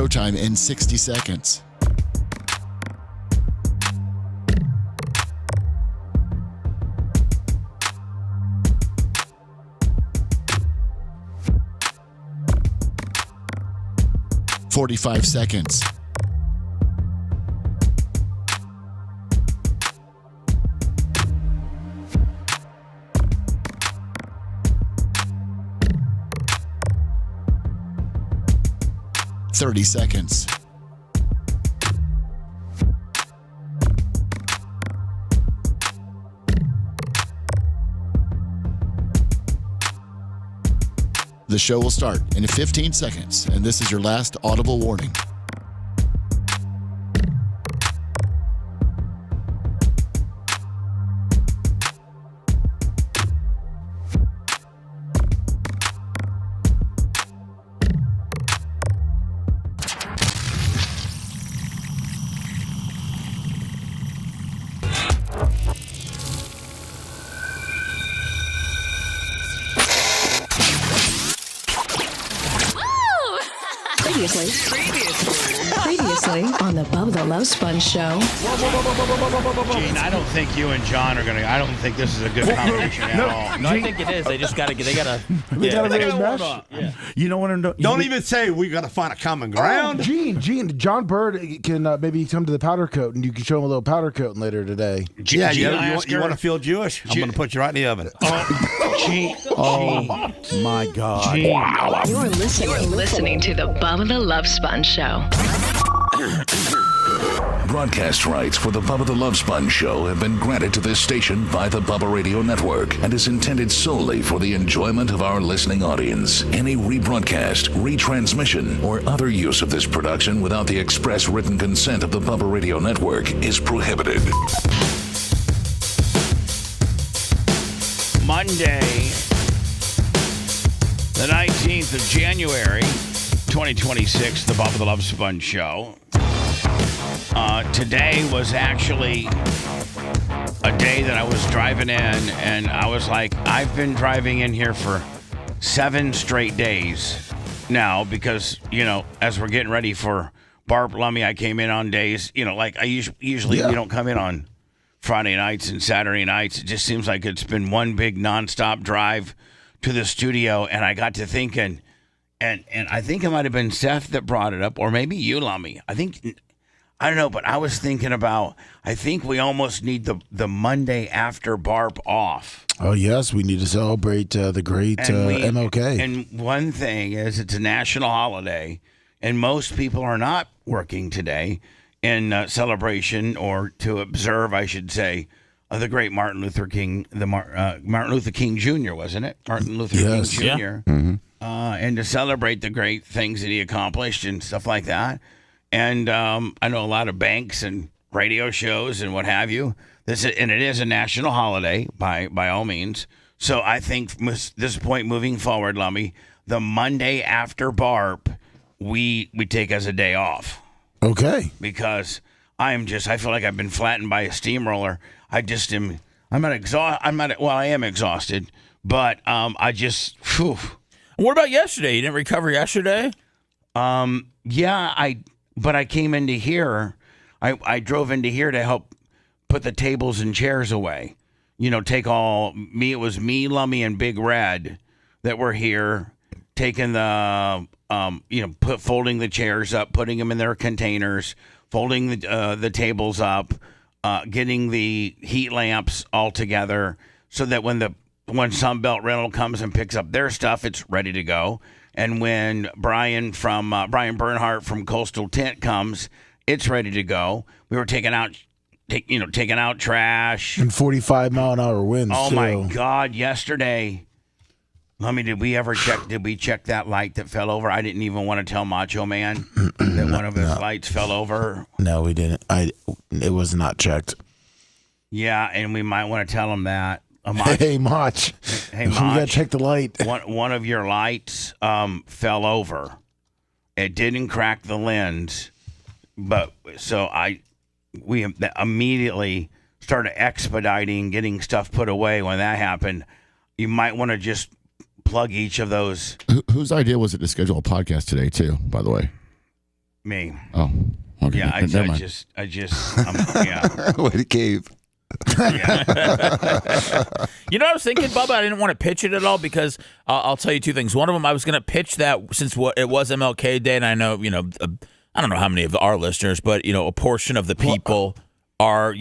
showtime in 60 seconds. "45 seconds. "30 seconds. The show will start in 15 seconds, and this is your last audible warning. Previously on the Bubba the Love Sponge Show. Gene, I don't think you and John are going to, I don't think this is a good combination at all. No, I think it is. They just got to, they got to really mesh. Yeah. You know what I'm doing? Don't even say we got to find a common ground. Gene, John Bird can maybe come to the powder coat, and you can show him a little powder coating later today. Yeah, you want to feel Jewish? I'm going to put you right in the oven. Gene. Oh, my God. Gene. Wow. You're listening to the Bubba the Love Sponge Show. Broadcast rights for the Bubba the Love Sponge Show have been granted to this station by the Bubba Radio Network and is intended solely for the enjoyment of our listening audience. Any rebroadcast, retransmission, or other use of this production without the express written consent of the Bubba Radio Network is prohibited. Monday, the 19th of January, 2026, the Bubba the Love Sponge Show. Today was actually a day that I was driving in, and I was like, I've been driving in here for 7 straight days now because, as we're getting ready for Barb Lummy, I came in on days, like I usually we don't come in on Friday nights and Saturday nights. It just seems like it's been one big nonstop drive to the studio, and I got to thinking, and I think it might have been Seth that brought it up, or maybe you, Lummy. I don't know, but I was thinking about, I think we almost need the Monday after Barb off. Oh, yes, we need to celebrate the great MLK. And one thing is it's a national holiday, and most people are not working today in celebration or to observe, I should say, the great Martin Luther King, Martin Luther King Jr., wasn't it? Martin Luther King Jr. Yeah. Mm-hmm. And to celebrate the great things that he accomplished and stuff like that. And I know a lot of banks and radio shows and what have you. And it is a national holiday by all means. So I think from this point moving forward, Lummy, the Monday after Barb, we take as a day off. Okay. Because I feel like I've been flattened by a steamroller. I am exhausted, but I just, whew. What about yesterday? You didn't recover yesterday? But I came into here. I drove into here to help put the tables and chairs away. It was me, Lummy, and Big Red that were here, taking the, folding the chairs up, putting them in their containers, folding the tables up, getting the heat lamps all together so that when Sunbelt Rental comes and picks up their stuff, it's ready to go. And when Brian Bernhardt from Coastal Tent comes, it's ready to go. We were taking out trash and 45-mile-an-hour winds. Oh my God! Yesterday, did we check that light that fell over? I didn't even want to tell Macho Man that one of his lights fell over. No, we didn't. It was not checked. Yeah, and we might want to tell him that. Hey, Mach. Hey, Mach. We got to check the light. One of your lights fell over. It didn't crack the lens, but we immediately started expediting getting stuff put away. When that happened, you might want to just plug each of those. Whose idea was it to schedule a podcast today, too, by the way? Me. Oh, okay. Yeah, Never I mind. just, yeah. What a cave. You know what I was thinking, Bubba? I didn't want to pitch it at all because I'll tell you two things. One of them, I was going to pitch that since it was MLK Day, and I know, I don't know how many of our listeners, but, a portion of the people are,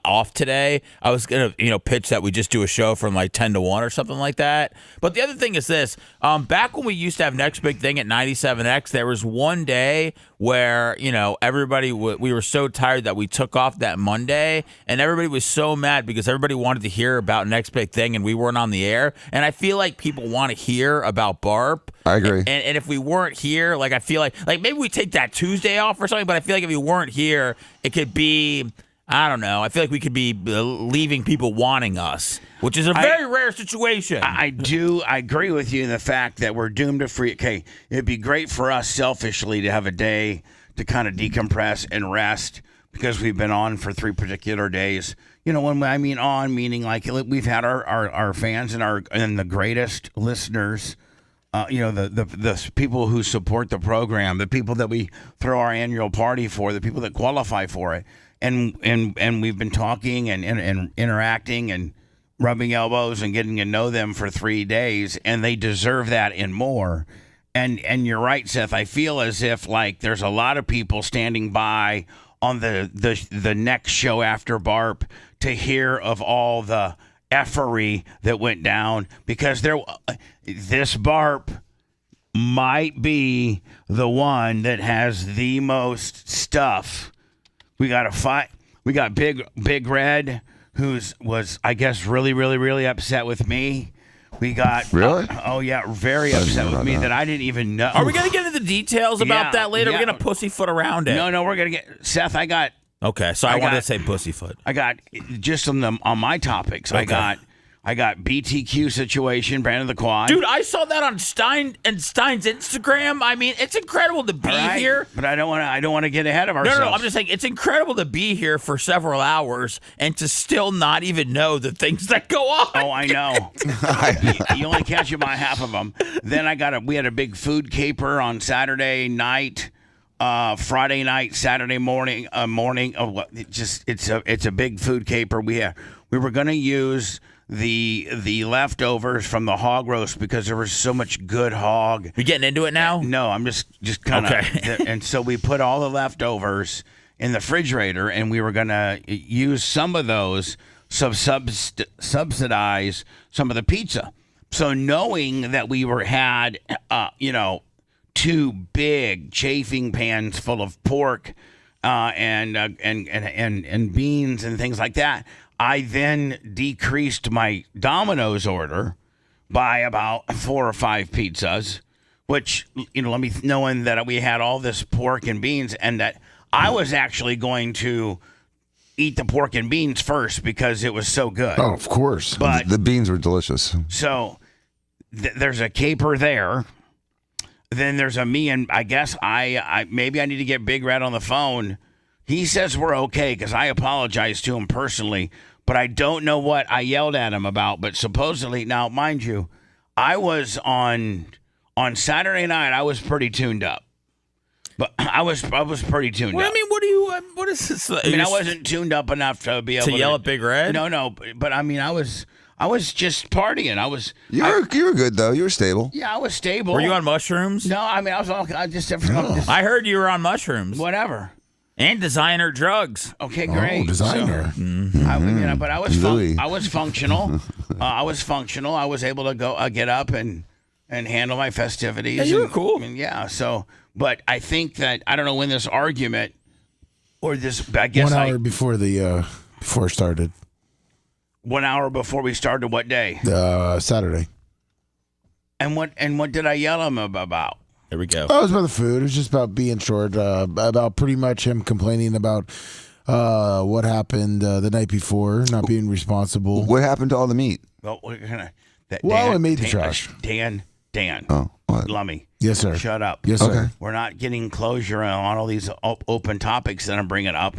off today. I was going to, pitch that we just do a show from like 10 to 1 or something like that. But the other thing is this. Back when we used to have Next Big Thing at 97X, there was one day where, everybody, we were so tired that we took off that Monday, and everybody was so mad because everybody wanted to hear about Next Big Thing, and we weren't on the air. And I feel like people want to hear about BARP. I agree. And if we weren't here, like I feel like maybe we take that Tuesday off or something, but I feel like if we weren't here, it could be, I don't know. I feel like we could be leaving people wanting us, which is a very rare situation. I agree with you in the fact that we're doomed to free. Okay, it'd be great for us selfishly to have a day to kind of decompress and rest because we've been on for 3 particular days. When I mean on, meaning like we've had our fans and the greatest listeners. The people who support the program, the people that we throw our annual party for, the people that qualify for it. And we've been talking and interacting and rubbing elbows and getting to know them for 3 days, and they deserve that and more. And you're right, Seth. I feel as if like there's a lot of people standing by on the next show after BARP to hear of all the effery that went down because this BARP might be the one that has the most stuff. We got a fight. We got Big Red, was I guess really, really, really upset with me. We got really. Very upset with me that I didn't even know. Are we gonna get into the details about that later? We're gonna pussyfoot around it. No, we're gonna get Seth. Okay, so I wanted to say pussyfoot. I got just on my topics. Okay. I got BTQ situation, Brandon the Quad. Dude, I saw that on Stein's Instagram. I mean, it's incredible to be here. But I don't want to get ahead of ourselves. No, I'm just saying it's incredible to be here for several hours and to still not even know the things that go on. Oh, I know. You only catch you by half of them. Then we had a big food caper on Saturday night. Friday night, Saturday morning. It's a big food caper. We were going to use the leftovers from the hog roast because there was so much good hog. You getting into it now? No, I'm just kind of. Okay. And so we put all the leftovers in the refrigerator, and we were going to use some of those subsidize some of the pizza. So knowing that we had 2 big chafing pans full of pork and beans and things like that, I then decreased my Domino's order by about 4 or 5 pizzas, which, knowing that we had all this pork and beans and that I was actually going to eat the pork and beans first because it was so good. Oh, of course. But the beans were delicious. So there's a caper there. Then there's me, and I guess I maybe I need to get Big Red on the phone. He says we're okay because I apologized to him personally, but I don't know what I yelled at him about. But supposedly, now mind you, I was on Saturday night. I was pretty tuned up, but I was pretty tuned up. I mean, what is this? I mean, I wasn't tuned up enough to be able to yell at Big Red. No, but I mean, I was just partying. You were good though. You were stable. Yeah, I was stable. Were you on mushrooms? No, I mean, I just I heard you were on mushrooms. Whatever. And designer drugs. Okay, great. Oh, designer. So, but I was functional. I was functional. I was able to get up and handle my festivities. Yeah, you were cool. But I think that I don't know when this argument or this. I guess 1 hour before it started. 1 hour before we started. What day? Saturday. And what did I yell at him about? There we go. Oh, it was about the food. It was just about being short. About pretty much him complaining about what happened the night before, not being responsible. What happened to all the meat? Well, we're gonna. I made the trash. Dan. Oh, what? Lummy. Yes, sir. Shut up. Yes, sir. Okay. We're not getting closure on all these open topics that I'm bringing up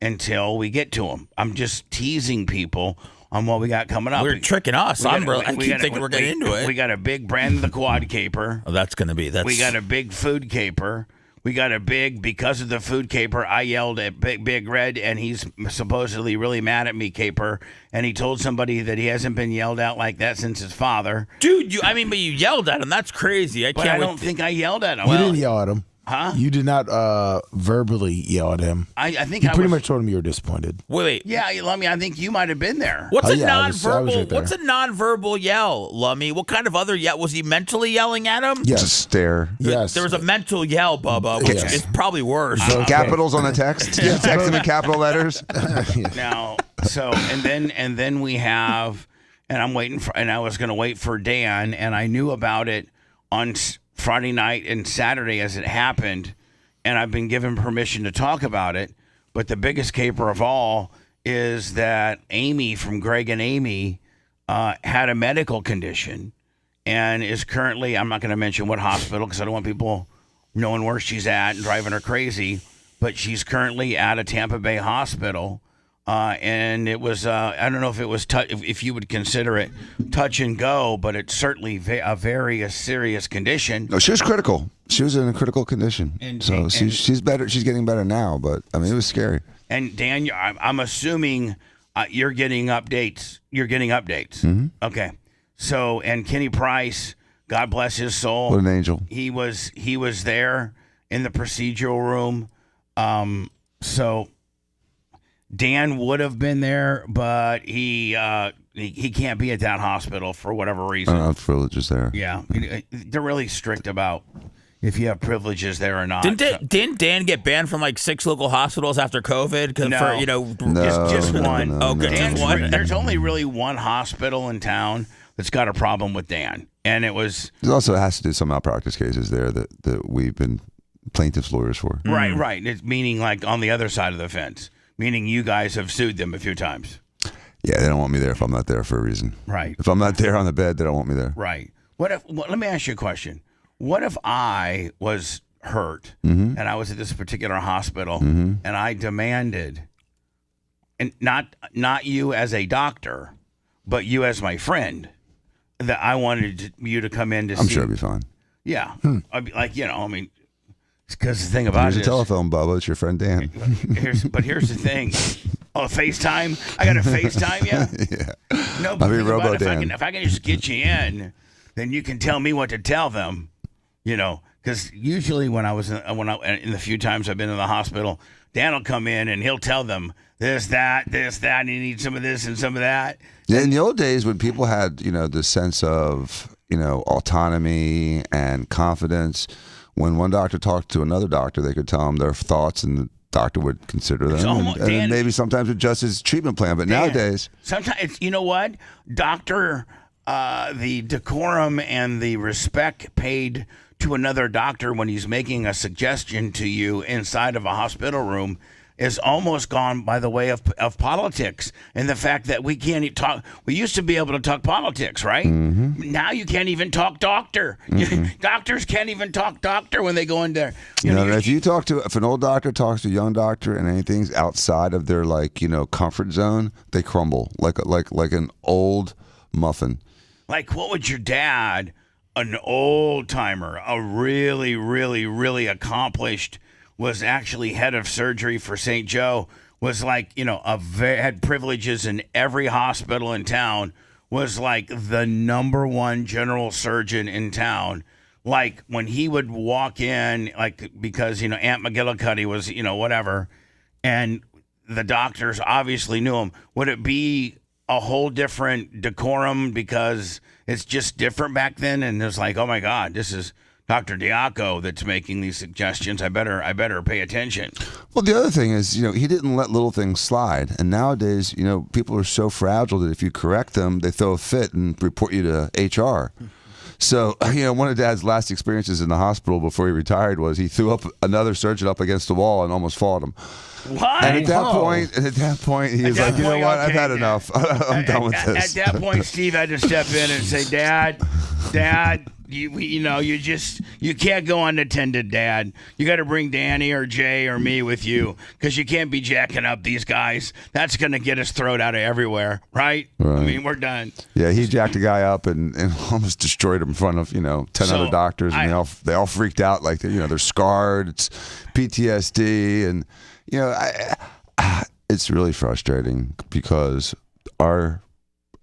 until we get to them. I'm just teasing people on what we got coming up. We're tricking us. I keep thinking we're getting into it. We got a big Brandon the Quad caper. Oh, that's going to be. We got a big food caper. We got a big, because of the food caper, I yelled at Big Red, and he's supposedly really mad at me, caper. And he told somebody that he hasn't been yelled at like that since his father. Dude, but you yelled at him. That's crazy. I don't think I yelled at him. You didn't yell at him. Huh? You did not verbally yell at him. I think you pretty much told him you were disappointed. Wait. Yeah, Lummy, I think you might have been there. What's a nonverbal? I was right there. What's a nonverbal yell, Lummy? What kind of other yell? Was he mentally yelling at him? Yes. Just stare. Yes. There was a mental yell, Bubba, which is probably worse. Capitals on the text. Text them in capital letters. Now, and then we have, and I was going to wait for Dan, and I knew about it on Friday night and Saturday as it happened, and I've been given permission to talk about it. But the biggest caper of all is that Amy from Greg and Amy had a medical condition and is currently, I'm not going to mention what hospital because I don't want people knowing where she's at and driving her crazy, but she's currently at a Tampa Bay hospital. And it was, I don't know if it was, if you would consider it touch and go, but it's certainly a very serious condition. No, she was critical. She was in a critical condition. She's better. She's getting better now, but I mean, it was scary. And Dan, I'm assuming you're getting updates. Mm-hmm. Okay. So, and Kenny Price, God bless his soul. What an angel. He was there in the procedural room. So Dan would have been there, but he can't be at that hospital for whatever reason. I don't have privileges there. Yeah, they're really strict about if you have privileges there or not. Didn't Dan get banned from like 6 local hospitals after COVID? Just one. Oh, good. There's only really one hospital in town that's got a problem with Dan, and it was. It also has to do some malpractice cases there that we've been plaintiffs' lawyers for. Right. It's meaning like on the other side of the fence. Meaning you guys have sued them a few times. Yeah, they don't want me there if I'm not there for a reason. Right. If I'm not there on the bed, they don't want me there. Right. Let me ask you a question. What if I was hurt and I was at this particular hospital and I demanded, and not you as a doctor, but you as my friend, that I wanted you to come in to see. I'm sure it'd be fine. Yeah. I'd be like, because the thing about Here's it a telephone, Bubba. It's your friend Dan. Here's the thing. Oh, FaceTime? I got to FaceTime you? Yeah. No, but Robo Dan. if I can just get you in, then you can tell me what to tell them. Because usually when I in the few times I've been in the hospital, Dan will come in and he'll tell them this, that, and he needs some of this and some of that. Yeah, in the old days when people had, the sense of, autonomy and confidence, when one doctor talked to another doctor, they could tell them their thoughts and the doctor would consider them. And maybe sometimes adjust his treatment plan. But nowadays. Sometimes, you know what? The decorum and the respect paid to another doctor when he's making a suggestion to you inside of a hospital room is almost gone by the way of politics, and the fact that we can't talk. We used to be able to talk politics, right? Mm-hmm. Now you can't even talk doctor. Mm-hmm. Doctors can't even talk doctor when they go in there. If an old doctor talks to a young doctor and anything's outside of their comfort zone, they crumble like an old muffin. Like, what would your dad, an old timer, a really, really, really accomplished, was actually head of surgery for St. Joe, was like, had privileges in every hospital in town, was like the number one general surgeon in town. Like when he would walk in, like, because, Aunt McGillicuddy was, whatever, and the doctors obviously knew him. Would it be a whole different decorum because it's just different back then? And it's like, oh my God, this is Dr. Diaco that's making these suggestions. I better pay attention. Well, the other thing is, he didn't let little things slide. And nowadays, people are so fragile that if you correct them, they throw a fit and report you to HR. So, one of Dad's last experiences in the hospital before he retired was he threw up another surgeon up against the wall and almost fought him. What? And at that point, he was like, you know what? I've had enough. I'm done with this. At that point, Steve had to step in and say, Dad, You can't go unattended, Dad. You got to bring Danny or Jay or me with you because you can't be jacking up these guys. That's going to get us thrown out of everywhere, right? I mean, we're done. Yeah, he jacked a guy up and almost destroyed him in front of 10 other doctors, and they all freaked out like they're scarred. It's PTSD, and it's really frustrating because our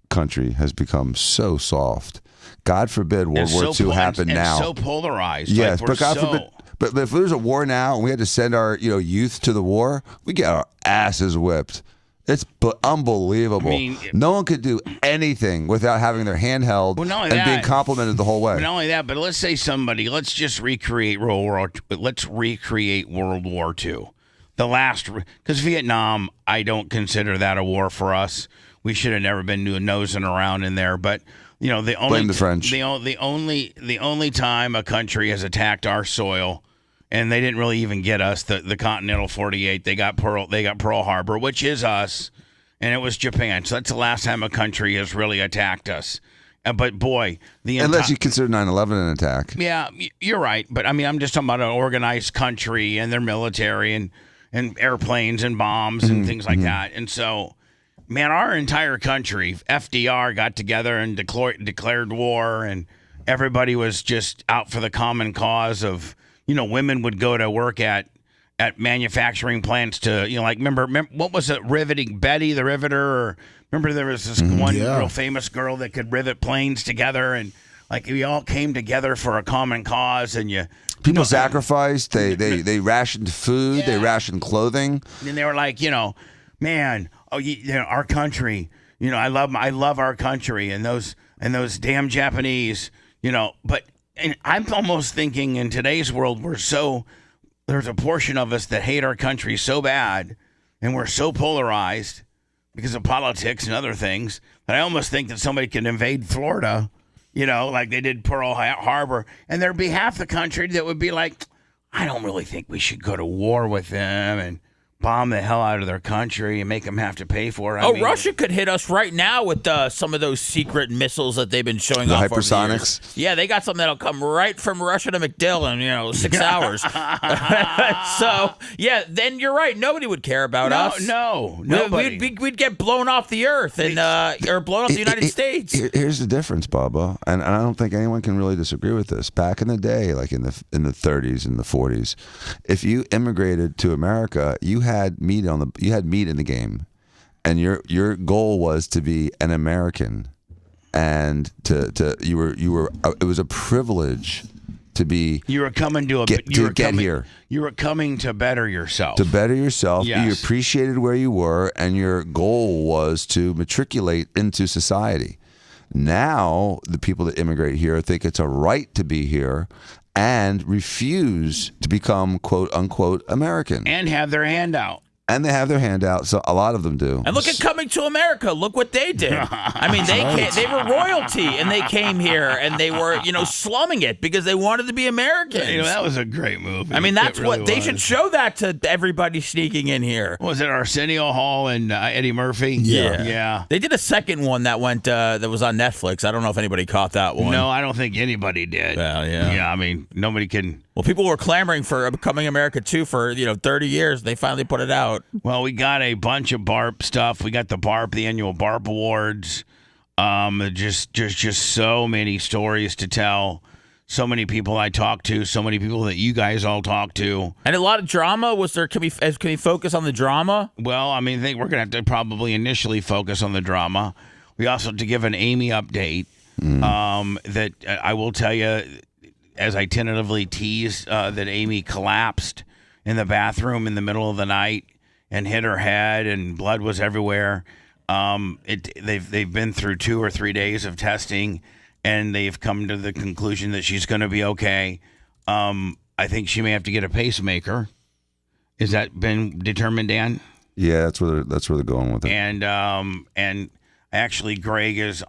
country has become so soft. God forbid World War II happen now. So polarized. Yes, but God forbid. But if there's a war now and we had to send our youth to the war, we get our asses whipped. It's unbelievable. I mean, no one could do anything without having their hand held and being complimented the whole way. Not only that, but let's say let's just recreate World War II. Let's recreate World War II. The last, because Vietnam, I don't consider that a war for us. We should have never been nosing around in there. But blame the French. The only time a country has attacked our soil, and they didn't really even get us, the Continental 48. They got Pearl Harbor, which is us, and it was Japan. So that's the last time a country has really attacked us. But boy, unless you consider 9/11 an attack. Yeah, you're right. But I mean, I'm just talking about an organized country and their military and airplanes and bombs and things like that. And so, man, our entire country, FDR got together and declared war, and everybody was just out for the common cause of, women would go to work at manufacturing plants to, remember what was it, riveting Betty the Riveter, or remember there was this one real famous girl that could rivet planes together, and we all came together for a common cause, and people sacrificed. They rationed food. They rationed clothing. And they were like, man, our country. I love our country, and those damn Japanese. But I'm almost thinking in today's world there's a portion of us that hate our country so bad, and we're so polarized because of politics and other things that I almost think that somebody can invade Florida. Like they did Pearl Harbor, and there'd be half the country that would be like, I don't really think we should go to war with them and bomb the hell out of their country and make them have to pay for it. Russia could hit us right now with some of those secret missiles that they've been showing off. The hypersonics? Yeah, they got something that'll come right from Russia to MacDill in 6 hours. So, yeah, then you're right. Nobody would care about us. No, nobody. We'd get blown off the earth or blown off the United States. Here's the difference, Bubba, and I don't think anyone can really disagree with this. Back in the day, like in the 30s and the 40s, if you immigrated to America, you had meat in the game, and your goal was to be an American, and it was a privilege to be. You were coming to get here. You were coming to better yourself. To better yourself. Yes. You appreciated where you were, and your goal was to matriculate into society. Now, the people that immigrate here think it's a right to be here and refuse to become quote unquote American. And have their hand out. And they have their hand out, so a lot of them do. And look at Coming to America. Look what they did. I mean, they were royalty, and they came here, and they were, slumming it because they wanted to be Americans. That was a great movie. I mean, that's really what they should show that to everybody sneaking in here. Was it Arsenio Hall and Eddie Murphy? Yeah. They did a second one that that was on Netflix. I don't know if anybody caught that one. No, I don't think anybody did. Well, yeah. Yeah, I mean, nobody can. Well, people were clamoring for Coming America 2 for 30 years. They finally put it out. Well, we got a bunch of BARP stuff. We got the annual BARP awards. Just so many stories to tell. So many people I talked to. So many people that you guys all talked to. And a lot of drama. Was there? Can we focus on the drama? Well, I mean, I think we're gonna have to probably initially focus on the drama. We also have to give an Amy update. That I will tell you, as I tentatively teased, that Amy collapsed in the bathroom in the middle of the night and hit her head, and blood was everywhere. They've been through 2 or 3 days of testing, and they've come to the conclusion that she's going to be okay. I think she may have to get a pacemaker. Has that been determined, Dan? Yeah, that's where they're going with it. And actually, Greg is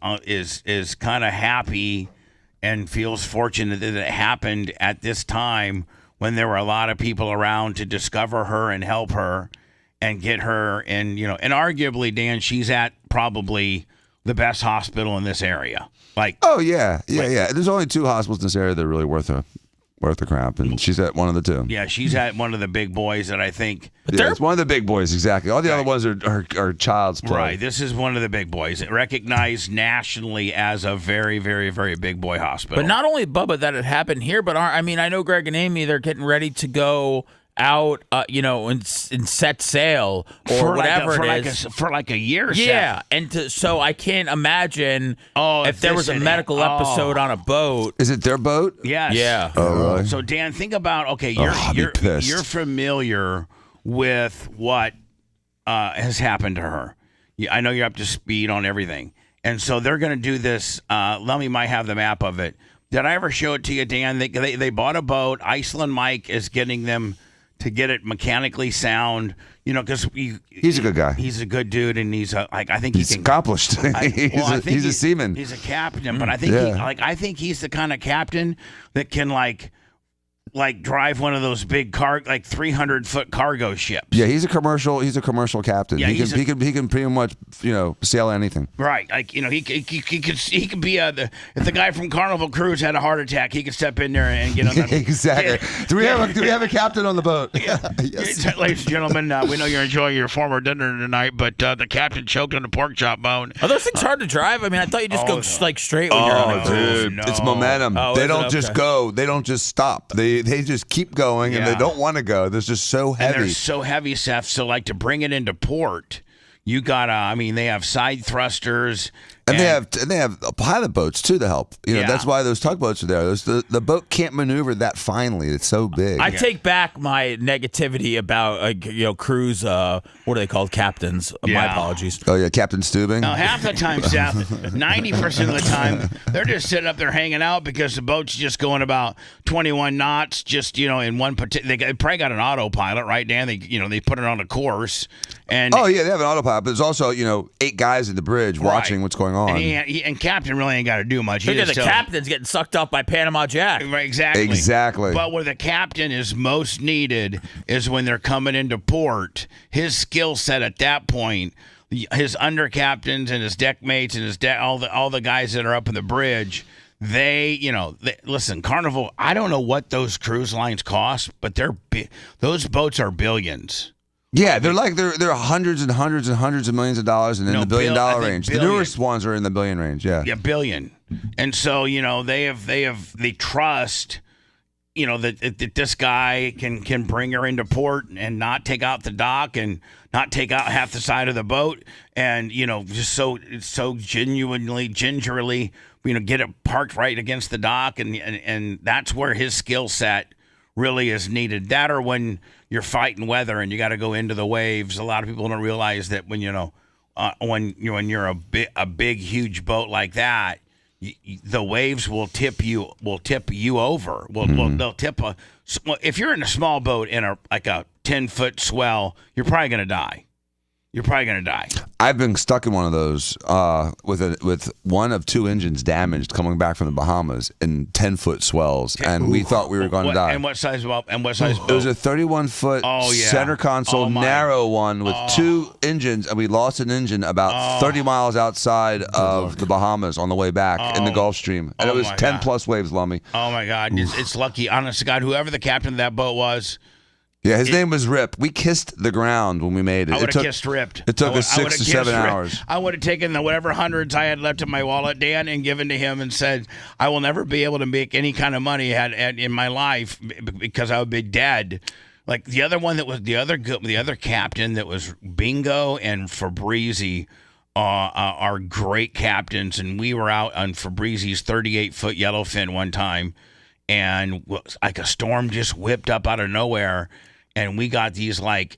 kind of happy and feels fortunate that it happened at this time when there were a lot of people around to discover her and help her and get her. And, and arguably, Dan, she's at probably the best hospital in this area. Like, oh yeah. There's only 2 hospitals in this area that are really worth a crap, and she's at one of the 2. Yeah, she's at one of the big boys that I think. Yeah, it's one of the big boys, exactly. All the other ones are child's play. Right, this is one of the big boys, recognized nationally as a very, very, very big boy hospital. But not only, Bubba, that it happened here, but I know Greg and Amy, they're getting ready to go out, and set sail or for whatever it is. For like a year. Yeah, so I can't imagine if there was a medical episode on a boat. Is it their boat? Yes. Yeah. Oh, really? So Dan, think about you're pissed. You're familiar with what has happened to her. I know you're up to speed on everything, and so they're going to do this. Lummy might have the map of it. Did I ever show it to you, Dan? They bought a boat. Iceland Mike is getting them to get it mechanically sound, because he's a good guy. He's a good dude, and he's I think he's accomplished. He's a seaman. He's a captain, but I think I think he's the kind of captain that can like drive one of those big 300-foot cargo ships. Yeah, he's a commercial captain. Yeah, he can pretty much sail anything. Right, he could be if the guy from Carnival Cruise had a heart attack, he could step in there and get on that. Exactly. Yeah. Do we have a captain on the boat? Yes. Ladies and gentlemen, we know you're enjoying your former dinner tonight, but the captain choked on the pork chop bone. Are those things hard to drive? I mean, I thought you just go straight when you're on a dude, no. it's momentum. They don't just okay. go. They don't just stop. They just keep going, and they don't want to go. They're just so heavy. And they're so heavy, Seth. So, to bring it into port, you gotta. They have side thrusters, and they have pilot boats too to help. That's why those tugboats are there. The boat can't maneuver that finely. It's so big. I take back my negativity about cruise. What are they called? Captains. My apologies. Oh yeah, Captain Stubing. Now, half the time, Seth, 90% of the time, they're just sitting up there hanging out because the boat's just going about 21 knots. Just in one particular. They probably got an autopilot, right, Dan? They put it on a course. And they have an autopilot, but there's also 8 guys at the bridge watching what's going on. And Captain really ain't got to do much. Because the captain's getting sucked up by Panama Jack. Right, exactly. Exactly. But where the captain is most needed is when they're coming into port. His skill set at that point, his under captains and his deck mates and all the guys that are up in the bridge. Listen, Carnival. I don't know what those cruise lines cost, but those boats are billions. Yeah, they're hundreds and hundreds and hundreds of millions of dollars, and in the $1 billion range. The newest ones are in the billion range. Yeah, billion. And so they trust, that this guy can bring her into port and not take out the dock and not take out half the side of the boat, and just so genuinely, gingerly, get it parked right against the dock, and that's where his skill set really is needed. That, or when you're fighting weather and you got to go into the waves. A lot of people don't realize that when you're a big huge boat like that, the waves will tip you over. They'll tip if you're in a small boat in a 10-foot swell, you're probably going to die. You're probably going to die. I've been stuck in one of those with one of 2 engines damaged coming back from the Bahamas in 10-foot swells, and we thought we were going to die. And what size boat? It was a 31-foot center console, narrow one with 2 engines, and we lost an engine about 30 miles outside of the Bahamas on the way back in the Gulf Stream, and it was 10-plus waves, Lummy. Oh my God, it's lucky. Honest to God, whoever the captain of that boat was. Yeah, his name was Rip. We kissed the ground when we made it. I would have kissed Ripped. It took us 6 to 7 hours. I would have taken the whatever hundreds I had left in my wallet, Dan, and given to him and said, I will never be able to make any kind of money in my life because I would be dead. Like the other one that was the other captain that was Bingo and Fabrizi are great captains, and we were out on Fabrizi's 38-foot yellowfin one time, and like a storm just whipped up out of nowhere. And we got these 8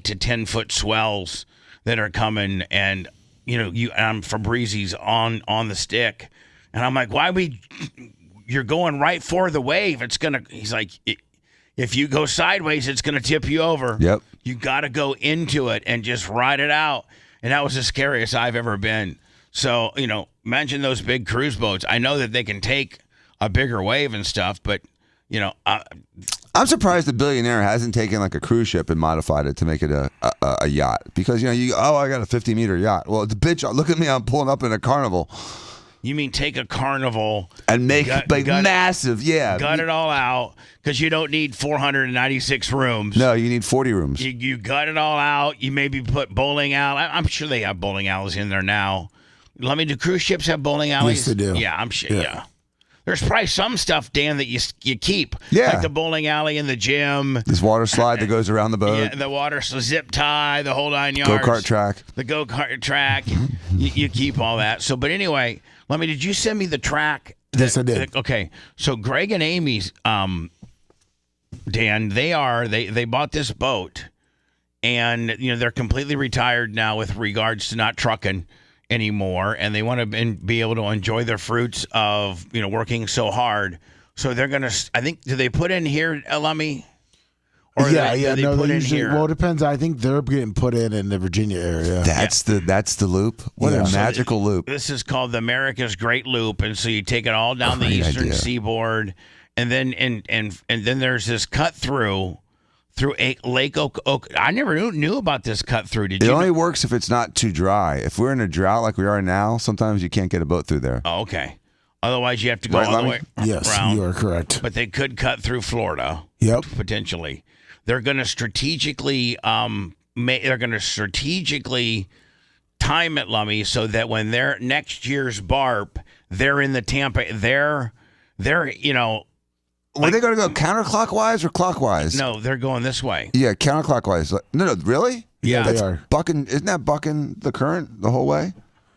to 10-foot swells that are coming, and I'm Fabrizi's on the stick, and I'm like, you're going right for the wave. He's like, if you go sideways, it's gonna tip you over. Yep. You got to go into it and just ride it out. And that was the scariest I've ever been. So imagine those big cruise boats. I know that they can take a bigger wave and stuff, but I'm surprised the billionaire hasn't taken like a cruise ship and modified it to make it a yacht. Because, I got a 50-meter yacht. Well, it's a bitch. Look at me. I'm pulling up in a Carnival. You mean take a Carnival and make massive, gut it all out, because you don't need 496 rooms. No, you need 40 rooms. You gut it all out. You maybe put bowling alley. I'm sure they have bowling alleys in there now. Do cruise ships have bowling alleys? Yes, they do. Yeah, I'm sure. Yeah. There's probably some stuff, Dan, that you keep. Yeah. Like the bowling alley and the gym. This water slide that goes around the boat. Yeah, the water zip tie, the whole 9 yards. Go-kart track. The go-kart track. you keep all that. So, but anyway, did you send me the track? Yes, I did. Okay. So Greg and Amy's, Dan, they bought this boat, and they're completely retired now with regards to not trucking anymore, and they want to be able to enjoy the fruits of working so hard. So they're gonna, I think, do they put in here, Lummy? Or they put in usually, here? well, it depends. I think they're getting put in the Virginia area. That's the loop. What a magical loop. This is called the America's Great Loop, and so you take it all down the eastern seaboard, and then and then there's this cut through Lake Oak. I never knew about this cut through. Did you? It only works if it's not too dry. If we're in a drought like we are now, sometimes you can't get a boat through there. Oh, okay. Otherwise, you have to go all the way Yes, around. you are correct. But they could cut through Florida. Yep. Potentially. They're going to strategically time it, Lummy, so that when they're next year's BARP, they're in the Tampa. They're Were they going to go counterclockwise or clockwise? No, they're going this way. Yeah, counterclockwise. No, really? Yeah, they are. Isn't that bucking the current the whole way?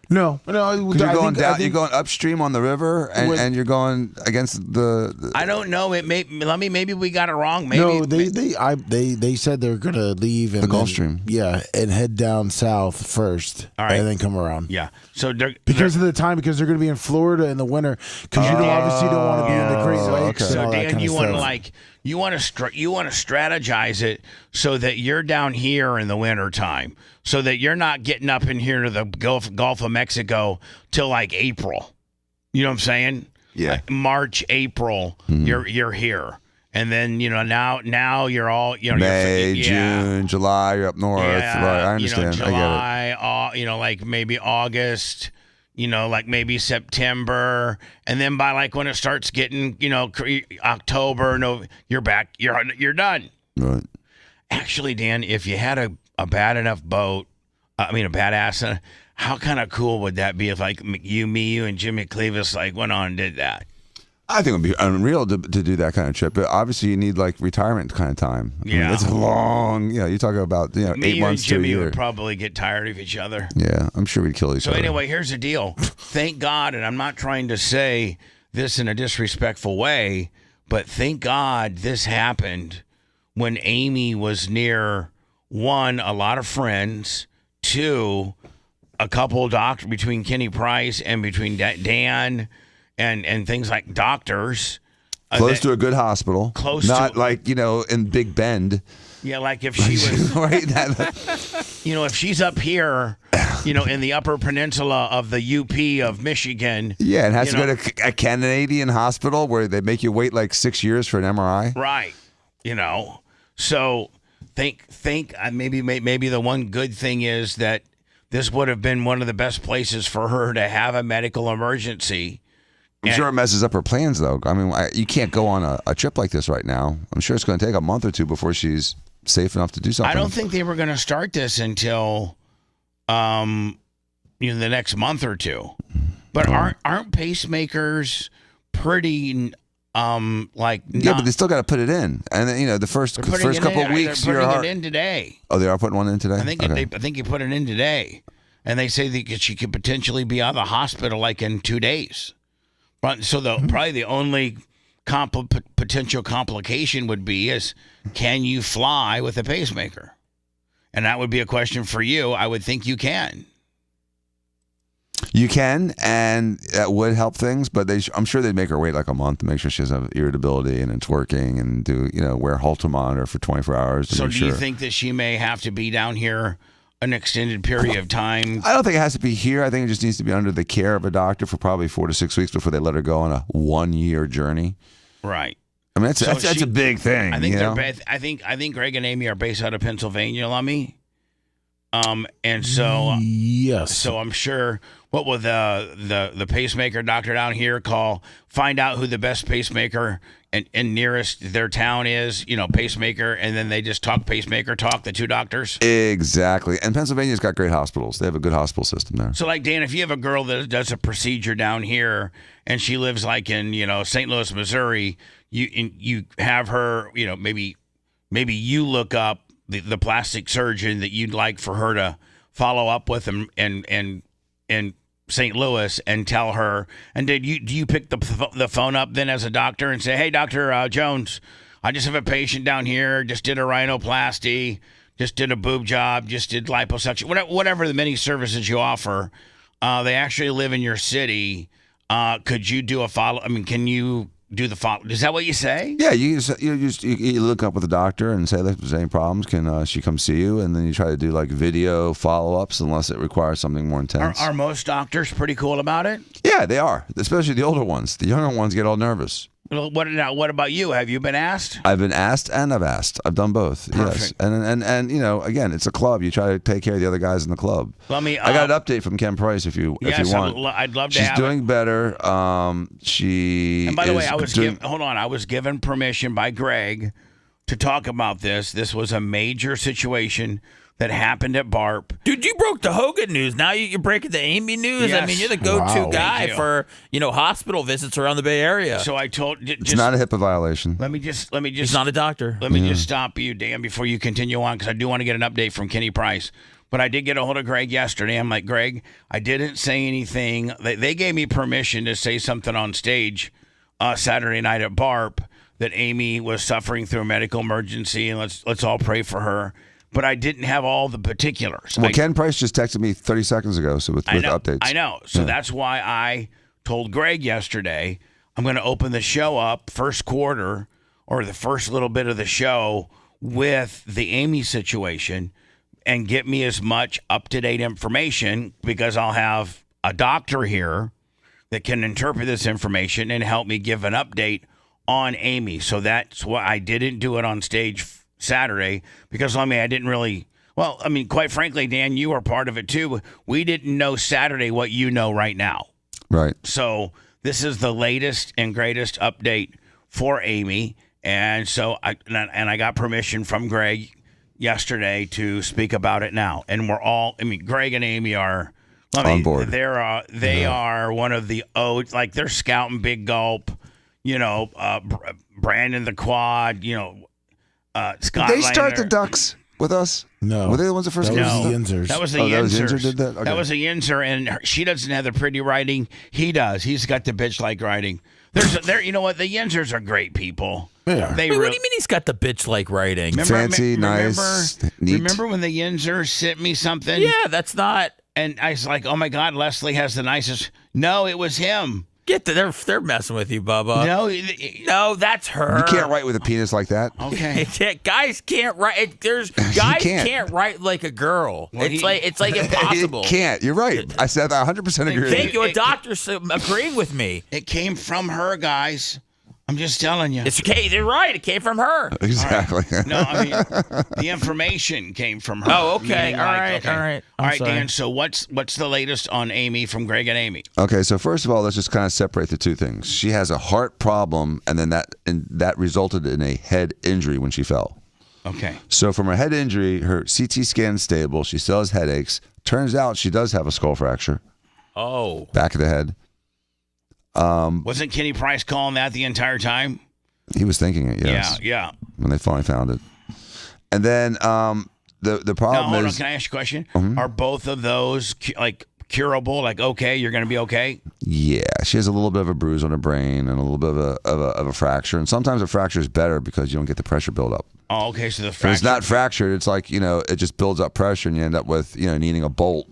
No. You're going down. You're going upstream on the river, and you're going against the. I don't know. Maybe we got it wrong. Maybe no, they said they're gonna leave and the Gulf Stream. Yeah, and head down south first, and then come around. Yeah. So because of the time, because they're gonna be in Florida in the winter, because you obviously don't want to be in the Great Lakes. Okay. And all So that Dan, kind you of want to stuff. you want to strategize it so that you're down here in the winter time, so that you're not getting up in here to the Gulf of Mexico till like April. You know what I'm saying? Yeah. Like March, April, you're here. And then, now you're all, May, June, July, you're up north. Yeah, Right, I understand. July, I get it. like maybe August, like maybe September. And then by like when it starts getting, October, you're back, you're done. Right. Actually, Dan, if you had a bad enough boat, a badass, how kind of cool would that be if like you and Jimmy Cleavis like went on and did that? I think it would be unreal to do that kind of trip. But obviously, you need like retirement kind of time. It's a long. You talk about 8 months to a Jimmy year. would probably get tired of each other. Yeah, I'm sure we'd kill each other. So anyway, here's the deal. Thank God, and I'm not trying to say this in a disrespectful way, but thank God this happened when Amy was near, one, a lot of friends, two, a couple of doctors, between Kenny Price and between Dan and things like doctors. Close to a good hospital. Close not to, like, in Big Bend. Yeah, like if she was, right? if she's up here, in the Upper Peninsula of the UP of Michigan. Yeah, and has to go to a Canadian hospital where they make you wait like 6 years for an MRI. Right. So think maybe the one good thing is that this would have been one of the best places for her to have a medical emergency. I'm sure it messes up her plans, though. You can't go on a trip like this right now. I'm sure it's going to take a month or two before she's safe enough to do something. I don't think they were going to start this until, the next month or two. But aren't pacemakers pretty, Yeah, but they still got to put it in, and then the first couple of weeks, they're putting it in today. Oh, they are putting one in today. I think you put it in today, and they say that she could potentially be out of the hospital like in 2 days. But so probably the only potential complication would be is, can you fly with a pacemaker? And that would be a question for you. I would think you can. You can, and that would help things, but I'm sure they'd make her wait like a month to make sure she doesn't have irritability and it's working, and wear a Holter monitor for 24 hours. To so make do sure. You think that she may have to be down here an extended period of time? I don't think it has to be here. I think it just needs to be under the care of a doctor for probably 4 to 6 weeks before they let her go on a 1 year journey. Right. I mean, that's a big thing. I think they're I think Greg and Amy are based out of Pennsylvania, Lummy. And so yes. So I'm sure. What will the pacemaker doctor down here find out who the best pacemaker and nearest their town is, pacemaker, and then they just talk pacemaker talk, the two doctors? Exactly. And Pennsylvania's got great hospitals. They have a good hospital system there. So, like, Dan, if you have a girl that does a procedure down here and she lives, like, in, St. Louis, Missouri, you have her, maybe you look up the plastic surgeon that you'd like for her to follow up with and St. Louis and tell her. And do you pick the phone up then as a doctor and say, hey, Dr. Jones, I just have a patient down here, just did a rhinoplasty, just did a boob job, just did liposuction, whatever the many services you offer. They actually live in your city. Could you do a follow? I mean, can you do the follow? Is that what you say? Yeah, you look up with the doctor and say, if there's any problems, can she come see you? And then you try to do like video follow-ups unless it requires something more intense. Are most doctors pretty cool about it? Yeah, they are, especially the older ones. The younger ones get all nervous. Well, what about you? Have you been asked? I've been asked and I've asked. I've done both. Perfect. Yes. And again, it's a club. You try to take care of the other guys in the club. I got an update from Ken Price if you want. I'd love to She's have doing it. better. And by the way, I was given permission by Greg to talk about this. This was a major situation that happened at BARP. Dude, you broke the Hogan news. Now you're breaking the Amy news. Yes. I mean, you're the go-to guy you. for hospital visits around the Bay Area. So I told it's not a HIPAA violation. Let me just. He's not a doctor. Let me just stop you, Dan, before you continue on, because I do want to get an update from Kenny Price. But I did get a hold of Greg yesterday. I'm like, Greg, I didn't say anything. They gave me permission to say something on stage Saturday night at BARP that Amy was suffering through a medical emergency, and let's all pray for her. But I didn't have all the particulars. Well, Ken Price just texted me 30 seconds ago, so with updates. I know. So that's why I told Greg yesterday, I'm going to open the show up first quarter or the first little bit of the show with the Amy situation and get me as much up-to-date information, because I'll have a doctor here that can interpret this information and help me give an update on Amy. So that's why I didn't do it on stage Saturday, because I didn't really, quite frankly, Dan, you are part of it too. We didn't know Saturday what you know right now. Right. So this is the latest and greatest update for Amy. And so I got permission from Greg yesterday to speak about it now. And we're all, Greg and Amy are on board. They are one of the they're scouting Big Gulp, Brandon the Quad, Scott Did they start Langer. the Ducks with us? No. Were they the ones that first That came? was the Yinzers. That was the That was Yinzers. Yinzer did that? Okay. That was a Yinzer, and she doesn't have the pretty writing. He does. He's got the bitch-like writing. You know what? The Yinzers are great people. Yeah. They Wait, what really. do you mean he's got the bitch-like writing? Fancy, nice, neat. Remember when the Yinzer sent me something? Yeah, that's not. And I was like, oh my God, Leslie has the nicest. No, it was him. They're messing with you, Bubba. No, that's her. You can't write with a penis like that. Okay. Guys can't write. Guys can't write like a girl. Well, it's like impossible. You can't. You're right. I said I 100% agree. Thank you. A doctor's agreeing with me. It came from her, guys. I'm just telling you. It's okay. They're right. It came from her. Exactly. No, the information came from her. Oh, okay. Meaning All right. All right, sorry. Dan. So what's the latest on Amy from Greg and Amy? Okay, so first of all, let's just kind of separate the two things. She has a heart problem, and then that resulted in a head injury when she fell. Okay. So from her head injury, her CT scan's stable. She still has headaches. Turns out she does have a skull fracture. Oh. Back of the head. Wasn't Kenny Price calling that the entire time? He was thinking it, yes. Yeah. When they finally found it. And then the problem Now, hold on. is... Can I ask you a question? Are both of those curable? Like, okay, you're going to be okay? Yeah, she has a little bit of a bruise on her brain and a little bit of a fracture. And sometimes a fracture is better because you don't get the pressure buildup. Oh, okay. So the If fracture. it's not fractured, it's like, it just builds up pressure and you end up with, needing a bolt.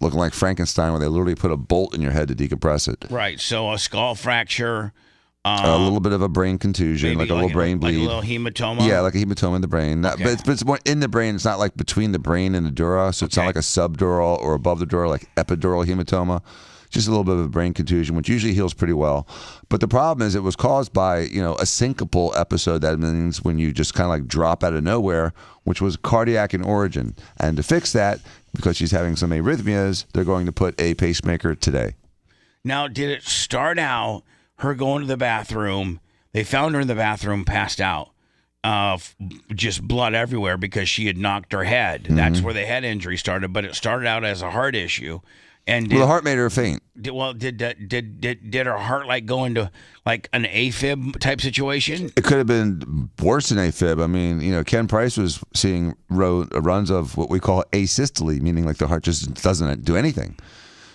Looking like Frankenstein, where they literally put a bolt in your head to decompress it. Right. So a skull fracture. A little bit of a brain contusion, like a little brain bleed. Like a little hematoma. Yeah, like a hematoma in the brain. Okay. But it's more in the brain. It's not like between the brain and the dura, so it's not like a subdural or above the dura, like epidural hematoma. just a little bit of a brain contusion, which usually heals pretty well. But the problem is it was caused by, a syncopal episode. That means when you just kind of like drop out of nowhere, which was cardiac in origin. And to fix that, because she's having some arrhythmias, they're going to put a pacemaker today. Now, did it start out her going to the bathroom? They found her in the bathroom, passed out, just blood everywhere because she had knocked her head. Mm-hmm. That's where the head injury started, but it started out as a heart issue. And The heart made her faint. Did her heart like go into like an AFib type situation? It could have been worse than AFib. I mean, Ken Price was seeing runs of what we call asystole, meaning like the heart just doesn't do anything.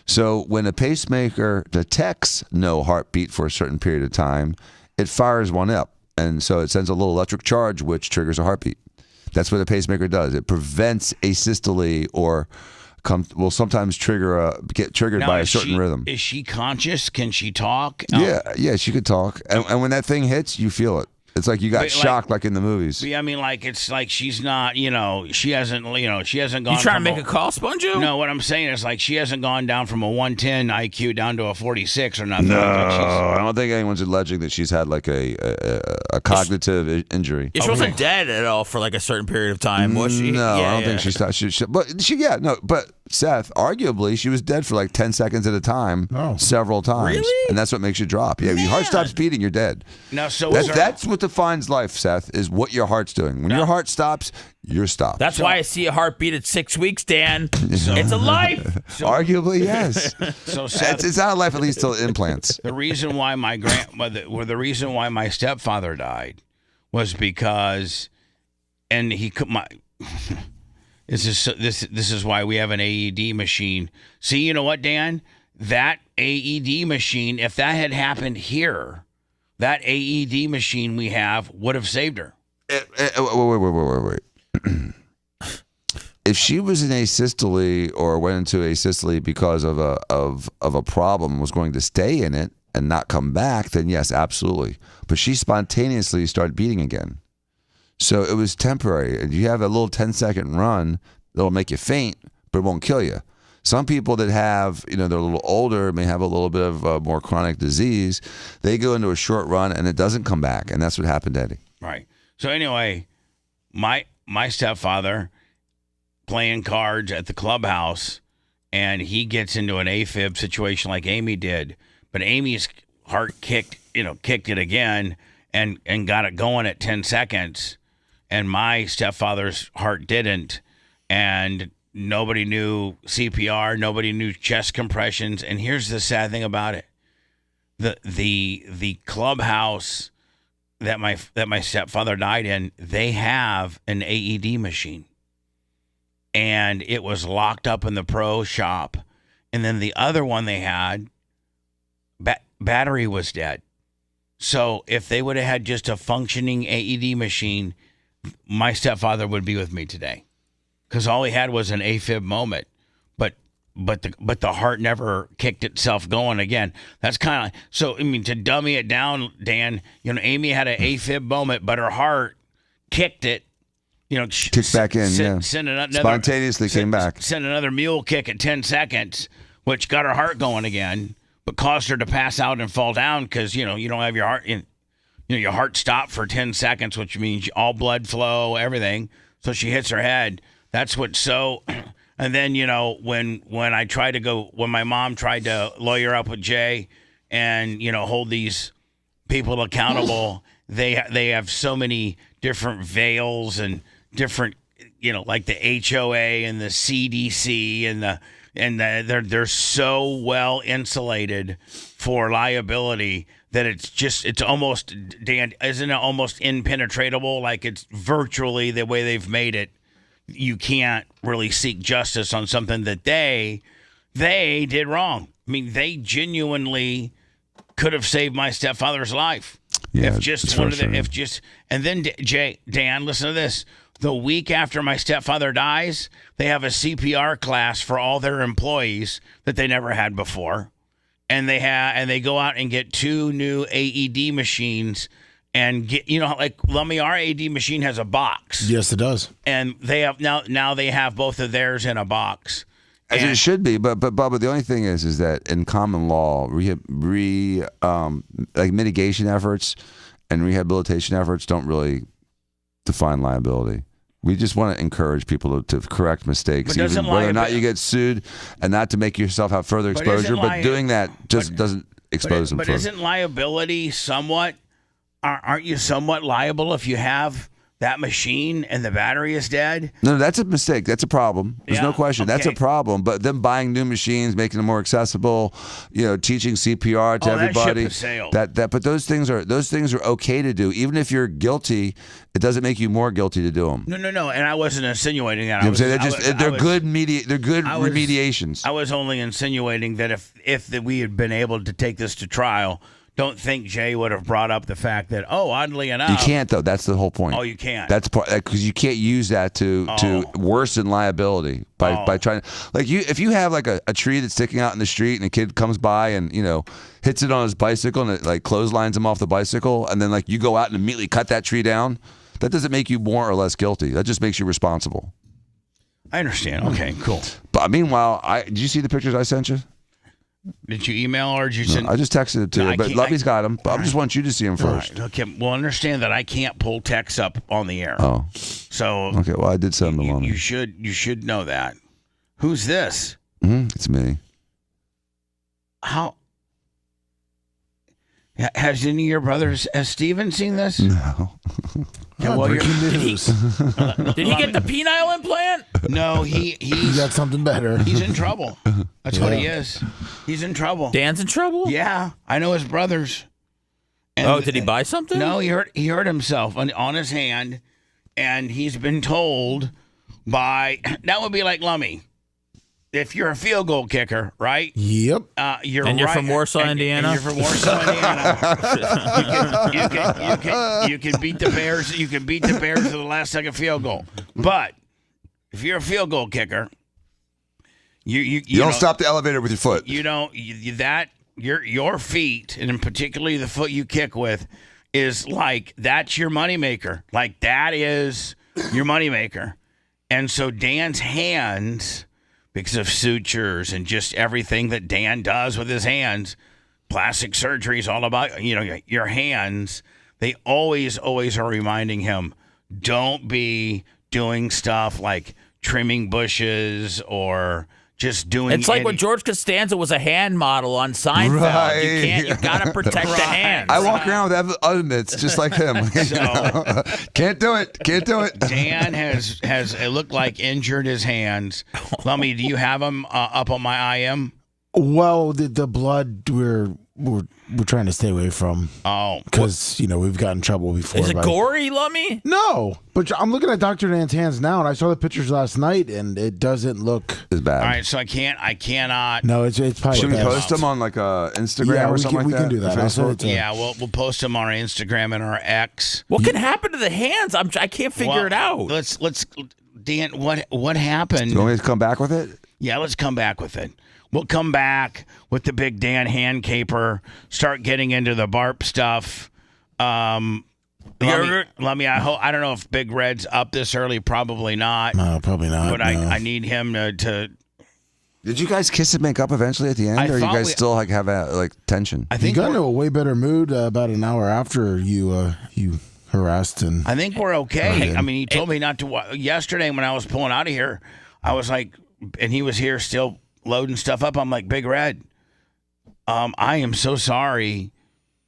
So when a pacemaker detects no heartbeat for a certain period of time, it fires one up. And so it sends a little electric charge, which triggers a heartbeat. That's what a pacemaker does. It prevents asystole or will sometimes get triggered by a certain rhythm. Is she conscious? Can she talk? Yeah, she could talk. And when that thing hits, you feel it. It's like you got shocked like in the movies. I mean, like it's like she's not, she hasn't gone. You trying to make a call, Sponjo? No, what I'm saying is like she hasn't gone down from a 110 IQ down to a 46 or nothing. No, I don't think anyone's alleging that she's had like a cognitive injury. She wasn't dead at all for like a certain period of time, was she? No, I don't think she's not. But Seth, arguably, she was dead for like 10 seconds at a time, several times. Really? And that's what makes you drop. Yeah, if your heart stops beating, you're dead. Now, so that's what defines life, Seth, is what your heart's doing. When your heart stops, you're stopped. That's why I see a heartbeat at 6 weeks, Dan. It's a life. Arguably, yes. So Seth, it's not a life, at least till implants. The reason why the reason why my stepfather died was because, and he could This is why we have an AED machine. See, you know what, Dan? That AED machine, if that had happened here, that AED machine we have would have saved her. Wait. If she was in asystole or went into asystole because of a problem, was going to stay in it and not come back, then yes, absolutely. But she spontaneously started beating again. So it was temporary. You have a little 10-second run that'll make you faint, but it won't kill you. Some people that have, they're a little older, may have a little bit of more chronic disease. They go into a short run and it doesn't come back, and that's what happened to Eddie. Right. So anyway, my stepfather playing cards at the clubhouse, and he gets into an AFib situation like Amy did, but Amy's heart kicked it again and got it going at 10 seconds. And my stepfather's heart didn't, and nobody knew CPR, nobody knew chest compressions. And here's the sad thing about it: the clubhouse that my stepfather died in, they have an AED machine, and it was locked up in the pro shop. And then the other one they had, battery was dead. So if they would have had just a functioning AED machine, my stepfather would be with me today, because all he had was an AFib moment, but the heart never kicked itself going again. That's kind of so. I mean, to dummy it down, Dan, Amy had an AFib moment, but her heart kicked it. Kicked back in. Spontaneously came back. Sent another mule kick at 10 seconds, which got her heart going again, but caused her to pass out and fall down because you don't have your heart in. Your heart stopped for 10 seconds, which means all blood flow, everything. So she hits her head. That's what's so. And then, when my mom tried to lawyer up with Jay and, hold these people accountable, they have so many different veils and different, like the HOA and the CDC and they're so well insulated for liability that it's almost, Dan, isn't it almost impenetrable? Like it's virtually the way they've made it. You can't really seek justice on something that they did wrong. I mean, they genuinely could have saved my stepfather's life. Yeah, And then Dan, listen to this. The week after my stepfather dies, they have a CPR class for all their employees that they never had before. And they go out and get 2 new AED machines and get, like Lummy, our AED machine has a box. Yes, it does. And they have now they have both of theirs in a box. As it should be, but Bubba, the only thing is that in common law, like mitigation efforts and rehabilitation efforts don't really define liability. We just want to encourage people to correct mistakes, even whether or not you get sued, and not to make yourself have further exposure. But doing that just doesn't expose them. But isn't liability somewhat? Aren't you somewhat liable if you have that machine and the battery is dead? No, that's a mistake. That's a problem. There's no question. Okay. That's a problem. But them buying new machines, making them more accessible, teaching CPR to everybody. That ship has sailed. But those things are okay to do. Even if you're guilty, it doesn't make you more guilty to do them. No. And I wasn't insinuating that. You know what I'm saying? They're good remediations. I was only insinuating that if we had been able to take this to trial, don't think Jay would have brought up the fact that, oddly enough. You can't, though. That's the whole point. Oh, you can't. That's part because you can't use that to worsen liability by trying. Like if you have like a tree that's sticking out in the street and a kid comes by and hits it on his bicycle and it like clotheslines him off the bicycle, and then like you go out and immediately cut that tree down, that doesn't make you more or less guilty. That just makes you responsible. I understand. Okay, cool. But meanwhile, did you see the pictures I sent you? Did you email or did you send? I just texted it to you, but Lovey's got them. But I just want you to see them first. Right, okay, well, understand that I can't pull texts up on the air. Oh. So. Okay, well, I did send them to Lovey. You should know that. Who's this? It's me. How? Has any of your brothers, has Steven seen this? No. Yeah, well, breaking news. Did he get the penile implant? No, He got something better. he's in trouble. That's what he is. He's in trouble. Dan's in trouble? Yeah, I know his brothers. And, did he buy something? No, he hurt himself on his hand, and he's been told by, that would be like Lummy. If you're a field goal kicker, right? Yep. You're from Warsaw, Indiana. And you're from Warsaw, Indiana. You can beat the Bears. You can beat the Bears to the last second field goal. But if you're a field goal kicker, you don't stop the elevator with your foot. You don't. Your feet, and particularly the foot you kick with, is like that's your moneymaker. Like that is your moneymaker. And so Dan's hands, because of sutures and just everything that Dan does with his hands, plastic surgery is all about, your hands. They always are reminding him, don't be doing stuff like trimming bushes or just doing. It's like when George Costanza was a hand model on Seinfeld. Right. You gotta protect the hands. I walk around with uttermits just like him. Can't do it. Dan has it looked like injured his hands. Lummy, do you have them up on my IM? Well, the blood we're trying to stay away from. Oh, because we've gotten in trouble before. Is it gory, Lummy? No, but I'm looking at Dr. Dan's hands now, and I saw the pictures last night, and it doesn't look as bad. All right, so I cannot. No, it's probably. Should we post them on like Instagram or something like that? We can do that. Yeah, we'll post them on our Instagram and our X. What can happen to the hands? I can't figure it out. Let's Dan. What happened? Do you want me to come back with it? Yeah, let's come back with it. We'll come back with the big Dan hand caper, start getting into the BARP stuff. Lummy, I don't know if Big Red's up this early. Probably not. No, probably not. But I need him to. Did you guys kiss and make up eventually at the end, or you guys still have tension? I think you got into a way better mood about an hour after you harassed and. I think we're okay. I mean, he told me not to. Yesterday when I was pulling out of here, I was like, and he was here still loading stuff up. I'm like, Big Red, I am so sorry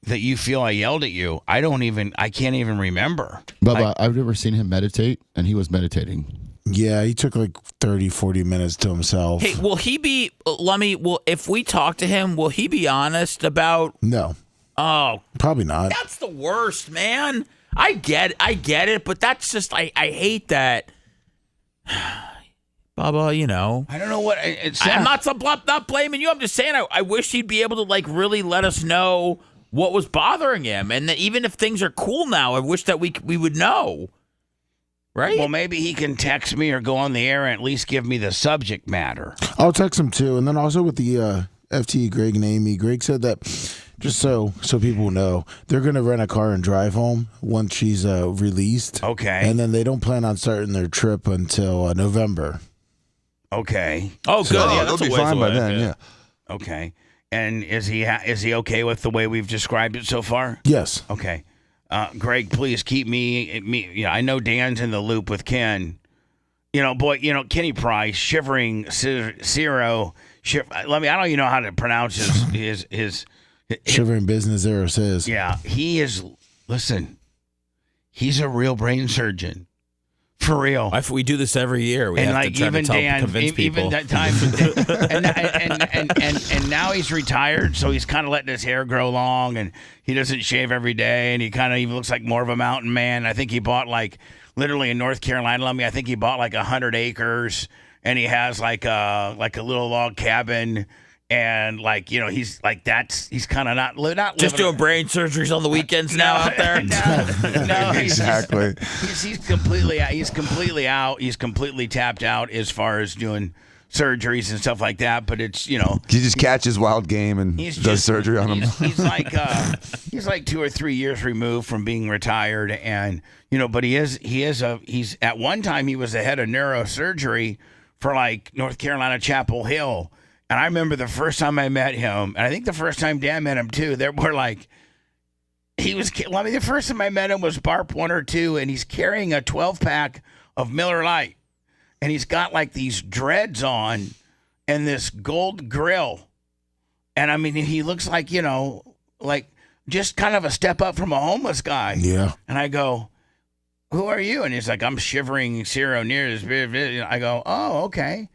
that you feel I yelled at you. I can't even remember. Bubba, I've never seen him meditate, and he was meditating. Yeah, he took like 30, 40 minutes to himself. Hey, will he be, Lummy, if we talk to him, will he be honest about? No. Oh. Probably not. That's the worst, man. I get it, but that's just, I hate that. Bubba, I don't know what it's. I'm not blaming you. I'm just saying I wish he'd be able to really let us know what was bothering him, and that even if things are cool now, I wish that we would know. Right? Well, maybe he can text me or go on the air and at least give me the subject matter. I'll text him too, and then also with the FT Greg and Amy. Greg said that just so people know, they're going to rent a car and drive home once she's released. Okay, and then they don't plan on starting their trip until November. Okay. Oh, good. Yeah, they'll that's a be ways fine by away. then. Yeah. Okay. And is he okay with the way we've described it so far? Yes. Okay. Greg, please keep me. I know Dan's in the loop with Ken. Kenny Price, Shivering Zero. I don't even know how to pronounce his Shivering Business Zero says. Yeah, he is. Listen, he's a real brain surgeon. For real. We do this every year. We have to try to convince people. Even that time, and now he's retired, so he's kind of letting his hair grow long, and he doesn't shave every day, and he kind of even looks like more of a mountain man. I think he bought literally in North Carolina. I think he bought 100 acres, and he has like a little log cabin. And he's kind of not just doing brain surgeries on the weekends now out there. No, Exactly. He's completely out. He's completely tapped out as far as doing surgeries and stuff like that. But it's He just catches wild game and does surgery on him. He's like 2 or 3 years removed from being retired, and but he's at one time he was the head of neurosurgery for North Carolina Chapel Hill. And I remember the first time I met him, and I think the first time Dan met him too, there were the first time I met him was BARP 1 or 2, and he's carrying a 12-pack of Miller Lite. And he's got these dreads on and this gold grill. And I mean, he looks just kind of a step up from a homeless guy. Yeah. And I go, who are you? And he's like, I'm Shivering Zero near this. I go, oh, okay.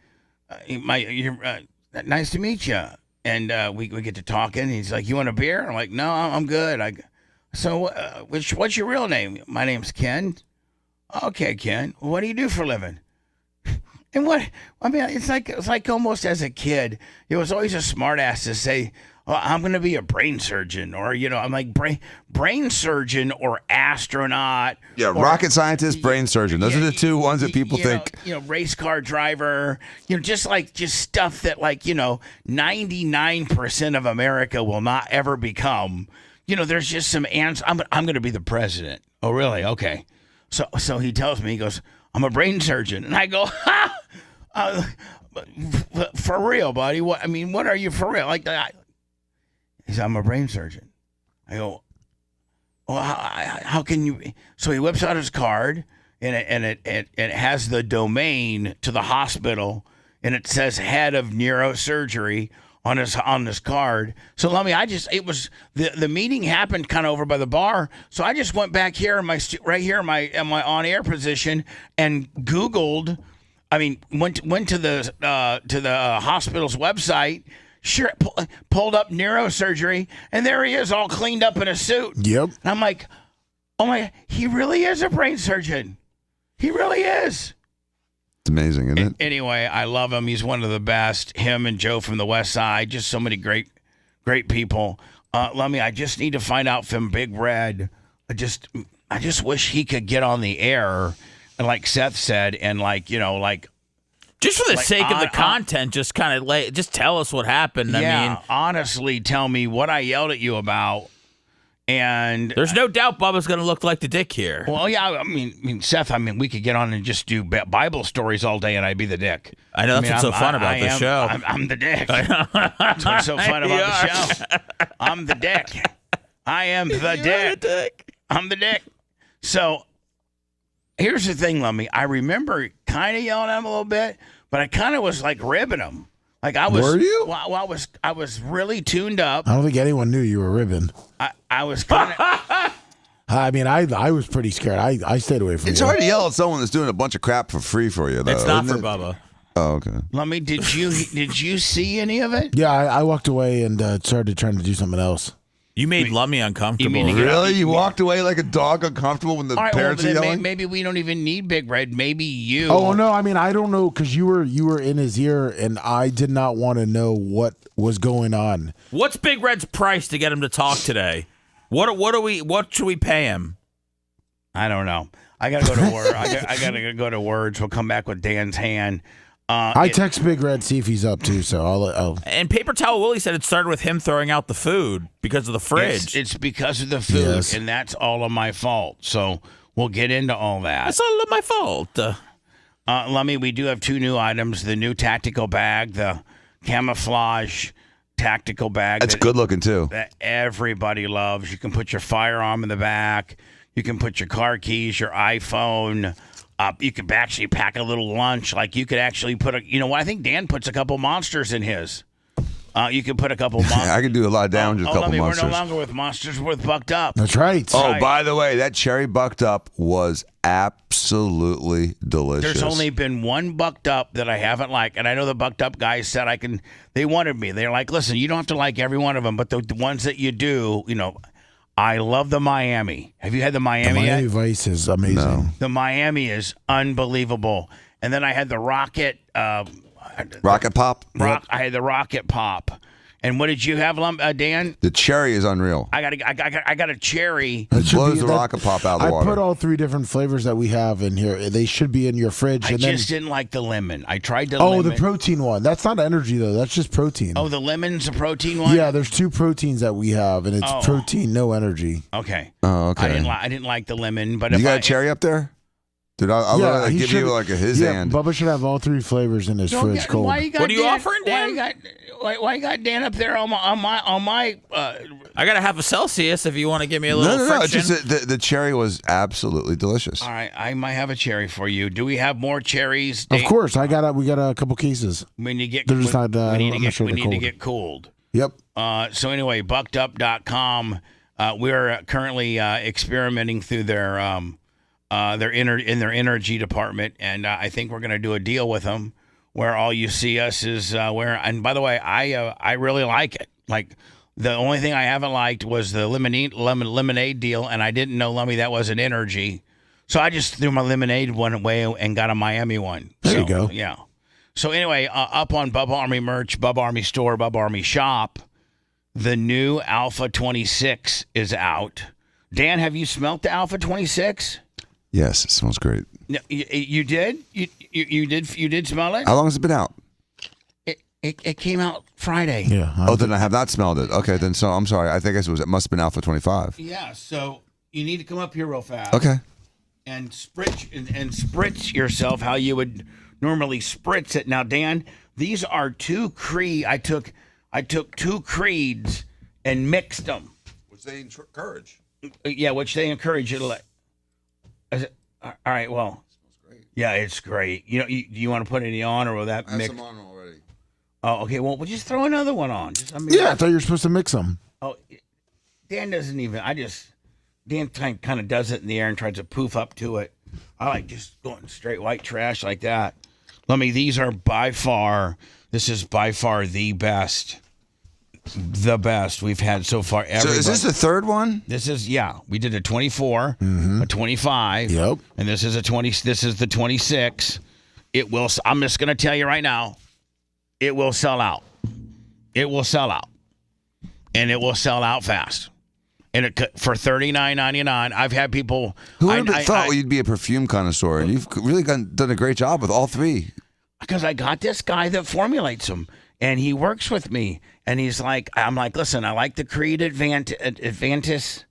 Nice to meet you. And we get to talking. He's like, you want a beer? I'm like, no, I'm good. So what's your real name? My name's Ken. Okay, Ken. What do you do for a living? And it's like almost as a kid, it was always a smart ass to say, oh, I'm going to be a brain surgeon, or, I'm like brain surgeon or astronaut. Yeah, rocket scientist, brain surgeon. Those are the two ones that people think. Race car driver, just stuff that 99% of America will not ever become. There's just some answers. I'm going to be the president. Oh, really? Okay. So he tells me, he goes, I'm a brain surgeon. And I go, ha! For real, buddy. What are you for real? He said, I'm a brain surgeon. I go, well, how can you? So he whips out his card, and it has the domain to the hospital, and it says head of neurosurgery on this card. So it was the meeting happened kind of over by the bar. So I just went back here in my on air position and Googled. Went to the hospital's website. Sure, pulled up neurosurgery, and there he is, all cleaned up in a suit. Yep. And I'm like, oh my, he really is a brain surgeon. He really is. It's amazing, isn't it? Anyway, I love him. He's one of the best. Him and Joe from the West Side, just so many great people. Lummy, I just need to find out from Big Red. I just wish he could get on the air, and like Seth said, and just for the sake of the content, just kind of just tell us what happened. Honestly, tell me what I yelled at you about. And there's no doubt Bubba's going to look like the dick here. Well, yeah, Seth, we could get on and just do Bible stories all day, and I'd be the dick. I know, that's what's so fun about the show. I'm the dick. That's what's so fun about the show. I'm the dick. I am the dick. I'm the dick. So here's the thing, Lummy. I remember kind of yelling at him a little bit, but I kind of was ribbing him. Were you? Well, I was really tuned up. I don't think anyone knew you were ribbing. I was kind of. I was pretty scared. I stayed away from you. It's hard to yell at someone that's doing a bunch of crap for free for you, though. It's not for Bubba. Oh, okay. Lummy, did you see any of it? Yeah, I walked away and started trying to do something else. You made Lummy uncomfortable. Really? You walked away like a dog uncomfortable when the parents are yelling? Maybe we don't even need Big Red. Maybe you. Oh, no. I don't know, because you were in his ear, and I did not want to know what was going on. What's Big Red's price to get him to talk today? What should we pay him? I don't know. I got to go to Word. I got to go to Words. We'll come back with Dan's hand. I text Big Red, see if he's up too, so I'll. And Paper Towel Willie said it started with him throwing out the food because of the fridge. It's because of the food, and that's all of my fault. So we'll get into all that. That's all of my fault. Lummy, we do have 2 new items: the new tactical bag, the camouflage tactical bag. That's good looking too. That everybody loves. You can put your firearm in the back. You can put your car keys, your iPhone. You could actually pack a little lunch. Like you could actually put a. You know what? I think Dan puts a couple monsters in his. You could put a couple monsters. I could do a lot of damage with a couple monsters. We're no longer with monsters. We're with Bucked Up. That's right. Oh, by the way, that cherry Bucked Up was absolutely delicious. There's only been one Bucked Up that I haven't liked, and I know the Bucked Up guys said I can. They wanted me. They're like, listen, you don't have to like every one of them, but the ones that you do, I love the Miami. Have you had the Miami yet? Miami Vice is amazing. No. The Miami is unbelievable. And then I had the Rocket. Rocket Pop? I had the Rocket Pop. And what did you have, Dan? The cherry is unreal. I got a cherry. It blows the Rocket Pop out of the water. I put all 3 different flavors that we have in here. They should be in your fridge. I just didn't like the lemon. I tried the lemon. Oh, the protein one. That's not energy, though. That's just protein. Oh, the lemon's a protein one? Yeah, there's 2 proteins that we have, and it's protein, no energy. Okay. Oh, okay. I didn't like the lemon. But you got a cherry up there? Dude, I'll give you like his hand. Bubba should have all 3 flavors in his fridge cold. What are you offering, Dan? Why you got Dan up there on my I got to have a Celsius if you want to give me a little No. It's friction. just the cherry was absolutely delicious. All right, I might have a cherry for you. Do we have more cherries? Of course, we got a couple cases. When you get, They're just not. we need cold. to get cooled. Yep. So anyway, buckedup.com. We're currently experimenting through their energy department, and I think we're going to do a deal with them where all you see us is where. And by the way, I really like it. Like the only thing I haven't liked was the lemonade deal, and I didn't know, Lummy, that was an energy. So I just threw my lemonade one away and got a Miami one. There you go. Yeah. So anyway, up on Bubba Army merch, Bubba Army store, Bubba Army shop, the new Alpha 26 is out. Dan, have you smelt the Alpha 26? Yes, it smells great. No, you did? You did smell it? How long has it been out? It came out Friday. Yeah. Then I have not smelled it. Okay, then so I'm sorry. I think it must have been Alpha 25. Yeah, so you need to come up here real fast. Okay. And spritz yourself how you would normally spritz it. Now, Dan, these are 2 Creed. I took 2 Creeds and mixed them. Which they encourage. Yeah, which they encourage you to let. All right, well. It smells great. Yeah, it's great. Do you want to put any on, or will that I mix? have some on already. Oh, okay. Well, we'll just throw another one on. I thought you were supposed to mix them. Oh, Dan doesn't even. Dan kind of does it in the air and tries to poof up to it. I like just going straight white trash like that. These are this is by far the best we've had so far. So is this the 3rd one? This is, we did a 24, a 25. Yep. And this is a 20. This is the 26. It will. I'm just going to tell you right now, it will sell out. It will sell out, and it will sell out fast. And for $39.99, I've had people. Who would have thought you'd be a perfume connoisseur? And you've really done a great job with all 3. Because I got this guy that formulates them, and he works with me. And he's like, I'm like, listen, I like the Creed Adventus,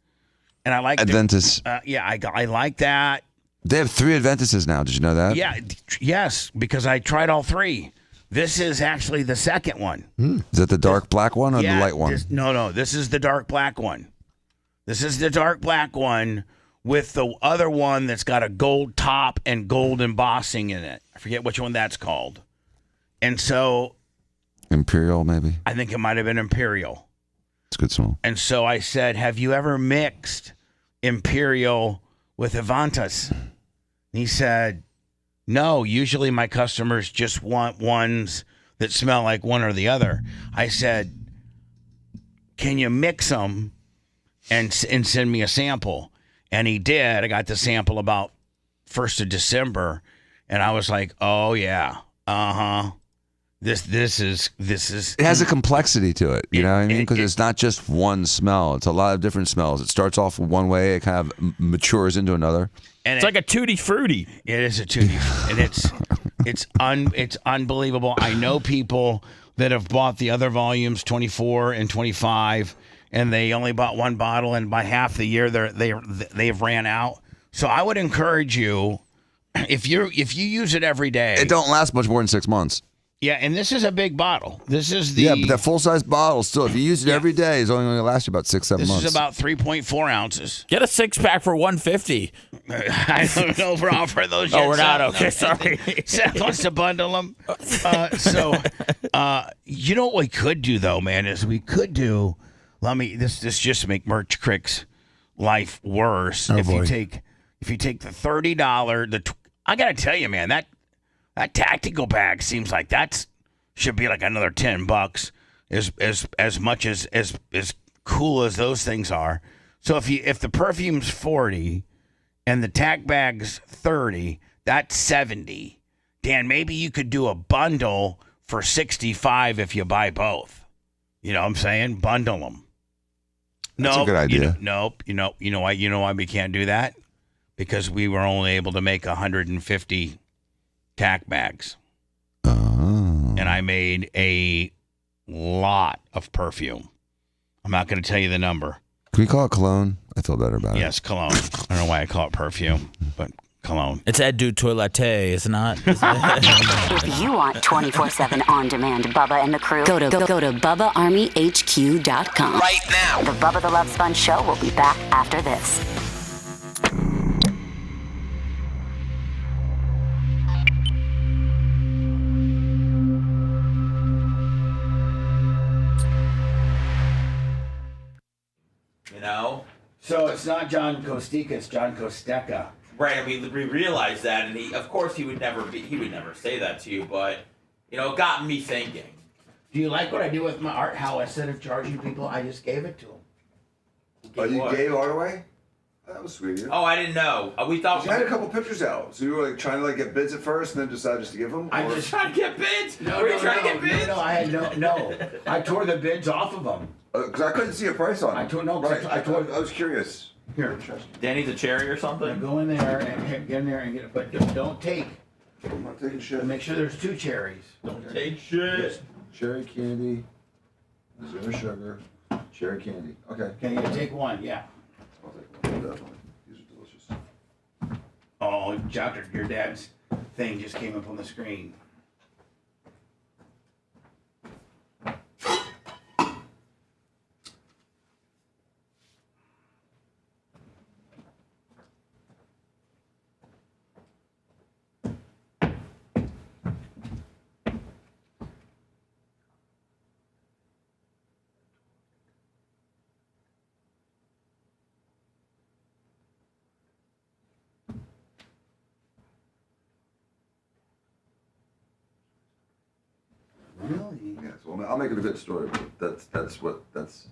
and I like Adventus. I like that. They have 3 Adventuses now. Did you know that? Yeah, yes, because I tried all 3. This is actually the second one. Is that the dark black one or the light one? No. This is the dark black one. This is the dark black one with the other one that's got a gold top and gold embossing in it. I forget which one that's called. And so. Imperial, maybe? I think it might have been Imperial. It's a good smell. And so I said, have you ever mixed Imperial with Avantas? And he said, no, usually my customers just want ones that smell like one or the other. I said, can you mix them and send me a sample? And he did. I got the sample about 1st of December, and I was like, oh, yeah, This is. It has a complexity to it, you know what I mean? Because it's not just one smell; it's a lot of different smells. It starts off one way, it kind of matures into another. And it's like a tutti frutti. It is a tutti, and it's unbelievable. I know people that have bought the other volumes, 24 and 25, and they only bought 1 bottle, and by half the year they've ran out. So I would encourage you. if you use it every day, It don't last much more than 6 months. yeah. And this is a big bottle. This is the Yeah, but that full-size bottle still, if you use it every day, is only going to last you about 6-7 This months. is about 3.4 ounces. Get a 6-pack for $150. I don't know if we're offering those yet. Oh, we're not? Sal. Okay, sorry. Seth wants to bundle them. You know what we could do, though, man, is we could do, this just make Merch Crick's life worse. Oh, if boy. you take the $30, I got to tell you, man, that tactical bag seems like should be like another $10 as much as cool as those things are. So if the perfume's 40 and the tack bag's 30, that's 70. Dan, maybe you could do a bundle for 65 if you buy both. You know what I'm saying? Bundle them. That's a good idea. Nope. You know why? You know why we can't do that? Because we were only able to make 150 tack bags. Oh. And I made a lot of perfume. I'm not going to tell you the number. Can we call it cologne? I feel better about it. Yes, cologne. I don't know why I call it perfume, but cologne. It's Ed du Toilette, it's not. If you want 24/7 on-demand Bubba and the crew, go to BubbaArmyHQ.com. Right now. The Bubba the Love Sponge Show will be back after this. So it's not John Kostika, it's John Kosteka. Right, I mean, we realized that, and he would never say that to you, but, it got me thinking. Do you like what I do with my art? How instead of charging people, I just gave it to them. Oh, you gave art away? That was sweet of you. Oh, I didn't know. We thought You had a couple pictures out, so you were trying to get bids at first, and then decided just to give them. I'm just trying to get bids. No, Were you trying to get bids? No, I had no. I tore the bids off of them. Because I couldn't see a price on it. I tore- no, Right. I tore- I was curious. Here, Danny's a cherry or something? go in there and get in there and get it, but don't take. I'm not taking shit. Make sure there's 2 cherries. Don't take shit. Cherry candy, zero sugar, cherry candy. Okay. Can you take one? Yeah. I'll take one. Definitely. These are delicious. Oh, Doctor, your dad's thing just came up on the screen. Really? Yeah, so I'll make it a good story, but that's.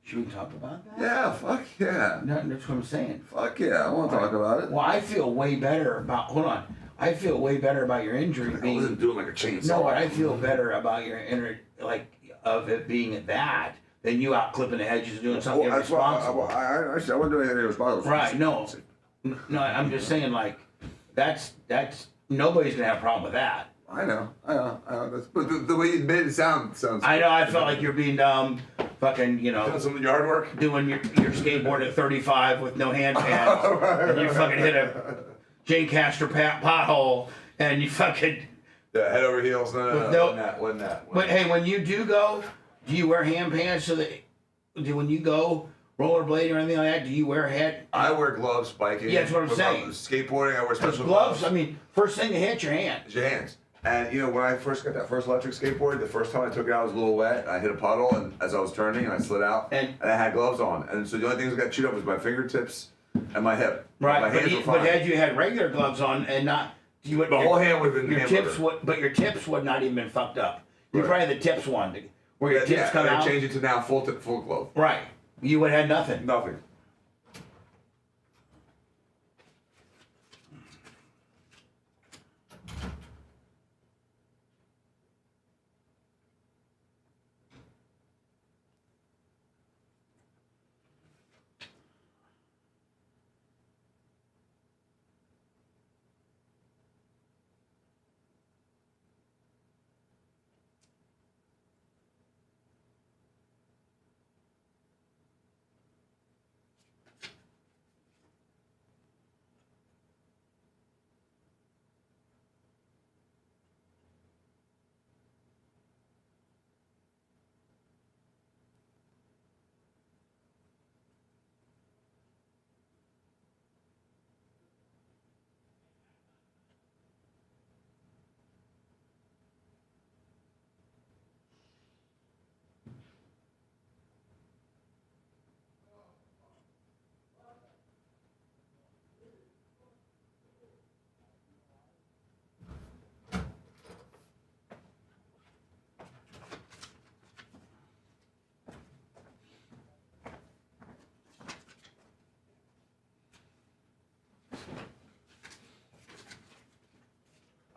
Should we talk about that? Yeah, fuck yeah. No, that's what I'm saying. Fuck yeah, I want to talk about it. Well, I feel way better about. Hold on. I feel way better about your injury I being. wasn't doing like a chainsaw. No, I feel better about your of it being that than you out clipping the hedges and doing something Well, that's why irresponsible. I wasn't doing anything irresponsible. Right? No, I'm just saying that's nobody's gonna have a problem with that. I know. But the way you made it sounds. I know. I felt like you're being dumb, fucking, Doing some yard work. doing your skateboard at 35 with no hand pads, and you fucking hit a Jane Castor pothole, and you fucking. Yeah, head over heels. No, wasn't that. But hey, when you do you wear hand pants so that when you go rollerblading or anything like that, do you wear a head? I wear gloves biking. Yeah, that's what I'm With saying. Skateboarding, I wear special Gloves. I mean, first thing to hit your hand. It's your hands. And when I first got that first electric skateboard, the first time I took it out, it was a little wet. I hit a puddle, and as I was turning, and I slid out, and I had gloves on. And so the only things that got chewed up was my fingertips and my hip. Right, My hands were fine. but had you had regular gloves on and not, you would. The whole hand would have been your hamburger. tips would, your tips would not even been fucked up. You probably had the tips one, where your tips Yeah, come and I out. changed it to now full glove. Right, you would have had nothing. Nothing.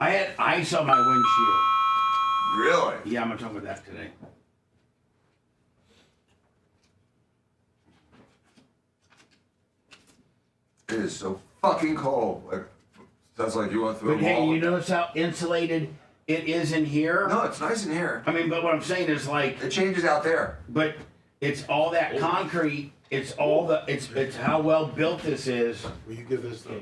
I had ice on my windshield. Really? Yeah, I'm gonna talk about that today. It is so fucking cold. Like, sounds like you went through But hey, you notice how insulated it is in here? No, it's nice in here. I mean, but what I'm saying is like, It changes out there. but it's all that concrete. It's all the. It's how well built this is. Will you give this to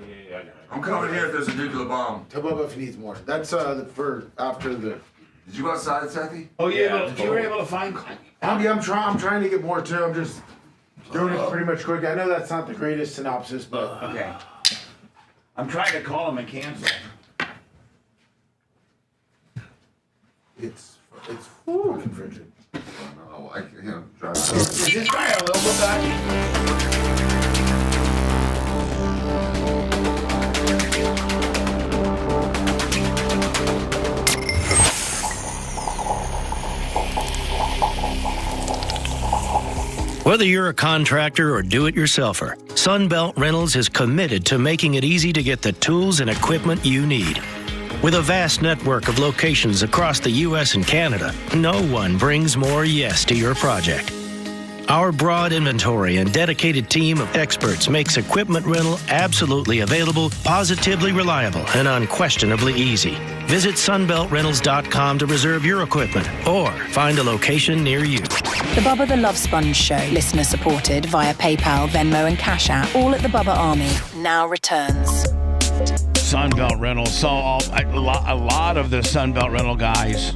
I'm coming here if there's a nuclear bomb. Tell Bubba if he needs more. That's for after the. Did you go outside, Sethy? Oh yeah, you were able to find. I'm trying to get more too. I'm just doing it pretty much quick. I know that's not the greatest synopsis, but Okay. I'm trying to call him and cancel. it's fucking frigid. Oh, I can't drive. Is this guy a little bit back? Whether you're a contractor or do-it-yourselfer, Sunbelt Rentals is committed to making it easy to get the tools and equipment you need. With a vast network of locations across the U.S. and Canada, no one brings more yes to your project. Our broad inventory and dedicated team of experts makes equipment rental absolutely available, positively reliable, and unquestionably easy. Visit sunbeltrentals.com to reserve your equipment or find a location near you. The Bubba the Love Sponge Show, listener supported via PayPal, Venmo, and Cash App, all at the Bubba Army, now returns. Sunbelt Rental. So a lot of the Sunbelt Rental guys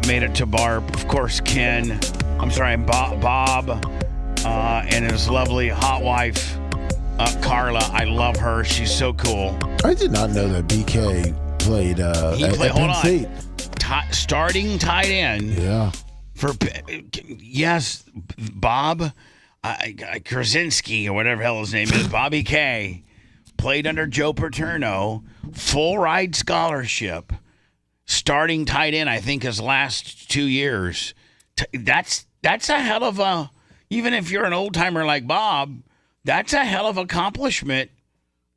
made it to Barb. Of course, Bob, and his lovely hot wife, Carla. I love her. She's so cool. I did not know that BK played at Penn State. Starting tight end. Yeah. Yes, Bob Krasinski or whatever hell his name is, Bobby K, played under Joe Paterno, full ride scholarship, starting tight end. I think his last 2 years. That's a hell of a. Even if you're an old timer like Bob, that's a hell of accomplishment.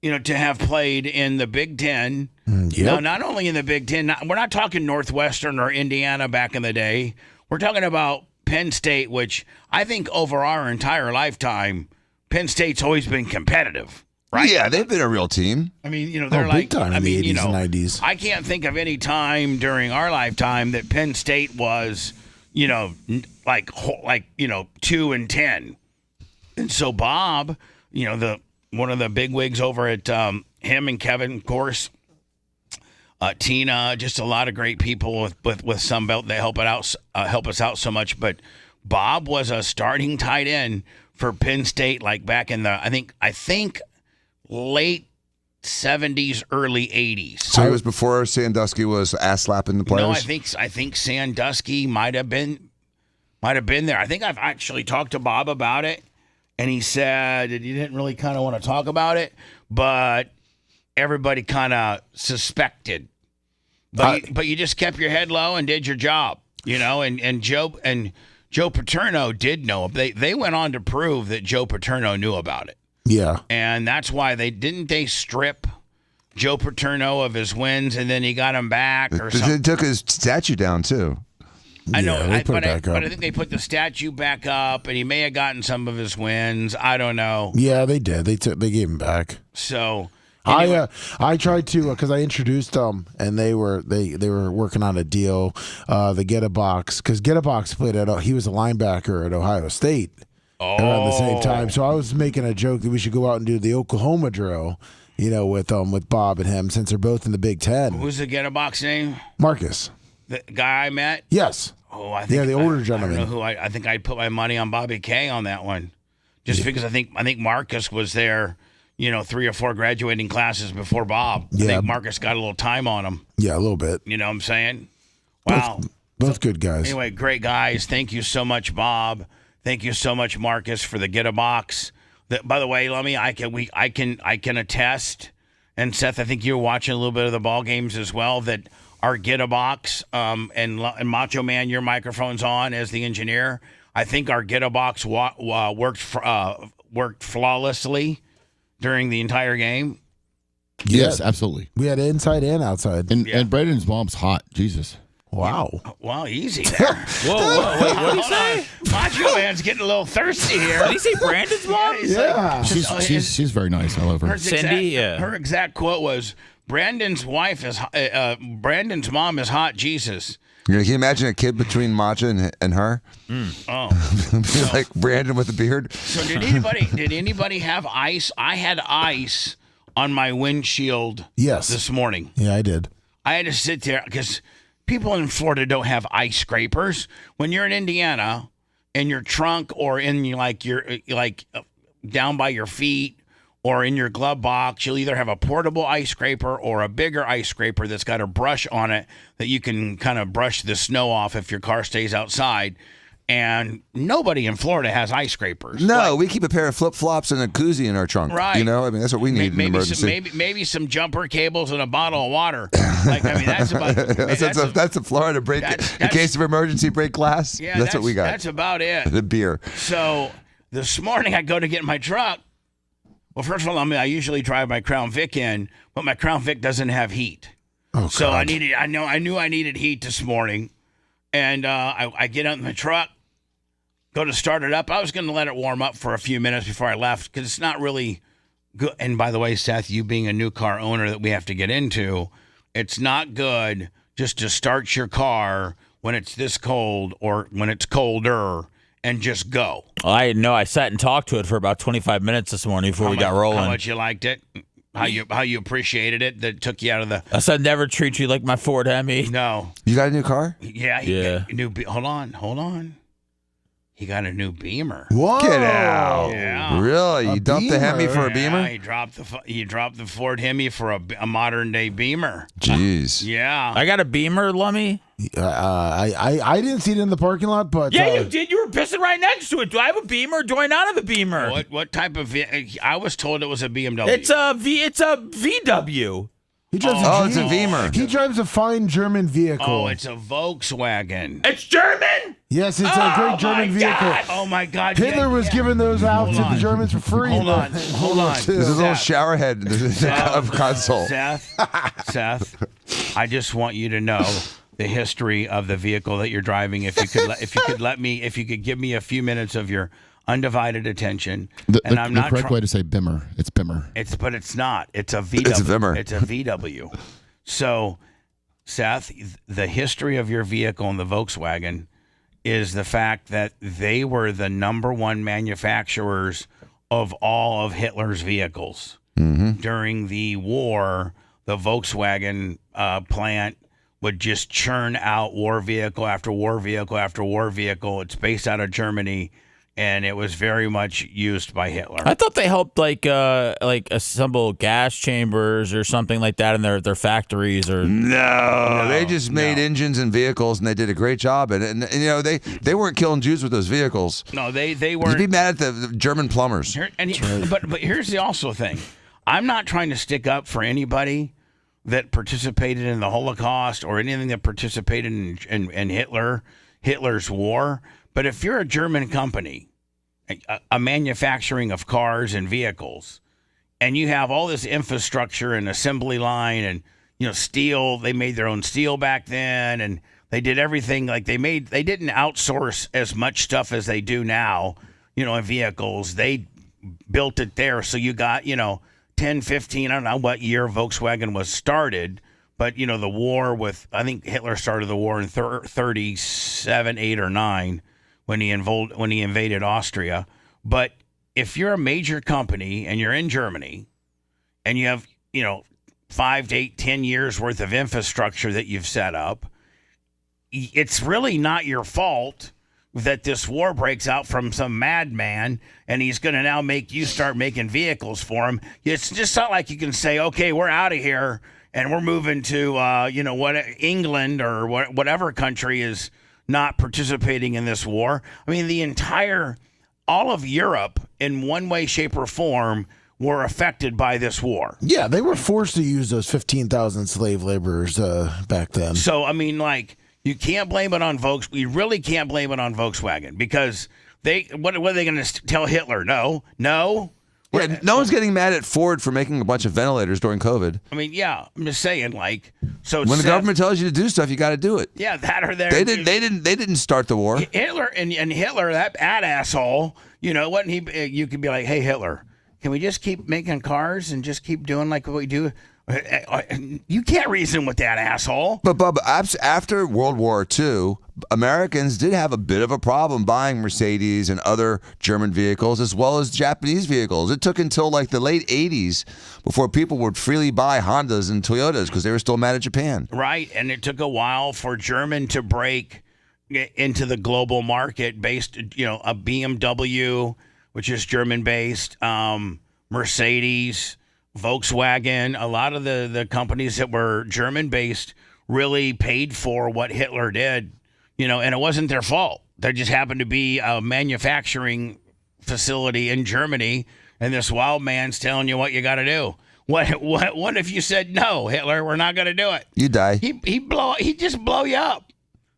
To have played in the Big Ten. Yep. No, not only in the Big Ten. We're not talking Northwestern or Indiana back in the day. We're talking about Penn State, which I think over our entire lifetime, Penn State's always been competitive, right? Yeah, they've been a real team. I mean, they're big time in the 80s and 90s. I can't think of any time during our lifetime that Penn State was, 2-10. And so Bob, one of the big wigs over at him and Kevin, of course, Tina, just a lot of great people with Sunbelt. They help us out so much. But Bob was a starting tight end for Penn State, like back in the I think late 70s, early 80s. So it was before Sandusky was ass slapping the players. No, I think Sandusky might have been there. I think I've actually talked to Bob about it, and he said that he didn't really kind of want to talk about it, but everybody kind of suspected. But you just kept your head low and did your job, and Joe Paterno did know. They went on to prove that Joe Paterno knew about it. Yeah. And that's why they strip Joe Paterno of his wins, and then he got him back or something. They took his statue down too. I know, but I think they put the statue back up, and he may have gotten some of his wins. I don't know. Yeah, they did. They gave him back. So anyway. I tried to because I introduced them, and they were working on a deal. The Get a Box, because Get a Box played he was a linebacker at Ohio State around the same time. So I was making a joke that we should go out and do the Oklahoma drill, with Bob and him, since they're both in the Big Ten. Who's the Get a Box name? Marcus. The guy I met? Yes. Oh, I think the older gentleman. I don't know who I think I'd put my money on Bobby K on that one, just because I think Marcus was there, 3 or 4 graduating classes before Bob. I think Marcus got a little time on him. Yeah, a little bit. You know what I'm saying? Wow. Both good guys. Anyway, great guys. Thank you so much, Bob. Thank you so much, Marcus, for the Get a Box. By the way, I can attest, and Seth, I think you were watching a little bit of the ball games as well, that our Get a Box, and Macho Man, your microphone's on as the engineer. I think our Get a Box worked flawlessly during the entire game. Yes, absolutely. We had inside and outside. And Brandon's mom's hot. Jesus. Wow. Wow, easy there. Whoa, wait, what did he say? Macho Man's getting a little thirsty here. Did he say Brandon's mom? Yeah. She's very nice. I love her. Cindy, her exact quote was, Brandon's mom is hot Jesus. Can you imagine a kid between Macha and her? Oh. Like Brandon with a beard. So did anybody have ice? I had ice on my windshield this morning. Yeah, I did. I had to sit there because people in Florida don't have ice scrapers. When you're in Indiana, in your trunk or in your down by your feet or in your glove box, you'll either have a portable ice scraper or a bigger ice scraper that's got a brush on it that you can kind of brush the snow off if your car stays outside. And nobody in Florida has ice scrapers. No, we keep a pair of flip-flops and a koozie in our trunk. Right. You know, I mean, that's what we need in an emergency. Maybe some jumper cables and a bottle of water. That's about that's a Florida break. In case of emergency, break glass. Yeah, that's what we got. That's about it. The beer. So this morning I go to get my truck. Well, first of all, I usually drive my Crown Vic in, but my Crown Vic doesn't have heat. Oh, so God. I knew I needed heat this morning, and I get out in the truck. Go to start it up. I was going to let it warm up for a few minutes before I left because it's not really good. And by the way, Seth, you being a new car owner that we have to get into, it's not good just to start your car when it's this cold or when it's colder and just go. I know. I sat and talked to it for about 25 minutes this morning before we got rolling. How much you liked it? How you appreciated it? That took you out of the. I said never treat you like my Ford Hemi. No. You got a new car? Yeah. Yeah. Hold on. He got a new Beamer. Whoa. Get out. Yeah. Really? You dumped the Hemi for a Yeah, Beamer? he dropped the Ford Hemi for a modern day Beamer. Jeez. Yeah. I got a Beamer, Lummy. I didn't see it in the parking lot, but Yeah, you did. You were pissing right next to it. Do I have a Beamer or do I not have a Beamer? What type of? I was told it was a BMW. It's a VW. He drives it's a Beamer. He drives a fine German vehicle. Oh, it's a Volkswagen. It's German. Yes, it's a great German vehicle. God. Oh my God! Hitler was giving those out to the Germans for free. Hold on. There's a little shower head of console. Seth, I just want you to know the history of the vehicle that you're driving. If you could give me a few minutes of your undivided attention. The correct way to say Bimmer. It's Bimmer. But it's not. It's a VW. It's a Bimmer. It's a VW. So, Seth, the history of your vehicle and the Volkswagen is the fact that they were the number one manufacturers of all of Hitler's vehicles. Mm-hmm. During the war, the Volkswagen plant would just churn out war vehicle after war vehicle after war vehicle. It's based out of Germany. And it was very much used by Hitler. I thought they helped like assemble gas chambers or something like that in their factories or No, they just made engines and vehicles, and they did a great job. And you know they weren't killing Jews with those vehicles. No, they weren't. You'd be mad at the German plumbers. But here's the also thing. I'm not trying to stick up for anybody that participated in the Holocaust or anything that participated in Hitler's war. But if you're a German company, a manufacturing of cars and vehicles, and you have all this infrastructure and assembly line and steel, they made their own steel back then, and they did everything like they didn't outsource as much stuff as they do now, in vehicles. They built it there, so you got 10, 15, I don't know what year Volkswagen was started. But, the war I think Hitler started the war in 37, 8, or 9 when he invaded Austria. But if you're a major company and you're in Germany and you have, 5 to 8, 10 years worth of infrastructure that you've set up, it's really not your fault that this war breaks out from some madman and he's going to now make you start making vehicles for him. It's just not like you can say, okay, we're out of here. And we're moving to, England or whatever country is not participating in this war. I mean, all of Europe, in one way, shape, or form, were affected by this war. Yeah, they were forced to use those 15,000 slave laborers back then. So, I mean, you can't blame it on Volkswagen. We really can't blame it on Volkswagen because what are they going to tell Hitler? No. Yeah, no one's getting mad at Ford for making a bunch of ventilators during COVID. I mean, yeah, I'm just saying, like, so when the government tells you to do stuff, you got to do it. Yeah, that or there. They didn't start the war. Hitler and Hitler, that asshole. You know, wasn't he? You could be like, hey, Hitler, can we just keep making cars and just keep doing like what we do? You can't reason with that asshole. But Bubba, after World War II, Americans did have a bit of a problem buying Mercedes and other German vehicles as well as Japanese vehicles. It took until like the late 80s before people would freely buy Hondas and Toyotas because they were still mad at Japan. Right, and it took a while for German to break into the global market based, a BMW, which is German-based, Mercedes, Volkswagen, a lot of the companies that were German-based really paid for what Hitler did, and it wasn't their fault. There just happened to be a manufacturing facility in Germany, and this wild man's telling you what you got to do. What if you said, no, Hitler, we're not going to do it? You die. He just blow you up,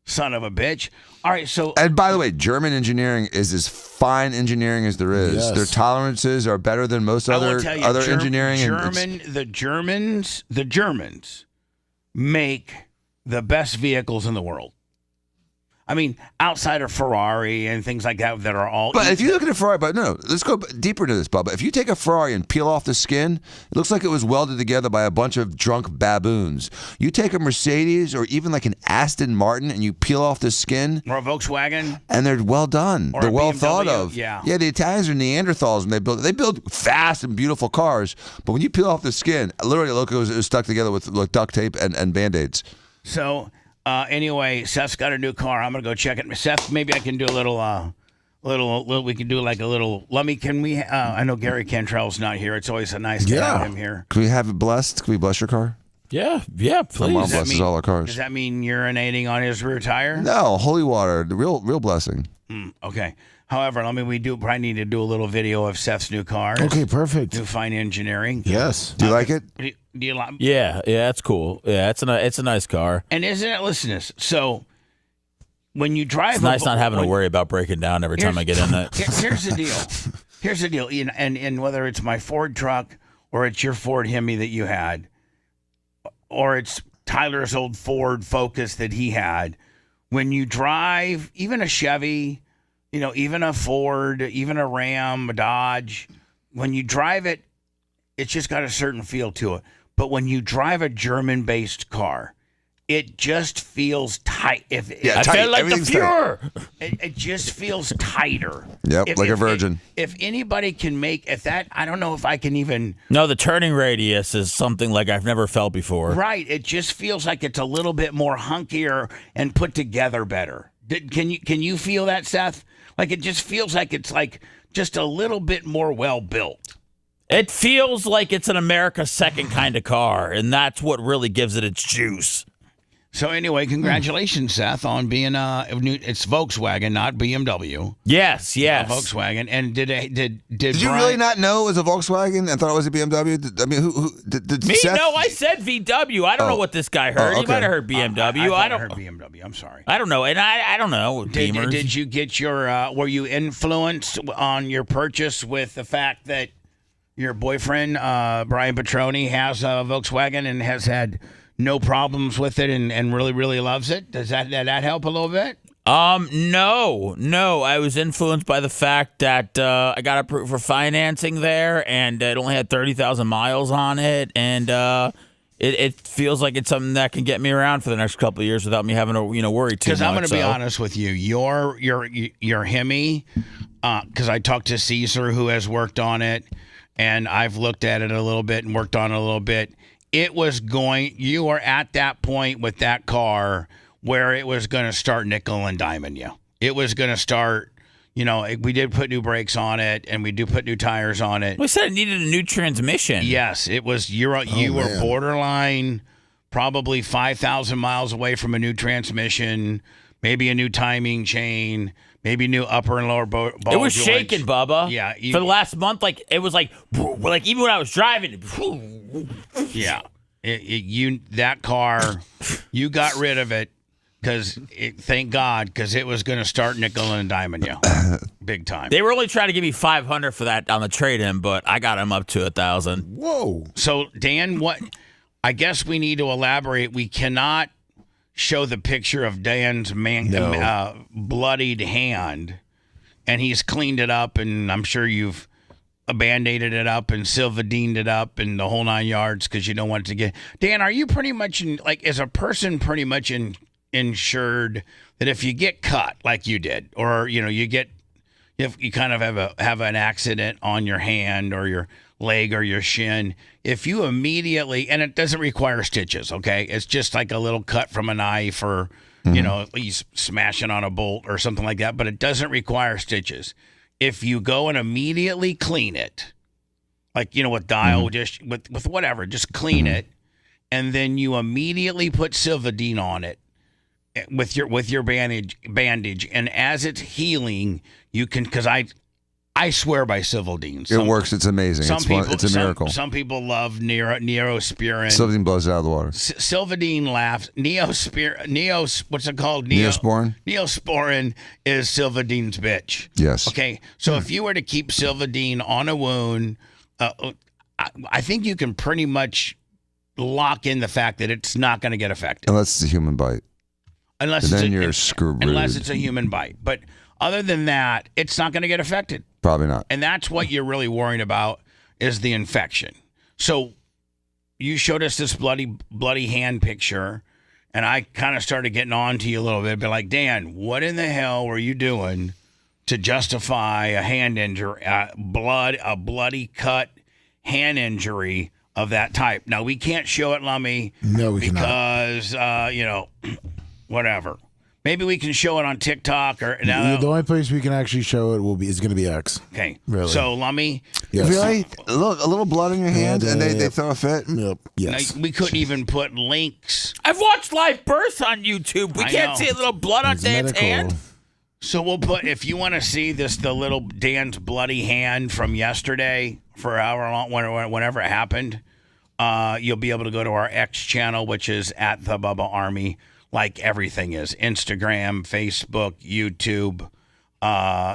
son of a bitch. All right, so... And by the way, German engineering is as fine engineering as there is. Yes. Their tolerances are better than most other engineering. The Germans make the best vehicles in the world. I mean, outside of Ferrari and things like that are all... But if you look at a Ferrari, let's go deeper into this, Bubba. If you take a Ferrari and peel off the skin, it looks like it was welded together by a bunch of drunk baboons. You take a Mercedes or even like an Aston Martin and you peel off the skin... Or a Volkswagen. And they're well done. Or they're well BMW, thought of. Yeah, the Italians are Neanderthals and they build fast and beautiful cars. But when you peel off the skin, literally it was stuck together with like duct tape and Band-Aids. So... anyway, Seth's got a new car. I'm gonna go check it. Seth, maybe I can do a little. We can do like a little. Can we? I know Gary Cantrell's not here. It's always a nice to have him here. Can we have it blessed? Can we bless your car? Yeah, please. My mom blesses all our cars. Does that mean urinating on his rear tire? No, holy water, the real blessing. Okay. However, we probably need to do a little video of Seth's new car. Okay, perfect. New fine engineering. Yes. Do you like it? Do you like? Yeah, it's cool. Yeah, it's a nice car. And isn't it? Listen to this. So when you drive, it's nice not having to worry about breaking down every time I get in it. Here's the deal. Here's the deal. And whether it's my Ford truck or it's your Ford Hemi that you had, or it's Tyler's old Ford Focus that he had, when you drive, even a Chevy, even a Ford, even a Ram, a Dodge, when you drive it, it's just got a certain feel to it. But when you drive a German-based car, it just feels tight. I feel like the Fuhrer. It just feels tighter. Yep, like a virgin. If anybody can make I don't know if I can even. No, the turning radius is something like I've never felt before. Right, it just feels like it's a little bit more hunkier and put together better. Can you feel that, Seth? Like it just feels like it's like just a little bit more well built. It feels like it's an America's second kind of car, and that's what really gives it its juice. So anyway, congratulations, Seth, on being it's Volkswagen, not BMW. Yes. Volkswagen. And did you really not know it was a Volkswagen and thought it was a BMW? I mean, who did me? Seth? No, I said VW. I don't know what this guy heard. He might have heard BMW. I heard BMW. I'm sorry. I don't know, and I don't know. Did you get your? Were you influenced on your purchase with the fact that your boyfriend Brian Petroni has a Volkswagen and has had no problems with it and really, really loves it? Did that help a little bit? No. I was influenced by the fact that I got approved for financing there, and it only had 30,000 miles on it, and it feels like it's something that can get me around for the next couple of years without me having to worry too much. Because I'm going to be honest with you, your Hemi, because I talked to Caesar who has worked on it, and I've looked at it a little bit and worked on it a little bit. You were at that point with that car where it was going to start nickel and diming you. It was going to start, we did put new brakes on it and we do put new tires on it. We said it needed a new transmission. Yes, it was, you were borderline, probably 5,000 miles away from a new transmission, maybe a new timing chain, maybe new upper and lower ball It was joints. shaking, Bubba. Yeah. For the last month, it was like even when I was driving. Yeah. That car, you got rid of it Thank God, because it was going to start nickel and diming you, big time. They were only trying to give me $500 for that on the trade-in, but I got him up to $1,000. Whoa! So Dan, I guess we need to elaborate. We cannot show the picture of Dan's bloodied hand, and he's cleaned it up, and I'm sure you've band-aided it up and Silvadined it up and the whole 9 yards because you don't want it to get. Dan, are you pretty much is a person pretty much insured that if you get cut like you did, or you kind of have an accident on your hand or your leg or your shin, if you immediately, and it doesn't require stitches, okay, it's just like a little cut from a knife or you smashing on a bolt or something like that, but it doesn't require stitches. If you go and immediately clean it, like with dial, just with whatever, just clean it, and then you immediately put Silvadine on it with your bandage, and as it's healing, you can, because I swear by Silvadine. It works. It's amazing. It's a miracle. Some people love Neosporin. Silvadine blows it out of the water. Silvadine laughs. What's it called? Neosporin? Neosporin is Silvadine's bitch. Yes. Okay, so if you were to keep Silvadine on a wound, I think you can pretty much lock in the fact that it's not going to get affected. Unless it's a human bite. You're screwed. Unless it's a human bite. But other than that, it's not going to get affected. Probably not. And that's what you're really worrying about is the infection. So you showed us this bloody hand picture, and I kind of started getting on to you a little bit, but like, Dan, what in the hell were you doing to justify a hand injury, a bloody cut hand injury of that type? Now, we can't show it, Lummy. No, we cannot. Because, whatever. Maybe we can show it on TikTok or the only place we can actually show it is going to be X. Okay. Really? So, Lummy. Yes. Really? Look, a little blood in your hand, and they throw a fit? Yep. Yes. We couldn't even put links. I've watched live births on YouTube. We can't see a little blood on Dan's hand. So we'll put, if you want to see the little Dan's bloody hand from yesterday for however long, whenever it happened, you'll be able to go to our X channel, which is at the Bubba Army. Like everything is Instagram, Facebook, YouTube,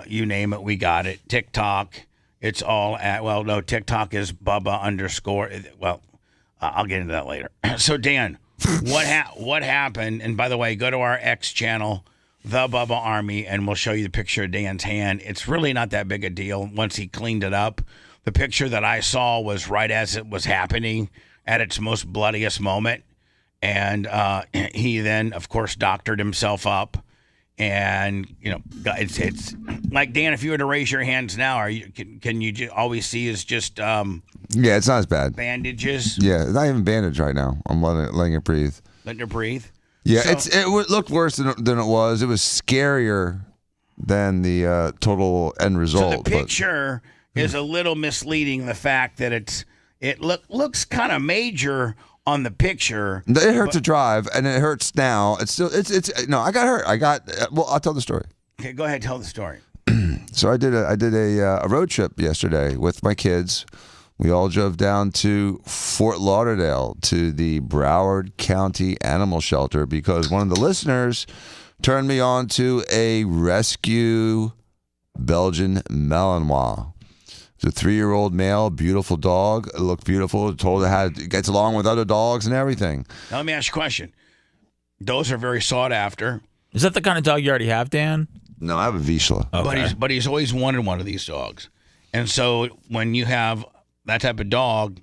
you name it, we got it. TikTok, it's all at, TikTok is Bubba _. I'll get into that later. So Dan, what happened? And by the way, go to our X channel, the Bubba Army, and we'll show you the picture of Dan's hand. It's really not that big a deal once he cleaned it up. The picture that I saw was right as it was happening at its most bloodiest moment. And he then, of course, doctored himself up, and it's like, Dan, if you were to raise your hands now, can you always see is just it's not as bad. Bandages. Yeah, it's not even bandaged right now. I'm letting it breathe. Letting it breathe. Yeah, it looked worse than it was. It was scarier than the total end result. So the picture is a little misleading. The fact that it looks kind of major on the picture. It hurts to drive, and it hurts now. It's still, no, I got hurt. I'll tell the story. Okay, go ahead, tell the story. So I did a road trip yesterday with my kids. We all drove down to Fort Lauderdale to the Broward County Animal Shelter because one of the listeners turned me on to a rescue Belgian Malinois. It's a 3-year-old male, beautiful dog. It looked beautiful. Told it gets along with other dogs and everything. Now let me ask you a question. Those are very sought after. Is that the kind of dog you already have, Dan? No, I have a Vizsla. Okay. But he's always wanted one of these dogs. And so when you have that type of dog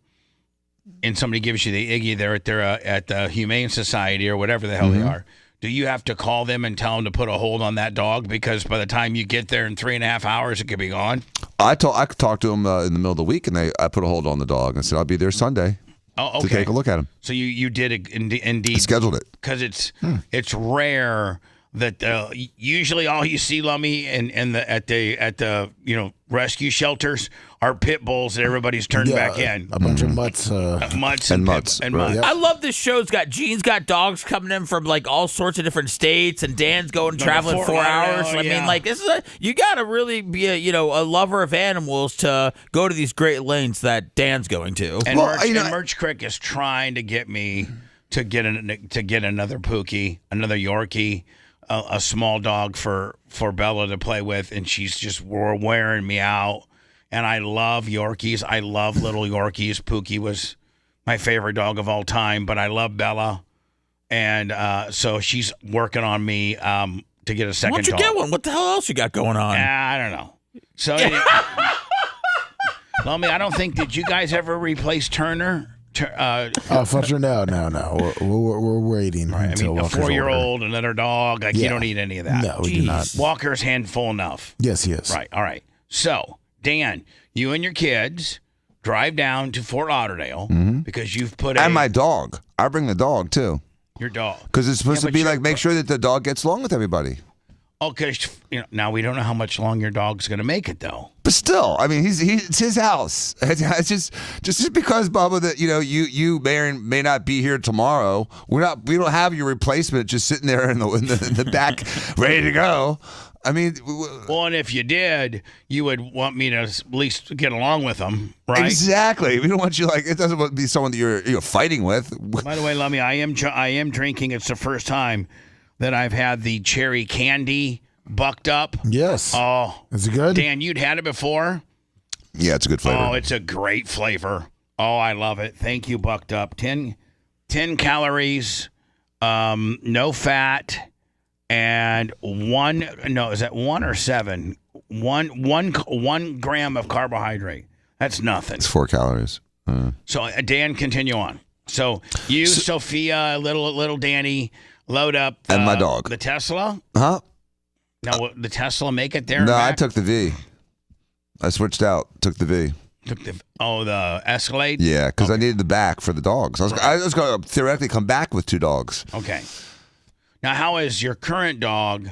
and somebody gives you the Iggy there at the Humane Society or whatever the hell they are, do you have to call them and tell them to put a hold on that dog? Because by the time you get there in 3.5 hours, it could be gone. I could talk to them in the middle of the week, and I put a hold on the dog and said I'll be there Sunday to take a look at him. So you did it indeed. I scheduled it because it's rare that usually all you see, Lummy, at the rescue shelters are pit bulls that everybody's turned back in. A bunch of mutts. Mutts. Right. I love this show. Gene's got dogs coming in from like all sorts of different states, and Dan's traveling 4 hours. I mean, like this is you got to really be a lover of animals to go to these great lanes that Dan's going to. And Merch Crick is trying to get me to get another Pookie, another Yorkie, a small dog for Bella to play with, and she's just wearing me out. And I love Yorkies. I love little Yorkies. Pookie was my favorite dog of all time, but I love Bella. And so she's working on me to get a second dog. Why don't you get one? What the hell else you got going on? I don't know. So, Lummy, I don't think, did you guys ever replace Turner? Fletcher, no. We're waiting until a Walker's 4-year-old, another dog. Like, you don't need any of that. No, we do not. Walker's handful enough. Yes, he is. Right. All right. So, Dan, you and your kids drive down to Fort Lauderdale because you've put and my dog. I bring the dog too. Your dog. Because it's supposed to be like make sure that the dog gets along with everybody. Okay. Now we don't know how much long your dog's going to make it though. But still, I mean, it's his house. It's just because, Bubba, that you may or may not be here tomorrow. We don't have your replacement just sitting there in the back, ready to go. I mean, well, and if you did, you would want me to at least get along with them, right? Exactly. We don't want you it doesn't want to be someone that you're fighting with. By the way, Lummy, I am drinking. It's the first time that I've had the cherry candy bucked up. Yes. Oh, is it good? Dan, you'd had it before. Yeah, it's a good flavor. Oh, it's a great flavor. Oh, I love it. Thank you, bucked up. 10 calories, no fat. And is that 1 or 7? One gram of carbohydrate. That's nothing. It's 4 calories. So Dan, continue on. So you, Sophia, little Danny, load up and my dog, the Tesla. Huh? Now the Tesla make it there? No, I took the V. I switched out. Took the V. The Escalade. Yeah, because I needed the back for the dogs. I was going to theoretically come back with 2 dogs. Okay. Now, how is your current dog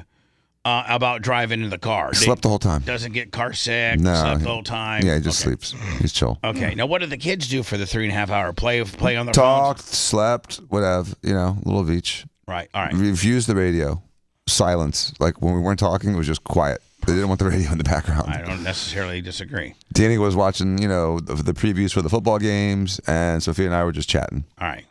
about driving in the car? Slept the whole time. Doesn't get car sick? No. Slept the whole time? Yeah, he just sleeps. He's chill. Okay. Now, what do the kids do for the 3.5 hour play on their Talked, phones? slept, whatever. A little of each. Right. All right. Refused the radio. Silence. Like when we weren't talking, it was just quiet. They didn't want the radio in the background. I don't necessarily disagree. Danny was watching, the previews for the football games, and Sophia and I were just chatting. All right.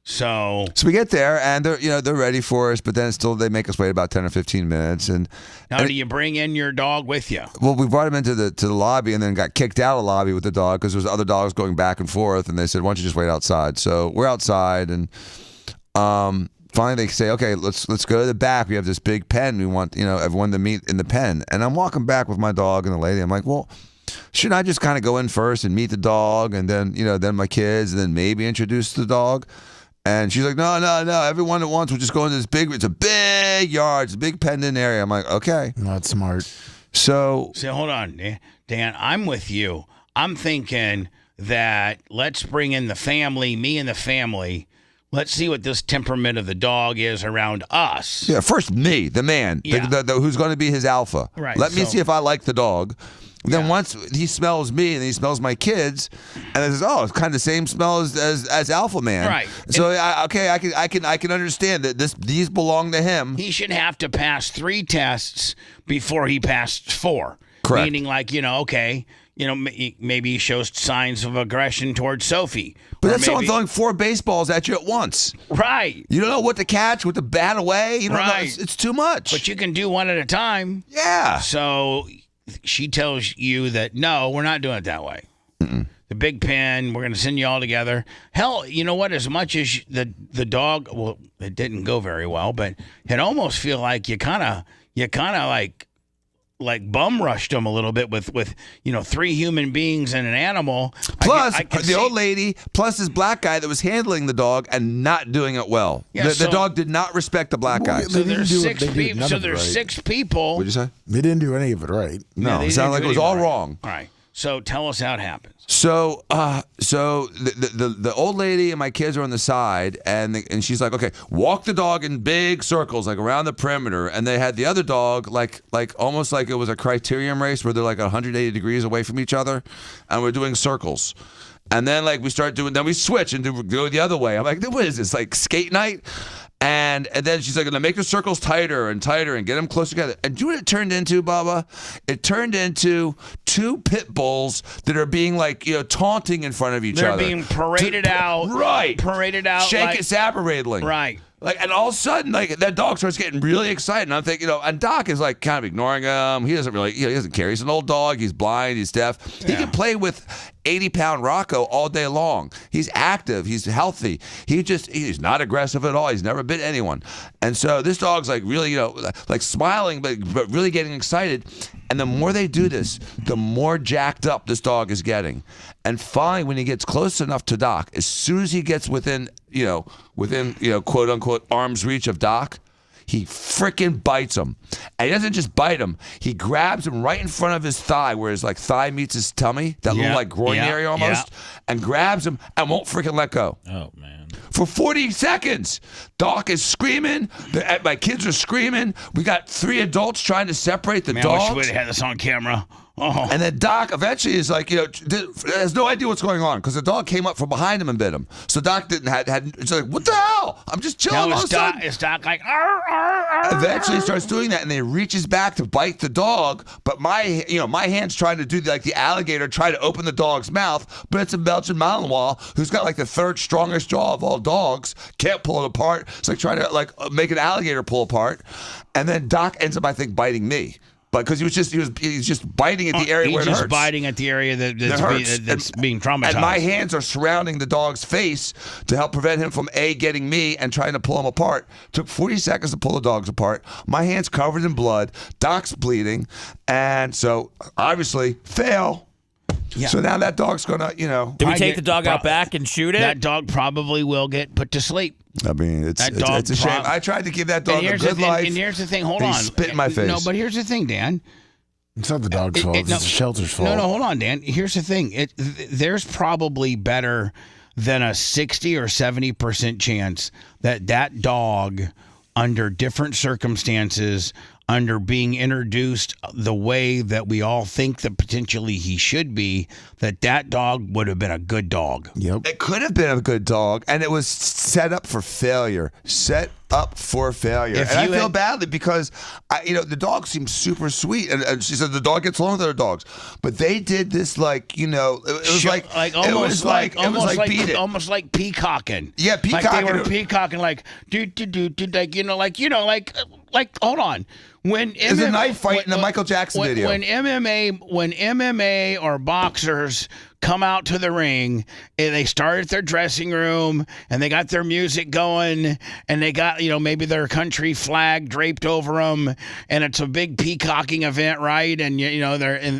So we get there and they're ready for us, but then they make us wait about 10 or 15 minutes. And now, do you bring in your dog with you? Well, we brought him into the lobby and then got kicked out of the lobby with the dog because there was other dogs going back and forth, and they said, "Why don't you just wait outside?" So we're outside, and finally they say, "Okay, let's go to the back. We have this big pen. We want everyone to meet in the pen." And I'm walking back with my dog and the lady. I'm like, "Well, shouldn't I just kind of go in first and meet the dog, and then then my kids, and then maybe introduce the dog?" And she's like, no, everyone at once. We'll just go into this it's a big yard. It's a big pendant area. I'm like, okay. Not smart. So hold on, Dan. I'm with you. I'm thinking that let's bring in the family, me and the family. Let's see what this temperament of the dog is around us. Yeah, first me, the man, who's going to be his alpha. Right. Let me see if I like the dog. Then once he smells me and he smells my kids, and he says, "Oh, it's kind of the same smell as Alpha Man." Right. So I can understand that these belong to him. He should have to pass 3 tests before he passed 4. Correct. Meaning, maybe he shows signs of aggression towards Sophie. But that's someone throwing 4 baseballs at you at once. Right. You don't know what to catch, what to bat away. You don't know. It's too much. But you can do one at a time. Yeah. So she tells you that, no, we're not doing it that way. Mm-mm. The big pen, we're going to send you all together. Hell, you know what? As much as the dog, well, it didn't go very well, but it almost feel like you kind of like bum rushed him a little bit with 3 human beings and an animal. Plus the old lady, plus this black guy that was handling the dog and not doing it well. Yeah, the dog did not respect the black guy. So there's 6 people. So there's 6 people. What'd you say? They didn't do any of it right. No, it sounded like it was all wrong. All right. So tell us how it happens. So the old lady and my kids are on the side, and she's like, okay, walk the dog in big circles, like around the perimeter. And they had the other dog, like almost like it was a criterium race where they're like 180 degrees away from each other, and we're doing circles. And then we start doing, then we switch and go the other way. I'm like, what is this, like skate night? And then she's like, going to make the circles tighter and tighter and get them closer together. And do you know what it turned into, Bubba? It turned into 2 pit bulls that are being taunting in front of each other. They're being paraded out. Right. Paraded out. Shake it, saber-raidling. Right. And all of a sudden, that dog starts getting really excited. And I'm thinking, and Doc is kind of ignoring him. He doesn't really, he doesn't care. He's an old dog. He's blind. He's deaf. He can play with 80-pound Rocco all day long. He's active. He's healthy. He's not aggressive at all. He's never bit anyone. And so this dog's really, smiling, but really getting excited. And the more they do this, the more jacked up this dog is getting. And finally, when he gets close enough to Doc, as soon as he gets within quote unquote arm's reach of Doc, he freaking bites him. And he doesn't just bite him, he grabs him right in front of his thigh, where his thigh meets his tummy, that little groin area almost, and grabs him and won't freaking let go. Oh, man. For 40 seconds, Doc is screaming. My kids are screaming. We got 3 adults trying to separate the dogs. I wish we would have had this on camera. Oh. And then Doc eventually is has no idea what's going on, because the dog came up from behind him and bit him. So Doc it's like, what the hell? I'm just chilling. Now is Doc like, arr, arr, arr, eventually he starts doing that, and then he reaches back to bite the dog, but my hand's trying to do the alligator, try to open the dog's mouth, but it's a Belgian Malinois who's got the 3rd strongest jaw of all dogs, can't pull it apart. It's like trying to make an alligator pull apart. And then Doc ends up, I think, biting me. But because he's just biting at the area where it hurts. He's just biting at the area that's being traumatized. And my hands are surrounding the dog's face to help prevent him from getting me and trying to pull him apart. Took 40 seconds to pull the dogs apart. My hand's covered in blood. Doc's bleeding, and so obviously fail. Yeah. So now that dog's gonna, Did we take the dog out back and shoot it? That dog probably will get put to sleep. I mean, it's a shame. I tried to give that dog a good life. And here's the thing. Hold on. He spit in my face. No, but here's the thing, Dan. It's not the dog's fault. It's the shelter's fault. No, hold on, Dan. Here's the thing. There's probably better than a 60 or 70% chance that dog, under different circumstances, under being introduced the way that we all think that potentially he should be, that dog would have been a good dog. Yep. It could have been a good dog, and it was set up for failure. And I feel badly because, the dog seems super sweet, and she said the dog gets along with other dogs, but they did this almost like peacocking. Yeah, peacocking. They were peacocking, hold on. There's a knife fight in the Michael Jackson video. When MMA or boxers come out to the ring, and they start at their dressing room, and they got their music going, and they got, maybe their country flag draped over them, and it's a big peacocking event, right? And, they're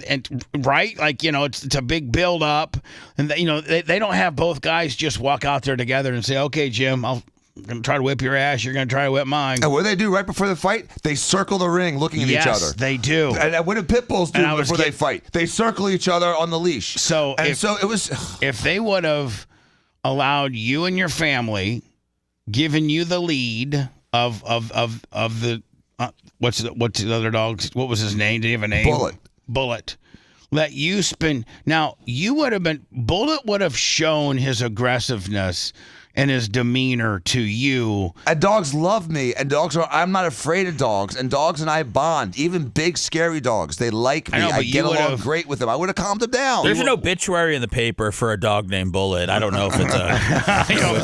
right? It's a big build up. And, they don't have both guys just walk out there together and say, okay, Jim, I'm going to try to whip your ass. You're going to try to whip mine. And what do they do right before the fight? They circle the ring looking at each other. Yes, they do. And what do pit bulls do before they fight? They circle each other on the leash. So it was. If they would have allowed you and your family, given you the lead of the what's the other dog? What was his name? Did he have a name? Bullet. Let you spin. Now you would have been. Bullet would have shown his aggressiveness and his demeanor to you. And dogs love me, and I'm not afraid of dogs, and dogs and I bond. Even big, scary dogs, they like me. I get along great with them. I would have calmed them down. There's an obituary in the paper for a dog named Bullet. I don't know if it's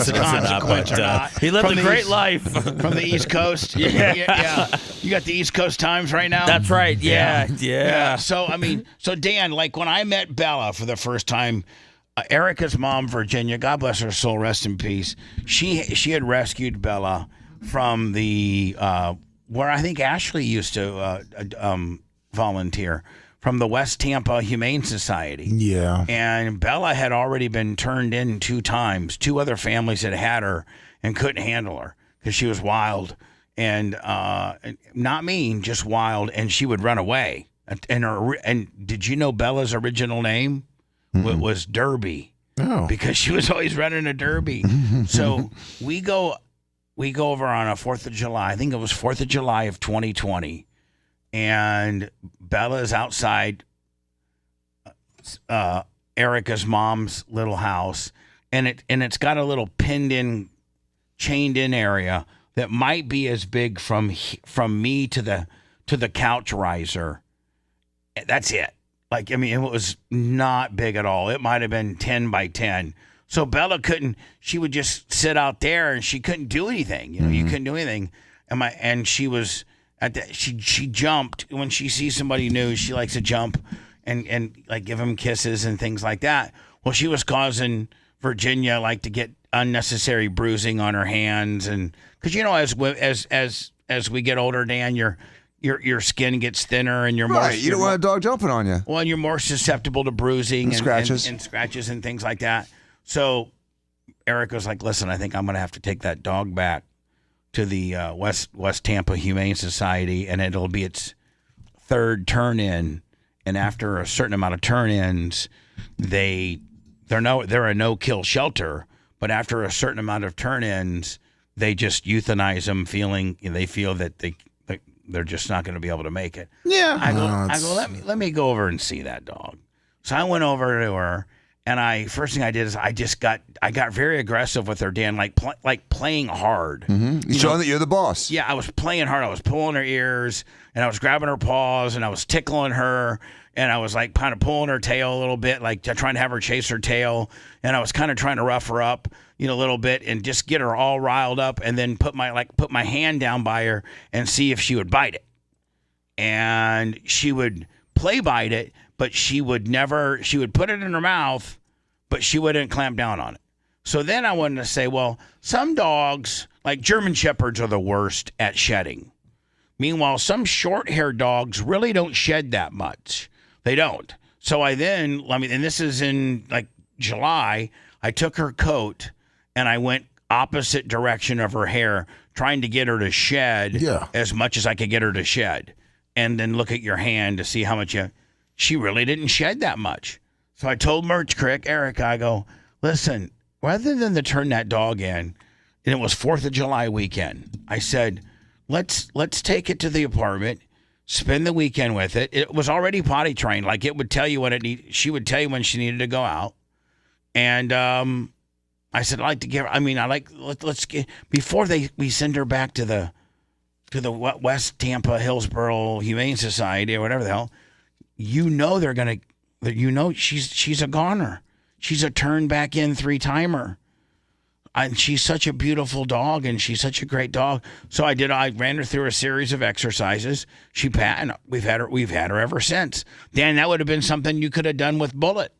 a consequence or not. He lived a great life. From the East Coast. Yeah. You got the East Coast Times right now? That's right. Yeah. So Dan, when I met Bella for the first time, Erica's mom, Virginia, God bless her soul, rest in peace. She had rescued Bella from the where I think Ashley used to volunteer, from the West Tampa Humane Society. Yeah. And Bella had already been turned in 2 times. 2 other families had her and couldn't handle her because she was wild and not mean, just wild, and she would run away. And did you know Bella's original name was Derby? Oh. Because she was always running a derby. So we go over on a 4th of July. I think it was 4th of July of 2020, and Bella's outside Erica's mom's little house, and it's got a little chained in area that might be as big from me to the couch riser. That's it. Like, I mean, it was not big at all. It might have been 10 by 10. So Bella she would just sit out there and she couldn't do anything. You know, you couldn't do anything. And she was she jumped when she sees somebody new. She likes to jump and like give them kisses and things like that. Well, she was causing Virginia like to get unnecessary bruising on her hands, and because as we get older, Dan, your skin gets thinner and you're more. You don't want a dog jumping on you. Well, and you're more susceptible to bruising and scratches and scratches and things like that. So Eric was like, "Listen, I think I'm going to have to take that dog back to the West Tampa Humane Society, and it'll be its third turn-in. And after a certain amount of turn-ins, they're a no-kill shelter. But after a certain amount of turn-ins, they just euthanize them, they feel that they're just not going to be able to make it." Yeah. I go, let me go over and see that dog. So I went over to her, and first thing I did is I got very aggressive with her, Dan, like playing hard. Mm-hmm. Showing that you're the boss. Yeah, I was playing hard. I was pulling her ears, and I was grabbing her paws, and I was tickling her, and I was like kind of pulling her tail a little bit, like trying to have her chase her tail, and I was kind of trying to rough her up, a little bit, and just get her all riled up, and then put my hand down by her and see if she would bite it. And she would play bite it, but she would put it in her mouth, but she wouldn't clamp down on it. So then I wanted to say, well, some dogs, like German Shepherds, are the worst at shedding. Meanwhile, some short-haired dogs really don't shed that much. They don't. So and this is in like July, I took her coat and I went opposite direction of her hair, trying to get her to shed as much as I could get her to shed. And then look at your hand to see how much she really didn't shed that much. So I told Merch Crick, Eric, I go, listen, rather than to turn that dog in, and it was 4th of July weekend, I said, let's take it to the apartment, spend the weekend with it. It was already potty trained. Like, it would tell you she would tell you when she needed to go out. And I said, let's get, before we send her back to the West Tampa Hillsborough Humane Society or whatever the hell, they're going to, she's a goner. She's a turn back in 3-timer. And she's such a beautiful dog, and she's such a great dog. So I ran her through a series of exercises. She passed, and we've had her ever since. Dan, that would have been something you could have done with Bullet.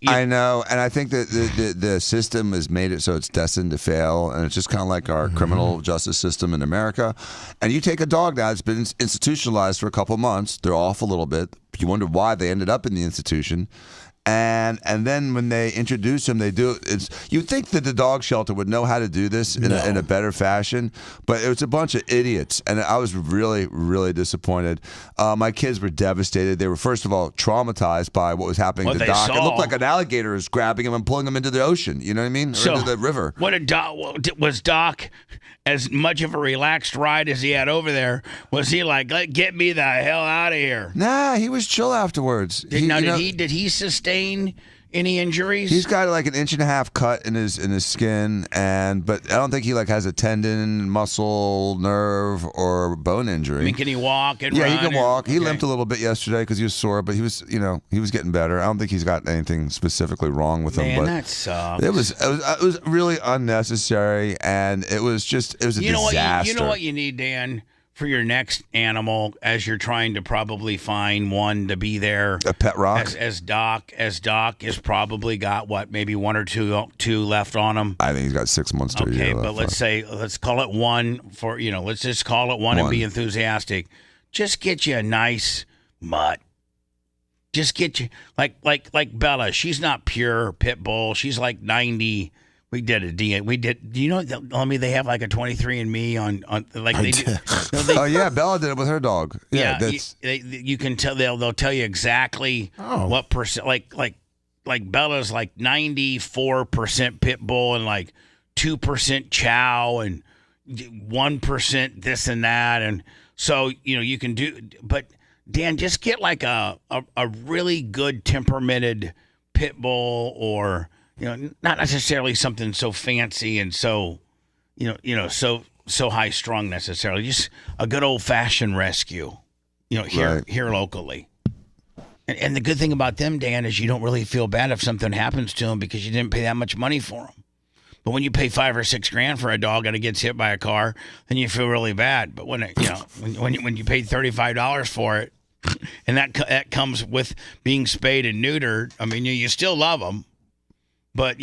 I know, and I think that the system has made it so it's destined to fail, and it's just kind of like our criminal justice system in America. And you take a dog now that's been institutionalized for a couple months, they're off a little bit. You wonder why they ended up in the institution. And then when they introduce them, they do it. You'd think that the dog shelter would know how to do this in a better fashion, but it was a bunch of idiots, and I was really, really disappointed. My kids were devastated. They were, first of all, traumatized by what was happening to Doc. It looked like an alligator was grabbing him and pulling him into the ocean. You know what I mean? Or into the river. Was Doc as much of a relaxed ride as he had over there? Was he like, get me the hell out of here? Nah, he was chill afterwards. Did he sustain any injuries? He's got like an 1.5 inch cut in his skin, but I don't think he has a tendon, muscle, nerve, or bone injury. I mean, can he walk and run? Yeah, he can walk. He limped a little bit yesterday because he was sore, but he was getting better. I don't think he's got anything specifically wrong with him. Man, but that sucks. It was really unnecessary, and it was a disaster. You know what you need, Dan, for your next animal, as you're trying to probably find one to be there. A pet rock? As Doc has probably got, maybe 1 or 2 left on him? I think he's got 6 months to Okay, but let's call it one for, let's just call it one and be enthusiastic. Just get you a nice mutt. Just get you, like Bella. She's not pure pit bull. She's like 90. We did a DNA. Do you know? They have like a 23andMe on like they do. Oh yeah, Bella did it with her dog. Yeah, you can tell. They'll tell you exactly what percent. Like Bella's like 94% pit bull and like 2% chow and 1% this and that, and so you can do. But Dan, just get like a really good temperamented pit bull, or not necessarily something so fancy and so, so so high strung necessarily. Just a good old fashioned rescue, here locally. And the good thing about them, Dan, is you don't really feel bad if something happens to them because you didn't pay that much money for them. But when you pay $5,000 or $6,000 for a dog and it gets hit by a car, then you feel really bad. But when when you pay $35 for it, and that comes with being spayed and neutered, I mean, you still love them, but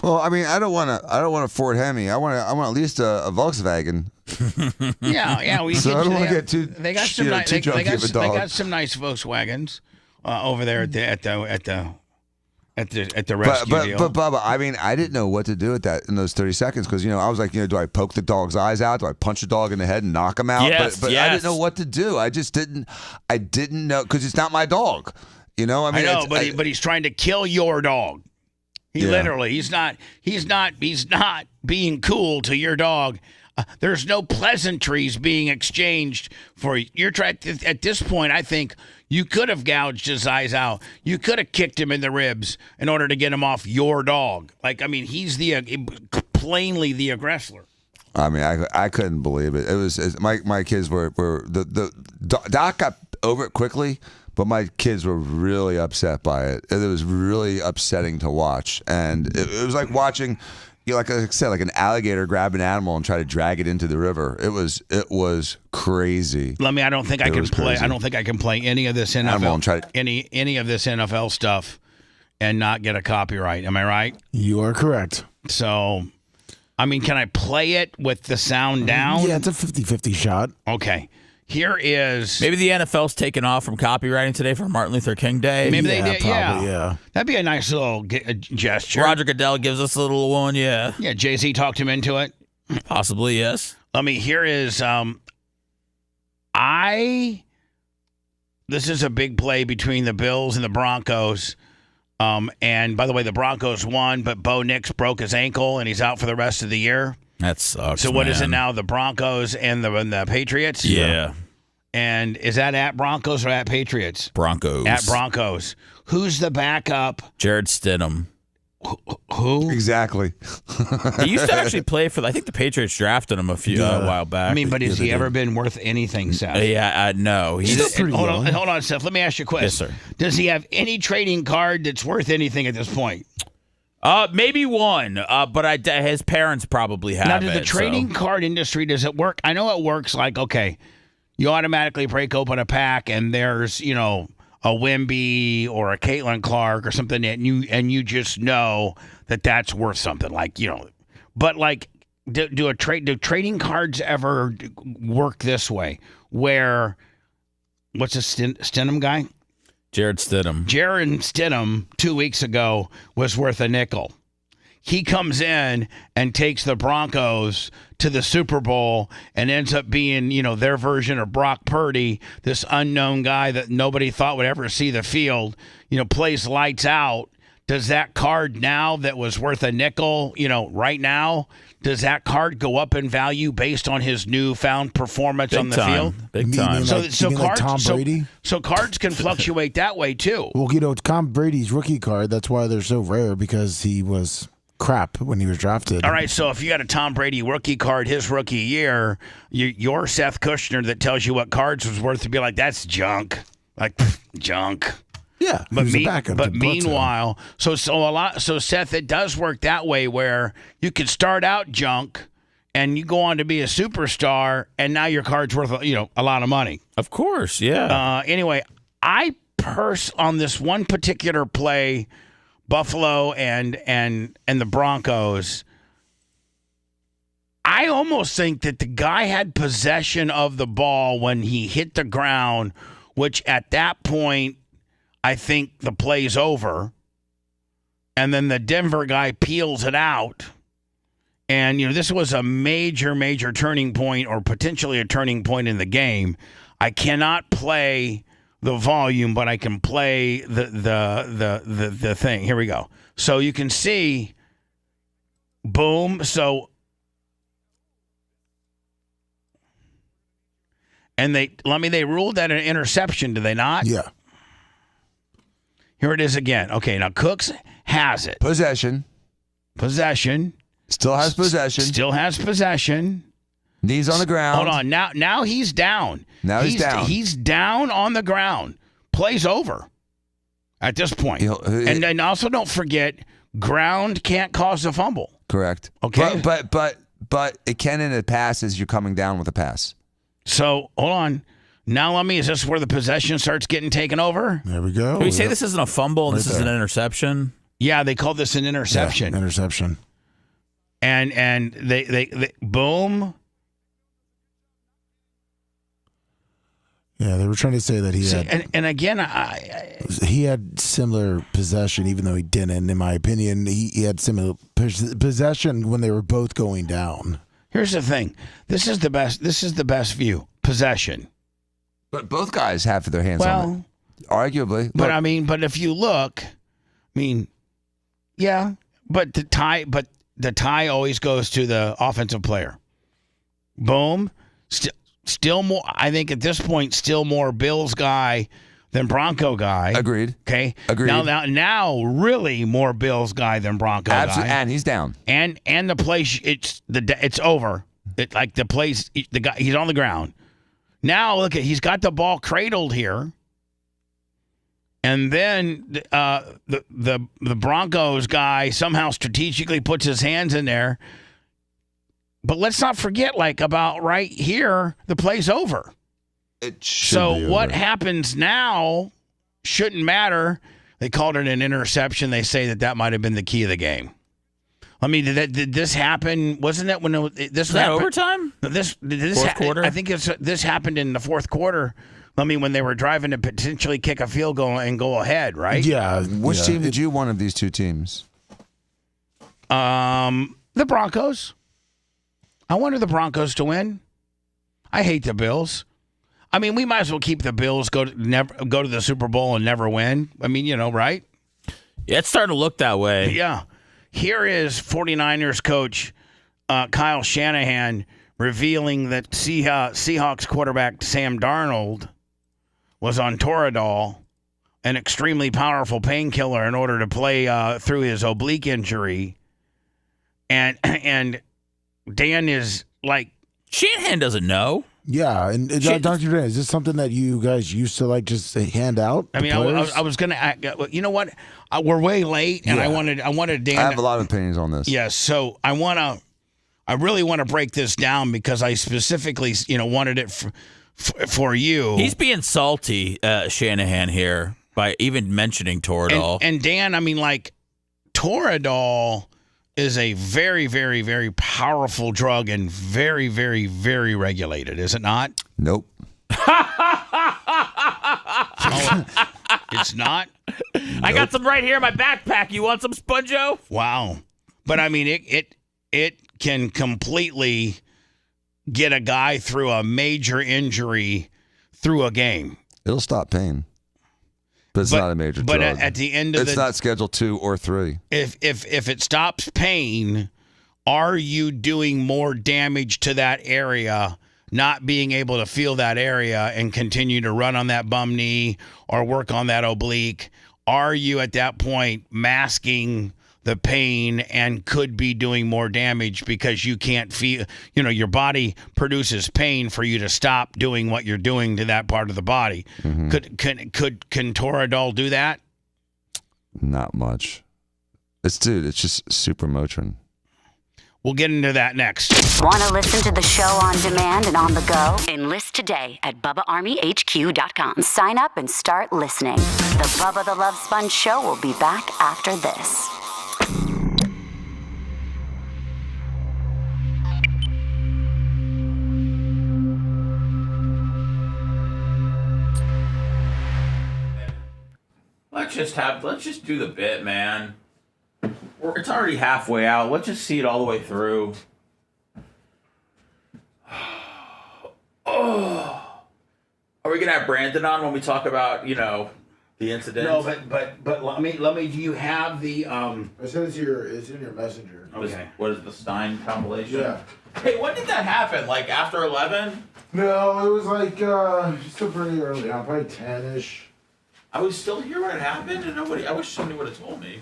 Well, I mean, I don't want a Ford Hemi. I want at least a Volkswagen. Yeah. So I don't want to get too. They got some nice. They got some nice Volkswagens over there at the rescue deal. But Bubba, I mean, I didn't know what to do with that in those 30 seconds because I was like, do I poke the dog's eyes out? Do I punch the dog in the head and knock him out? Yes, but I didn't know what to do. I just didn't. I didn't know because it's not my dog. I mean, I know, but he's trying to kill your dog. Literally, he's not being cool to your dog. There's no pleasantries being exchanged for your at this point. I think you could have gouged his eyes out. You could have kicked him in the ribs in order to get him off your dog. He's plainly the aggressor. I mean, I couldn't believe it. It was my kids were the Doc got over it quickly. But my kids were really upset by it. It was really upsetting to watch. And it was like watching, like I said, like an alligator grab an animal and try to drag it into the river. It was crazy. I don't think I can play. I don't think I can play any of this NFL any of this NFL stuff and not get a copyright. Am I right? You are correct. So, I mean, can I play it with the sound down? Yeah, it's a 50-50 shot. Okay. Here is... Maybe the NFL's taken off from copywriting today for Martin Luther King Day. Maybe they did, probably, yeah. That'd be a nice little gesture. Roger Goodell gives us a little one, yeah. Yeah, Jay-Z talked him into it. Possibly, yes. Here is... This is a big play between the Bills and the Broncos. And by the way, the Broncos won, but Bo Nix broke his ankle, and he's out for the rest of the year. That sucks. So what is it now? The Broncos and the Patriots? Yeah. And is that at Broncos or at Patriots? Broncos. At Broncos. Who's the backup? Jared Stidham. Who? Exactly. He used to actually play for. I think the Patriots drafted him a while back. I mean, but has he ever been worth anything, Seth? Yeah, no. He's still pretty young. Hold on, Seth. Let me ask you a question. Yes, sir. Does he have any trading card that's worth anything at this point? Maybe one, but his parents probably have. Now, does the trading card industry, does it work? I know it works like, okay, you automatically break open a pack and there's, a Wemby or a Caitlin Clark or something, and you just know that that's worth something. But do trading cards ever work this way? Where, what's the Stidham guy? Jared Stidham 2 weeks ago was worth a nickel. He comes in and takes the Broncos to the Super Bowl and ends up being, their version of Brock Purdy, this unknown guy that nobody thought would ever see the field, plays lights out. Does that card now that was worth a nickel, right now, does that card go up in value based on his newfound performance on the field? Big time. So cards, Tom Brady? So cards can fluctuate that way too. Well, Tom Brady's rookie card, that's why they're so rare, because he was crap when he was drafted. All right, so if you got a Tom Brady rookie card his rookie year, you're Seth Kushner that tells you what cards was worth to be like, that's junk. Junk. Yeah, but meanwhile, so Seth, it does work that way where you could start out junk and you go on to be a superstar, and now your card's worth a lot of money. Of course, yeah. Anyway, I on this one particular play, Buffalo and the Broncos, I almost think that the guy had possession of the ball when he hit the ground, which at that point, I think the play's over, and then the Denver guy peels it out. And, this was a major, major turning point, or potentially a turning point in the game. I cannot play the volume, but I can play the thing. Here we go. So you can see, boom. So, and they ruled that an interception, did they not? Yeah. Here it is again. Okay, now Cooks has it. Possession. Still has possession. Knees on the ground. Hold on. Now he's down. Now he's down. He's down on the ground. Play's over at this point. And then also don't forget, ground can't cause a fumble. Correct. Okay. But it can in a pass as you're coming down with a pass. So hold on. Now is this where the possession starts getting taken over? There we go. Can we say this isn't a fumble and this is an interception? Yeah, they call this an interception. Yeah, interception. And they boom. Yeah, they were trying to say that he had. And again, he had similar possession, even though he didn't. In my opinion, he had similar possession when they were both going down. Here's the thing: this is the best. This is the best view. Possession. But both guys have their hands on it. Arguably. But if you look, yeah. But the tie always goes to the offensive player. Boom. Still more, I think at this point, still more Bills guy than Bronco guy. Agreed. Okay. Agreed. Now, really more Bills guy than Bronco guy. And he's down. And the play, it's over. The place, the guy, he's on the ground. Now look he's got the ball cradled here, and then the Broncos guy somehow strategically puts his hands in there. But let's not forget, about right here, the play's over. It should be what over. happens now shouldn't matter. They called it an interception. They say that might have been the key of the game. Did this happen? Wasn't that when this was that overtime? This fourth quarter? I think this happened in the fourth quarter. When they were driving to potentially kick a field goal and go ahead, right? Yeah. Which team did you want of these two teams? The Broncos. I wanted the Broncos to win. I hate the Bills. We might as well keep the Bills go to the Super Bowl and never win. Right? Yeah, it's starting to look that way. Yeah. Here is 49ers coach Kyle Shanahan revealing that Seahawks quarterback Sam Darnold was on Toradol, an extremely powerful painkiller, in order to play through his oblique injury. And Dan is like, Shanahan doesn't know. Yeah, and Dr. Dan, is this something that you guys used to just hand out? I was going to. You know what? We're way late, and I wanted Dan. I have a lot of opinions on this. Yes, so I really want to break this down because I specifically, wanted it for you. He's being salty, Shanahan here, by even mentioning Toradol. And Dan, Toradol is a very, very, very powerful drug and very, very, very regulated, is it not? Nope. It's not? Nope. I got some right here in my backpack. You want some, Sponjo? Wow. But it can completely get a guy through a major injury through a game. It'll stop pain. But it's not a major drug. But at the end of it's not Schedule 2 or 3. If it stops pain, are you doing more damage to that area, not being able to feel that area and continue to run on that bum knee or work on that oblique? Are you at that point masking the pain and could be doing more damage because you can't feel, your body produces pain for you to stop doing what you're doing to that part of the body. Mm-hmm. Can Toradol do that? Not much. It's just super Motrin. We'll get into that next. Want to listen to the show on demand and on the go? Enlist today at BubbaArmyHQ.com. Sign up and start listening. The Bubba the Love Sponge Show will be back after this. Let's just do the bit, man. It's already halfway out. Let's just see it all the way through. Oh. Are we gonna have Brandon on when we talk about, the incident? No, but let me. Do you have the? It's in your messenger. Okay. What is the Stein compilation? Yeah. Hey, when did that happen? After 11? No, it was still pretty early on, probably 10-ish. I was still here when it happened, and I wish somebody would have told me.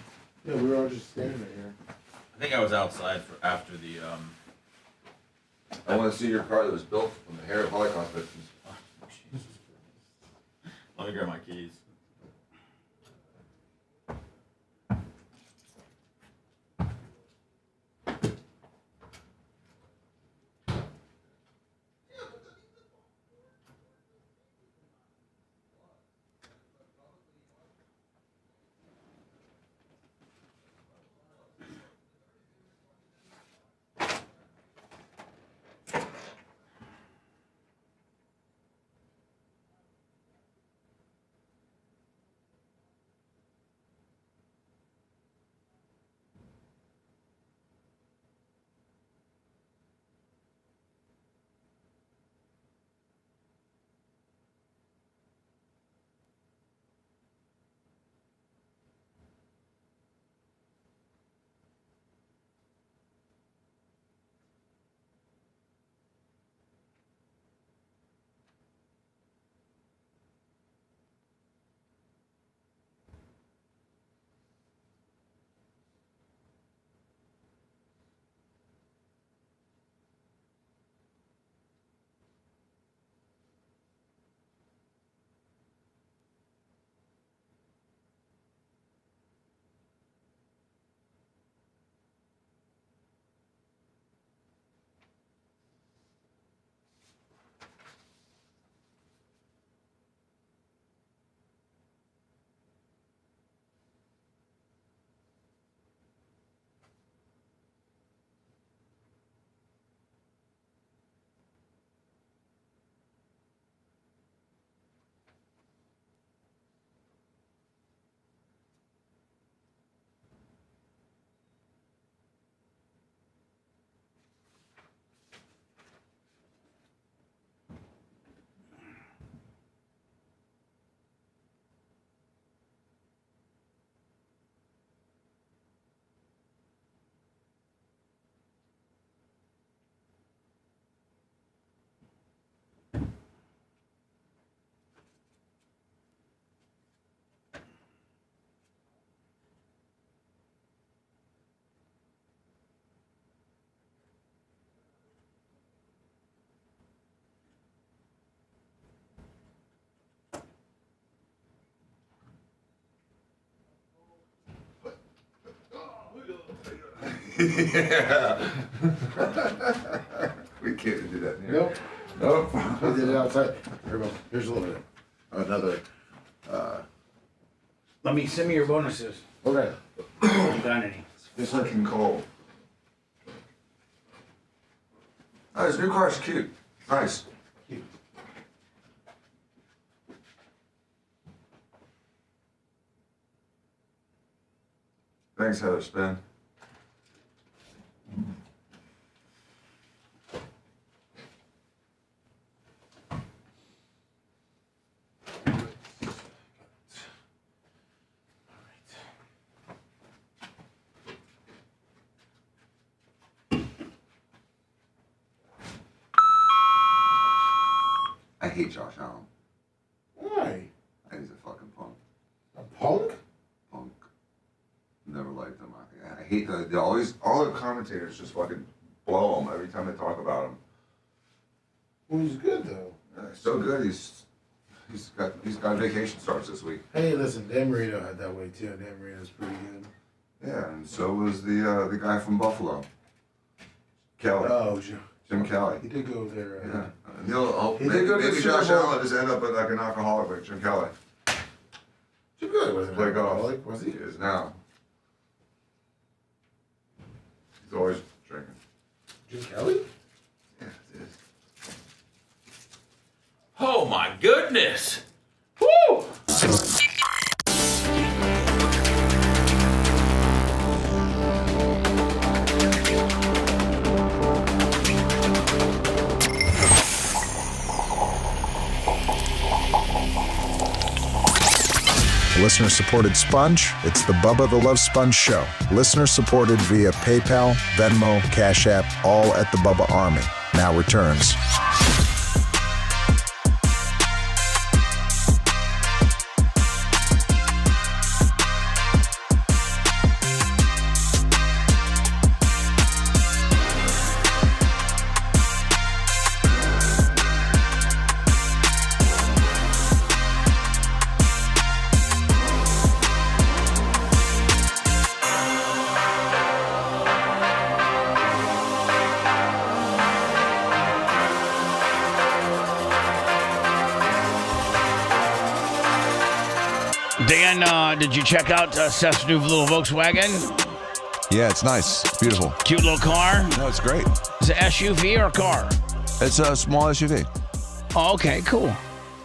Yeah, we were all just standing here. I think I was outside after the I want to see your car that was built from the hair of Holocaust victims. Let me grab my keys. Yeah. We can't do that here. Nope. Nope. We did it outside. Here's a little bit. Another. Let me send me your bonuses. Okay. Haven't done any. It's fucking cold. Oh, this new car's cute. Nice. Cute. Thanks, Heather Spin. I hate Josh Allen. Why? He's a fucking punk. A punk? Punk. Never liked him. I hate that. All the commentators just fucking blow him every time they talk about him. Well, he's good though. So good. He's got vacation starts this week. Hey, listen, Dan Marino had that way too. Dan Marino's pretty good. Yeah, and so was the guy from Buffalo, Kelly. Oh, Jim Kelly. he did go there. Yeah. He did go to Maybe the Josh Super Bowl. Allen just end up like an alcoholic like Jim Kelly. Jim Kelly wasn't Play an golf. alcoholic, was he? He is now. He's always drinking. Jim Kelly? Yeah, it is. Oh my goodness! Woo! Listener-supported Sponge, it's the Bubba the Love Sponge Show. Listener-supported via PayPal, Venmo, Cash App, all at the Bubba Army. Now returns. Dan, did you check out Seth's new little Volkswagen? Yeah, it's nice. It's beautiful. Cute little car? No, it's great. Is it SUV or a car? It's a small SUV. Oh, okay, cool.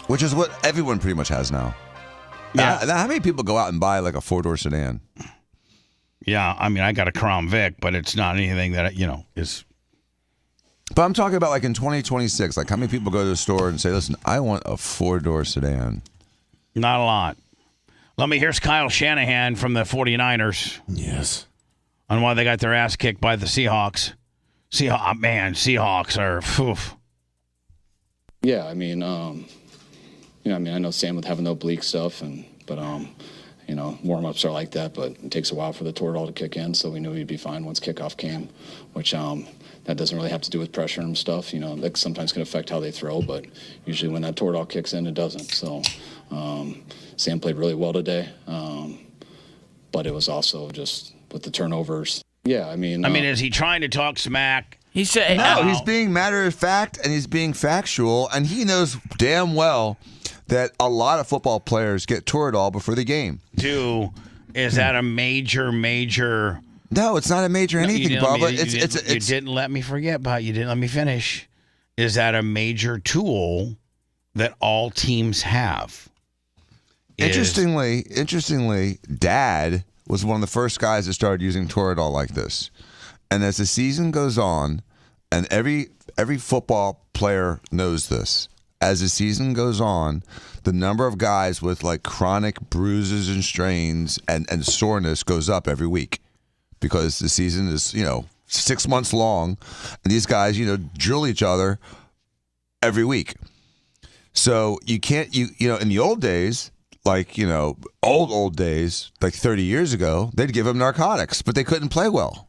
Which is what everyone pretty much has now. Yeah. Now, how many people go out and buy like a 4-door sedan? Yeah, I mean, I got a Crown Vic, but it's not anything that, is... But I'm talking about like in 2026, like how many people go to the store and say, listen, I want a 4-door sedan? Not a lot. Here's Kyle Shanahan from the 49ers. Yes. On why they got their ass kicked by the Seahawks. Seahawks are... Oof. Yeah, I mean, I know Sam with having the oblique stuff, but warm-ups are like that, but it takes a while for the Toradol to kick in, so we knew he'd be fine once kickoff came, which that doesn't really have to do with pressure and stuff. That sometimes can affect how they throw, but usually when that Toradol kicks in, it doesn't. So Sam played really well today, but it was also just with the turnovers. Yeah, is he trying to talk smack? He said, no, he's being matter of fact and he's being factual, and he knows damn well that a lot of football players get Toradol before the game. Is that a major? No, it's not a major anything, Bubba. You didn't let me forget about. You didn't let me finish. Is that a major tool that all teams have? Interestingly, Dad was one of the first guys that started using Toradol like this. And as the season goes on, and every football player knows this, as the season goes on, the number of guys with like chronic bruises and strains and soreness goes up every week because the season is, 6 months long, and these guys, drill each other every week. So you can't, in the old days, like, old days, like 30 years ago, they'd give them narcotics, but they couldn't play well.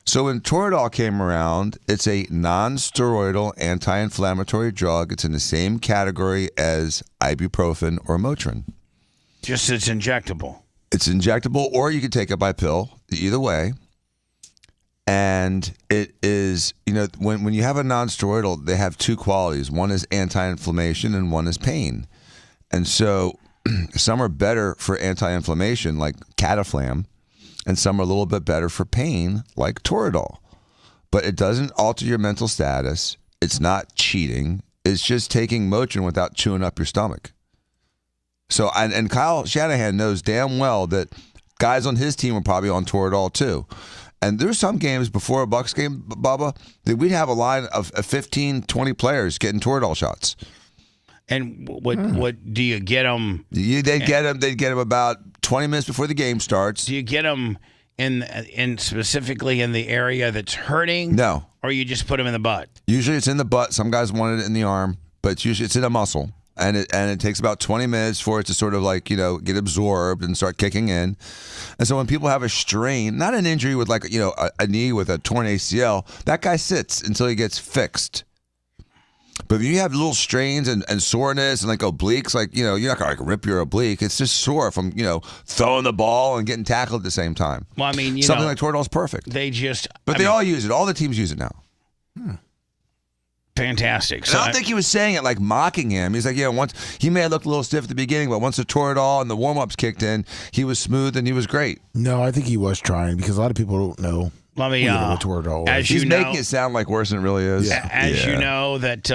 So when Toradol came around, it's a non-steroidal anti-inflammatory drug. It's in the same category as ibuprofen or Motrin. Just it's injectable. It's injectable, or you could take it by pill, either way. And it is, when you have a non-steroidal, they have two qualities. One is anti-inflammation and one is pain. And so some are better for anti-inflammation, like Cataflam, and some are a little bit better for pain, like Toradol. But it doesn't alter your mental status. It's not cheating. It's just taking Motrin without chewing up your stomach. So, and Kyle Shanahan knows damn well that guys on his team are probably on Toradol too. And there's some games before a Bucs game, Bubba, that we'd have a line of 15, 20 players getting Toradol shots. And what do you get them? They'd get them about 20 minutes before the game starts. Do you get them in specifically in the area that's hurting? No. Or you just put them in the butt? Usually it's in the butt. Some guys want it in the arm, but usually it's in a muscle. And it takes about 20 minutes for it to sort of like, get absorbed and start kicking in. And so when people have a strain, not an injury with like, a knee with a torn ACL, that guy sits until he gets fixed. But if you have little strains and soreness and like obliques, like, you're not going to rip your oblique. It's just sore from, throwing the ball and getting tackled at the same time. Well, I mean, something like Toradol is perfect. But they all use it. All the teams use it now. Fantastic. So I don't think he was saying it like mocking him. He's like, once he may have looked a little stiff at the beginning, but once the Toradol and the warm-ups kicked in, he was smooth and he was great. No, I think he was trying because a lot of people don't know. Let me, he's making it sound like worse than it really is. Yeah. You know that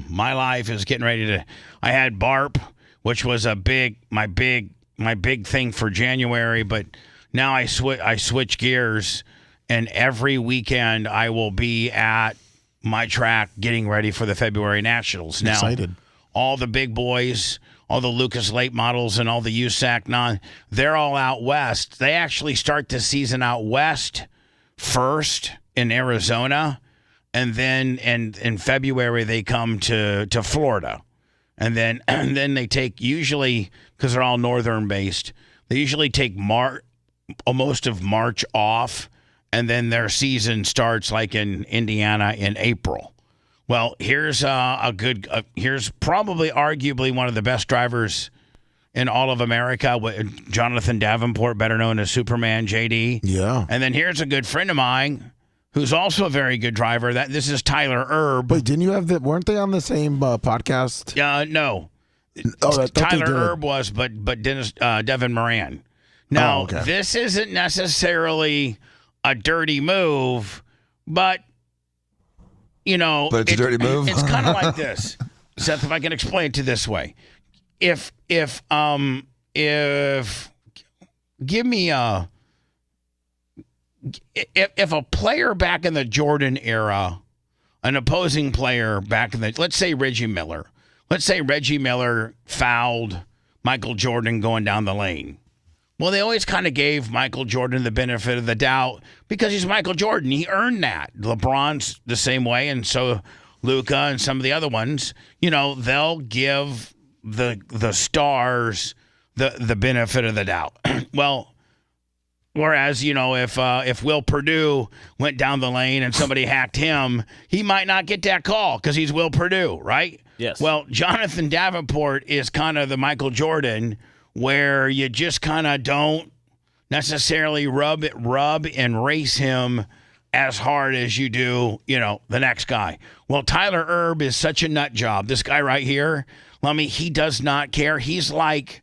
my life is getting ready to. I had BARP, which was my big thing for January, but now I switch gears, and every weekend I will be at my track getting ready for the February Nationals. Now, excited. All the big boys, all the Lucas Late models, and all the USAC they're all out west. They actually start the season out west first in Arizona, and then in February they come to Florida, and then they take, usually because they're all northern based, they usually take most of March off, and then their season starts like in Indiana in April. Well, here's here's probably arguably one of the best drivers in all of America, Jonathan Davenport, better known as Superman JD. Yeah. And then here's a good friend of mine who's also a very good driver. This is Tyler Erb. Wait, didn't you have that? Weren't they on the same podcast? No. Tyler Erb was, but Devin Moran. Now, this isn't necessarily a dirty move, but it's a dirty move. It's kind of like this, Seth. If I can explain it to this way, if give me a if a player back in the Jordan era, an opposing player back in the, let's say Reggie Miller fouled Michael Jordan going down the lane. Well, they always kind of gave Michael Jordan the benefit of the doubt because he's Michael Jordan. He earned that. LeBron's the same way, and so Luka and some of the other ones, they'll give the stars the benefit of the doubt. Well, whereas, if Will Purdue went down the lane and somebody hacked him, he might not get that call because he's Will Purdue, right? Yes. Well, Jonathan Davenport is kind of the Michael Jordan where you just kind of don't necessarily rub and race him as hard as you do, the next guy. Well, Tyler Erb is such a nut job. This guy right here, he does not care. He's like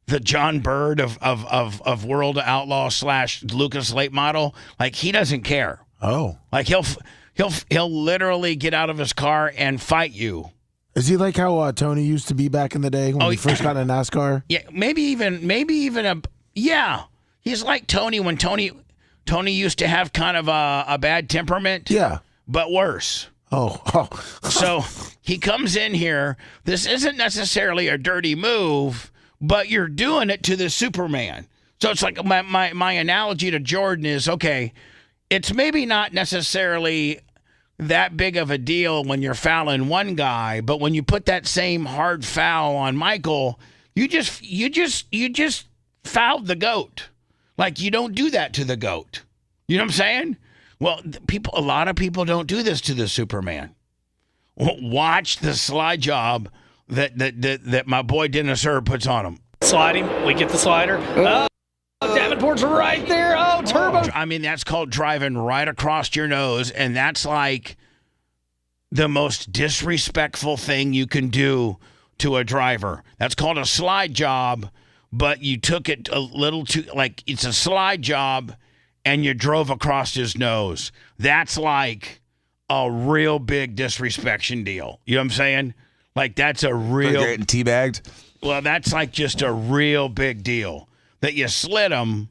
the John Bird of World Outlaw / Lucas Late Model. Like, he doesn't care. Oh. Like, he'll literally get out of his car and fight you. Is he like how Tony used to be back in the day when he first got in NASCAR? Yeah, maybe even yeah. He's like Tony when Tony used to have kind of a bad temperament. Yeah. But worse. Oh. So he comes in here. This isn't necessarily a dirty move, but you're doing it to the Superman. So it's like my analogy to Jordan is, okay, it's maybe not necessarily that big of a deal when you're fouling one guy, but when you put that same hard foul on Michael, you just fouled the GOAT. Like, you don't do that to the GOAT. You know what I'm saying? Well, a lot of people don't do this to the Superman. Watch the slide job that my boy Dennis Erb puts on him. Slide him. We get the slider. Davenport's right there. Oh, turbo. I mean, that's called driving right across your nose, and that's like the most disrespectful thing you can do to a driver. That's called a slide job, but you took it a little too, like, it's a slide job, and you drove across his nose. That's like a real big disrespect deal. You know what I'm saying? Like, that's a real... Getting teabagged? Well, that's like just a real big deal. That you slid him,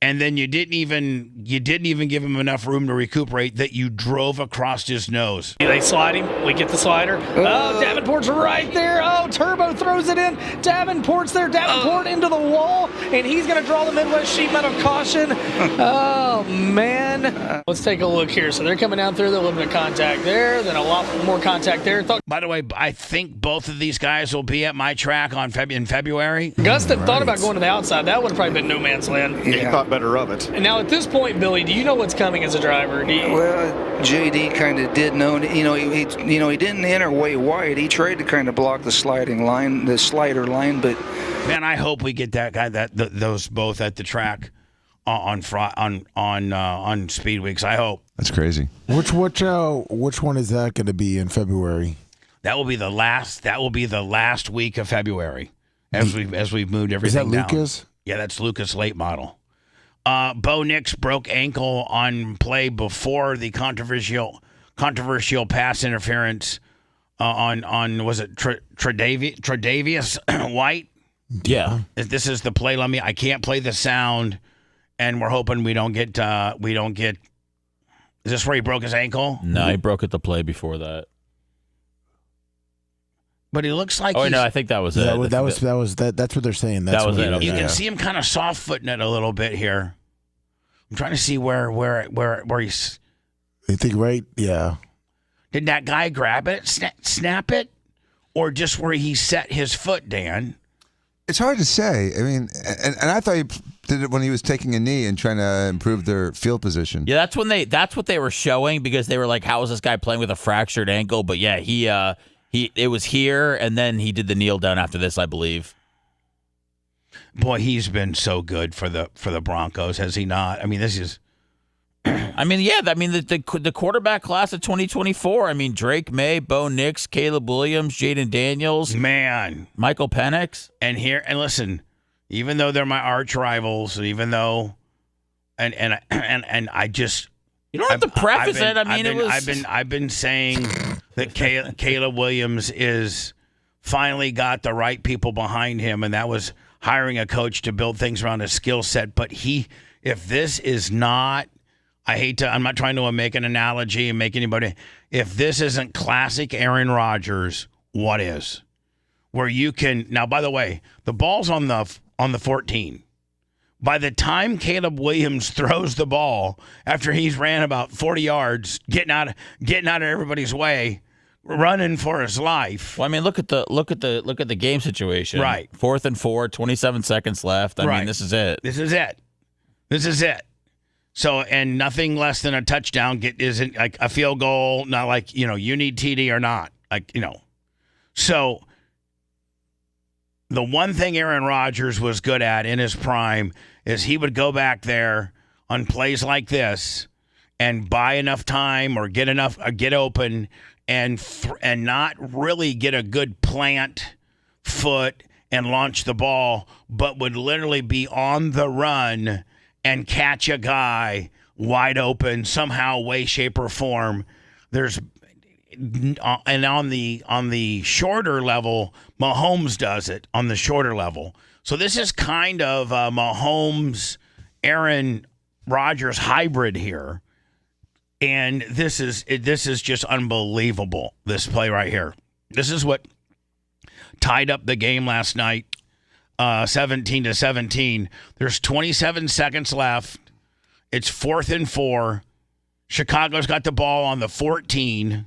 and then you didn't even give him enough room to recuperate, that you drove across his nose. They slide him. We get the slider. Oh, Davenport's right there. Oh, turbo throws it in. Davenport's there. Davenport into the wall, and he's going to draw the Midwest sheet metal caution. Oh, man. Let's take a look here. So they're coming down through the limit of contact there, then a lot more contact there. By the way, I think both of these guys will be at my track in February. Gustin thought about going to the outside. That would have probably been no man's land. Yeah. He thought better of it. And now at this point, Billy, do you know what's coming as a driver? Well, JD kind of did know. He didn't enter way wide. He tried to kind of block the slider line, but man, I hope we get that guy, those both at the track on Speed Weeks. I hope. That's crazy. Which one is that going to be in February? That will be the last week of February as we've moved everything down. Is that Lucas? Yeah, that's Lucas Late Model. Bo Nix broke ankle on play before the controversial pass interference on was it Tre'Davious White? Yeah. This is the play. I can't play the sound, and we're hoping we don't get. Is this where he broke his ankle? No, he broke it the play before that. But he looks like. Oh no, I think that was it. That's what they're saying. That was it. You can see him kind of soft footing it a little bit here. I'm trying to see where he's. You think right? Yeah. Did that guy grab it, snap it, or just where he set his foot, Dan? It's hard to say. I mean, and I thought he did it when he was taking a knee and trying to improve their field position. Yeah, that's what they were showing, because they were like, "How is this guy playing with a fractured ankle?" But yeah, it was here, and then he did the kneel down after this, I believe. Boy, he's been so good for the Broncos, has he not? I mean, this is I mean, yeah. I mean, the quarterback class of 2024. I mean, Drake May, Bo Nix, Caleb Williams, Jaden Daniels, Michael Penix, and listen, even though they're my arch rivals, even though, and I just you don't have to preface it. I mean, I've been saying that Caleb Williams is finally got the right people behind him, and that was hiring a coach to build things around his skill set. But if this is not, I'm not trying to make an analogy and make anybody, if this isn't classic Aaron Rodgers, what is? Where you can, now, by the way, the ball's on the 14. By the time Caleb Williams throws the ball, after he's ran about 40 yards, getting out of everybody's way, running for his life. Well, I mean, look at the game situation. Right. 4th and 4, 27 seconds left. I mean, this is it. This is it. So, and nothing less than a touchdown isn't like a field goal, not like, you need TD or not. Like, So, the one thing Aaron Rodgers was good at in his prime is he would go back there on plays like this and buy enough time or get open and not really get a good plant foot and launch the ball, but would literally be on the run and catch a guy wide open somehow, way, shape, or form. And on the shorter level, Mahomes does it on the shorter level. So this is kind of a Mahomes, Aaron Rodgers hybrid here. And this is just unbelievable, this play right here. This is what tied up the game last night, 17-17. There's 27 seconds left. It's 4th and 4. Chicago's got the ball on the 14,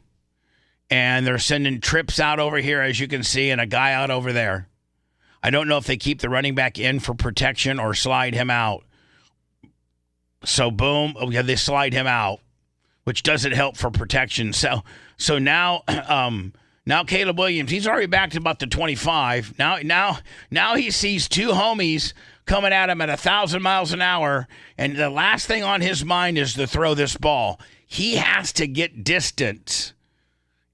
and they're sending trips out over here, as you can see, and a guy out over there. I don't know if they keep the running back in for protection or slide him out. So, boom, they slide him out, which doesn't help for protection. So now Caleb Williams, he's already back to about the 25. Now he sees two homies coming at him at 1,000 miles an hour, and the last thing on his mind is to throw this ball. He has to get distance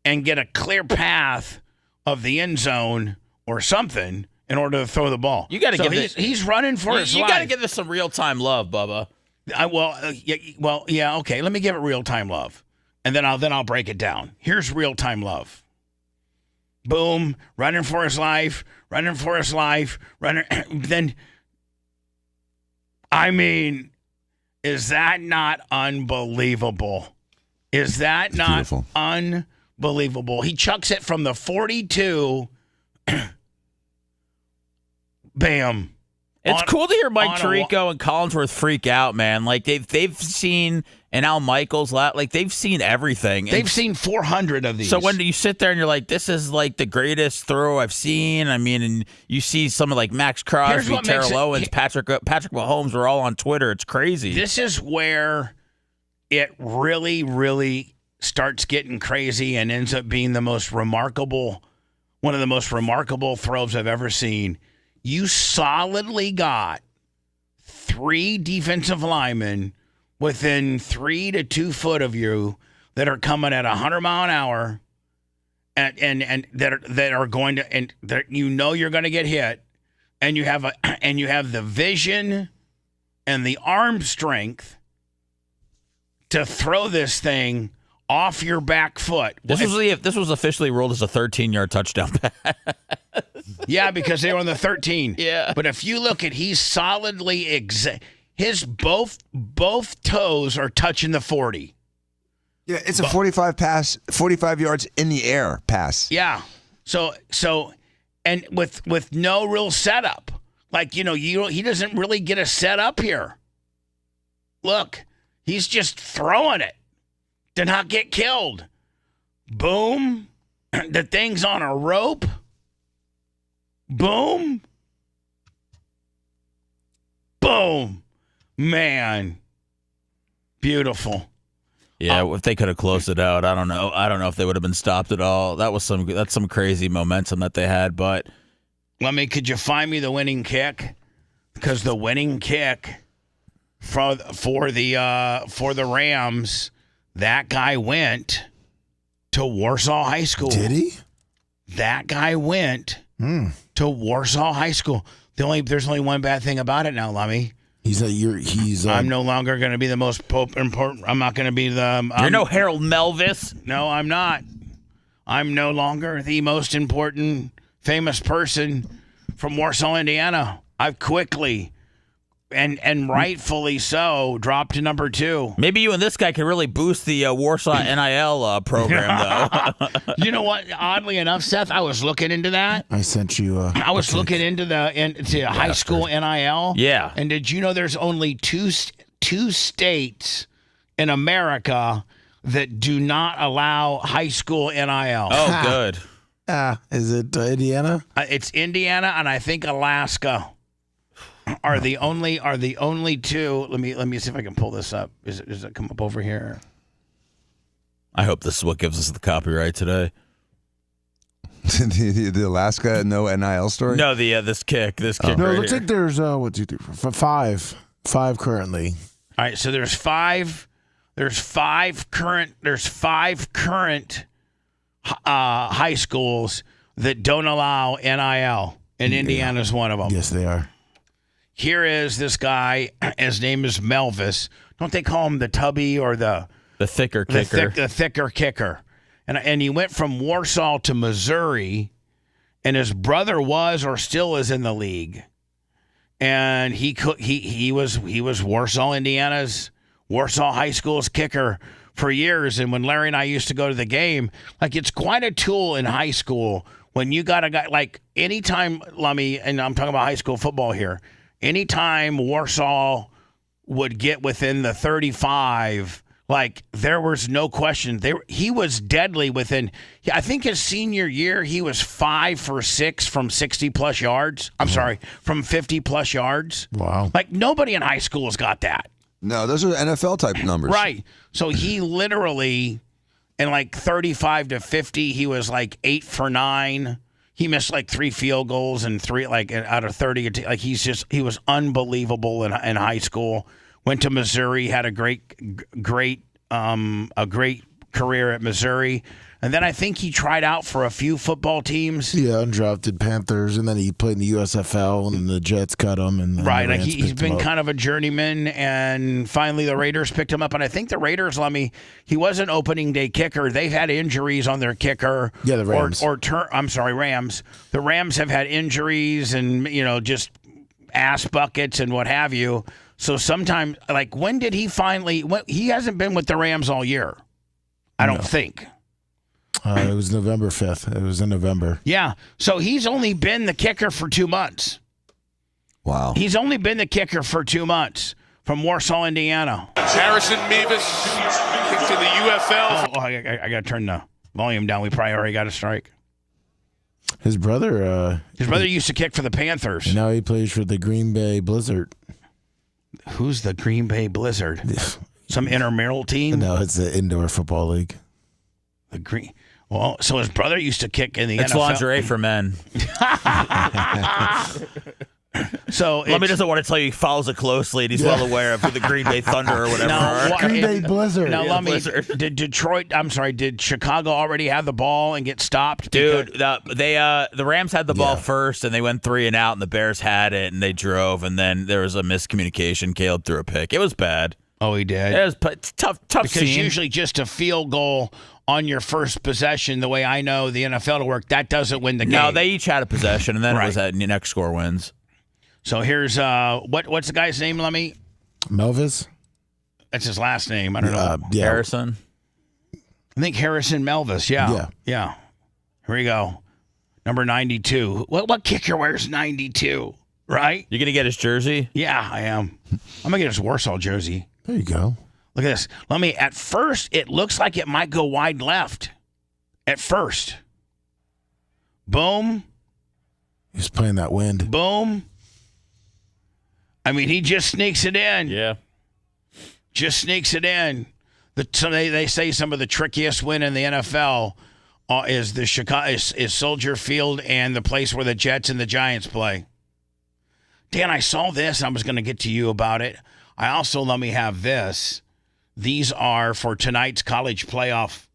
and get a clear path of the end zone or something in order to throw the ball. You got to he's running for his life. You got to give this some real-time love, Bubba. Yeah, okay. Let me give it real-time love, and then I'll break it down. Here's real-time love. Boom, running for his life. Then, I mean, is that not unbelievable? Is that not beautiful? Unbelievable? He chucks it from the 42. Bam. It's cool to hear Mike Tirico and Collinsworth freak out, man. Like they've seen, and Al Michaels, like they've seen everything. They've seen 400 of these. So when you sit there and you're like, this is like the greatest throw I've seen. I mean, and you see some of like Max Crosby, Terrell Owens, Patrick Mahomes were all on Twitter. It's crazy. This is where it really, really starts getting crazy and ends up being one of the most remarkable throws I've ever seen. You solidly got 3 defensive linemen within 3 to 2 foot of you that are coming at 100 mile an hour, and that are going to, and that you're going to get hit, and you have the vision and the arm strength to throw this thing off your back foot. This was officially ruled as a 13-yard touchdown pass. Yeah, because they were on the 13. Yeah. But if you look at, he's solidly his both toes are touching the 40. Yeah, it's a 45 pass, 45 yards in the air pass. Yeah. So and with no real setup. Like, he doesn't really get a setup here. Look, he's just throwing it to not get killed. Boom. The thing's on a rope. Boom. Boom. Man. Beautiful. Yeah, if they could have closed it out, I don't know. I don't know if they would have been stopped at all. That's some crazy momentum that they had, but could you find me the winning kick? Because the winning kick for the Rams, that guy went to Warsaw High School. Did he? That guy went to Warsaw High School. There's only one bad thing about it now, Lummy. I'm no longer going to be the most important. I'm not going to be the. You're no Harold Melvis. No, I'm not. I'm no longer the most important, famous person from Warsaw, Indiana. I've quickly and rightfully so dropped to number 2. Maybe you and this guy can really boost the Warsaw NIL program, though. You know what? Oddly enough, Seth, I was looking into that. I sent you. I was looking into into high school NIL. Yeah. And did you know there's only two states in America that do not allow high school NIL? Oh, good. Is it Indiana? It's Indiana and I think Alaska. Are the only two? Let me see if I can pull this up. Does it come up over here? I hope this is what gives us the copyright today. the Alaska no NIL story? No, this kick. No, right it looks here. like there's 1, 2, 3, 4, 5. 5 currently. All right, so there's five. There's five current high schools that don't allow NIL, and Indiana's one of them. Yes, they are. Here is this guy. His name is Melvis. Don't they call him the tubby or the thicker kicker? The thicker kicker. And he went from Warsaw to Missouri, and his brother was or still is in the league. And he was Warsaw, Indiana's Warsaw High School's kicker for years. And when Larry and I used to go to the game, like it's quite a tool in high school when you got a guy like anytime, Lummy, and I'm talking about high school football here. Anytime Warsaw would get within the 35, like there was no question. He was deadly within. I think his senior year, he was 5 for 6 from 60-plus yards. I'm sorry, from 50-plus yards. Wow. Like nobody in high school has got that. No, those are NFL-type numbers. Right. So he literally, in like 35 to 50, he was like 8 for 9. He missed like 3 field goals and 3 like out of 30. Like he was unbelievable in high school. Went to Missouri, had a great career at Missouri, and then I think he tried out for a few football teams. Yeah, undrafted Panthers, and then he played in the USFL, and then the Jets cut him. And right, like he's been kind of a journeyman, and finally the Raiders picked him up. And I think the Raiders, he was an opening day kicker. They've had injuries on their kicker. Yeah, the Rams. Rams. The Rams have had injuries and just ass buckets and what have you. So sometimes, like, when did he finally? He hasn't been with the Rams all year. I don't think. It was November 5th. It was in November. Yeah. So he's only been the kicker for 2 months. Wow. He's only been the kicker for 2 months from Warsaw, Indiana. Harrison Mevis to the UFL. Oh, I got to turn the volume down. We probably already got a strike. His brother used to kick for the Panthers. And now he plays for the Green Bay Blizzard. Who's the Green Bay Blizzard? Some intramural team? No, it's the indoor football league. The Green. Well, so his brother used to kick in the NFL. It's lingerie for men. So Lummy doesn't want to tell you he follows it closely, and he's well aware of who the Green Bay Thunder or whatever are. Green Bay Blizzard. Now, Yeah, Lummy, Blizzard. did Chicago already have the ball and get stopped? Dude, the Rams had the ball first, and they went 3 and out, and the Bears had it, and they drove, and then there was a miscommunication. Caleb threw a pick. It was bad. Oh, he did? It was tough because scene. Usually just a field goal on your first possession, the way I know the NFL to work, that doesn't win the game. No, they each had a possession, and then it was that next score wins. So here's what's the guy's name, Lummy? Melvis. That's his last name. I don't know. Yeah. Harrison. I think Harrison Melvis. Yeah. Here we go. Number 92. What kicker wears 92? Right? You gonna get his jersey? Yeah, I am. I'm gonna get his Warsaw jersey. There you go. Look at this. At first, it looks like it might go wide left. At first. Boom. He's playing that wind. Boom. He just sneaks it in. Yeah. Just sneaks it in. They say some of the trickiest win in the NFL is the Chicago is Soldier Field and the place where the Jets and the Giants play. Dan, I saw this. I was going to get to you about it. I also, let me have this. These are for tonight's college playoff.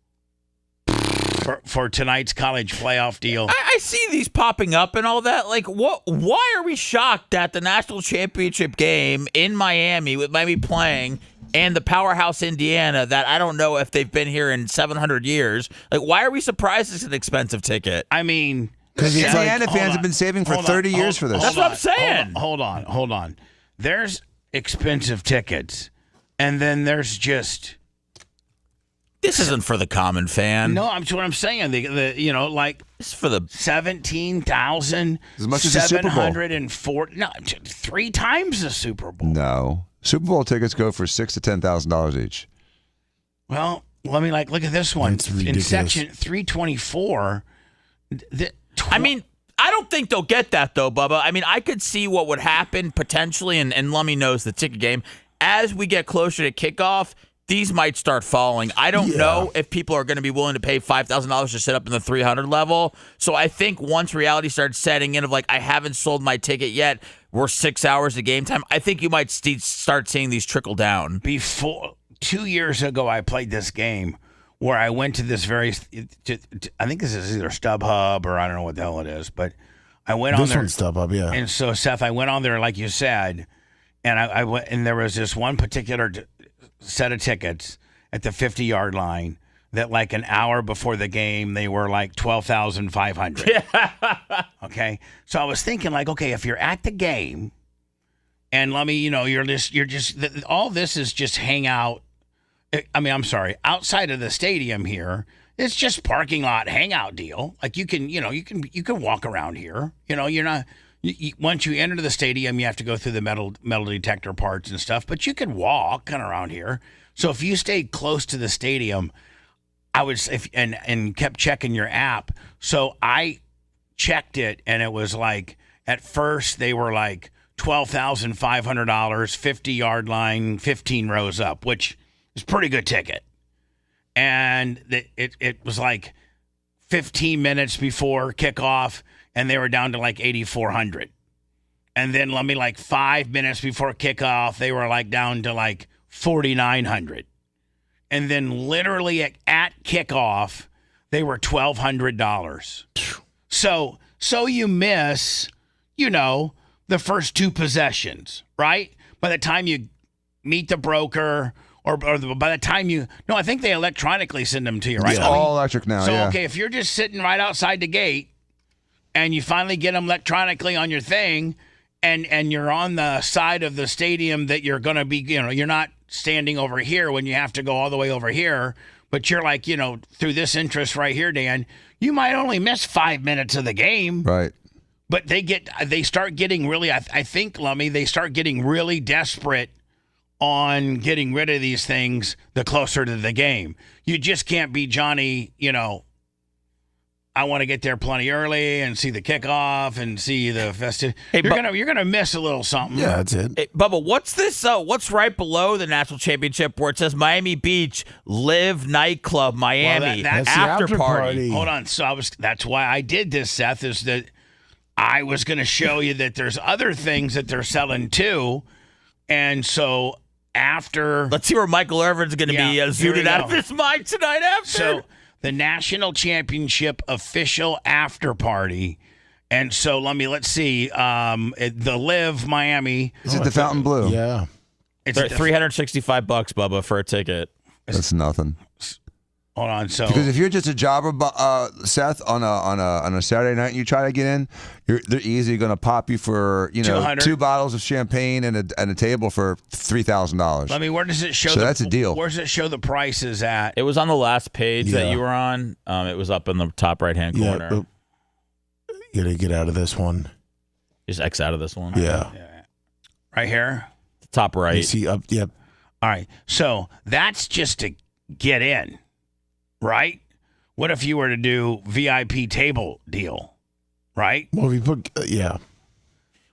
For tonight's college playoff deal. I see these popping up and all that. Like, what? Why are we shocked that the national championship game in Miami, with Miami playing, and the powerhouse Indiana, that I don't know if they've been here in 700 years. Like, why are we surprised it's an expensive ticket? I mean, because the Indiana fans have been saving for 30 years for this. That's what I'm saying. Hold on. There's expensive tickets, and then there's just. This isn't for the common fan. No, that's what I'm saying. It's for the 17,000, as much as the Super Bowl. 740. No, 3 times the Super Bowl. No, Super Bowl tickets go for $6,000 to $10,000 each. Well, let me look at this one in section 324. I mean, I don't think they'll get that though, Bubba. I mean, I could see what would happen potentially, and Lummy knows the ticket game as we get closer to kickoff. These might start falling. I don't know if people are going to be willing to pay $5,000 to sit up in the 300 level. So I think once reality starts setting in of like, I haven't sold my ticket yet, we're 6 hours of game time, I think you might start seeing these trickle down. Before 2 years ago, I played this game where I went to this I think this is either StubHub or I don't know what the hell it is, but I went on there. This one's StubHub, yeah. And so, Seth, I went on there like you said, and I went, and there was this one particular set of tickets at the 50-yard line that like an hour before the game they were like 12,500. Yeah. Okay. So I was thinking like, okay, if you're at the game and let me, you're just all this is just hangout. I mean, I'm sorry, outside of the stadium here, it's just parking lot hangout deal. Like you can walk around here. You're not. Once you enter the stadium, you have to go through the metal detector parts and stuff, but you can walk kind of around here. So if you stayed close to the stadium, I would and kept checking your app. So I checked it, and it was like at first they were like $12,500, 50-yard line, 15 rows up, which is a pretty good ticket. And it was like 15 minutes before kickoff. And they were down to like 8,400. And then 5 minutes before kickoff, they were like down to like 4,900. And then literally at kickoff, they were $1,200. So you miss, the first 2 possessions, right? By the time you meet the broker or by the time I think they electronically send them to you, right? It's all electric now, So, okay, if you're just sitting right outside the gate, and you finally get them electronically on your thing, and you're on the side of the stadium that you're going to be, you're not standing over here when you have to go all the way over here, but you're like, through this interest right here, Dan, you might only miss 5 minutes of the game. Right. But they start getting really, I think, Lummy, they start getting really desperate on getting rid of these things the closer to the game. You just can't be Johnny, I want to get there plenty early and see the kickoff and see the festive. Hey, you're gonna miss a little something. Yeah, that's it. Hey, Bubba, what's this? What's right below the national championship where it says Miami Beach Live Nightclub Miami that's after party? Hold on. So that's why I did this, Seth. Is that I was going to show you that there's other things that they're selling too, and so after, let's see where Michael Irvin's going to be zooted out of his mind tonight. After. So. The national championship official after party. And so let's see. The Live Miami. Is it the Fountain Blue? Yeah. It's $365, Bubba, for a ticket. That's nothing. Hold on. So because if you're just a jobber, Seth, on a Saturday night and you try to get in, they're easily going to pop you for 2 bottles of champagne and a table for $3,000. Where does it show? So that's a deal. Where does it show the prices at? It was on the last page that you were on. It was up in the top right-hand corner. You got to get out of this one. Just X out of this one. Yeah. Right here? The top right. You see up, yep. All right. So that's just to get in, right? What if you were to do VIP table deal, right? Well, if you put,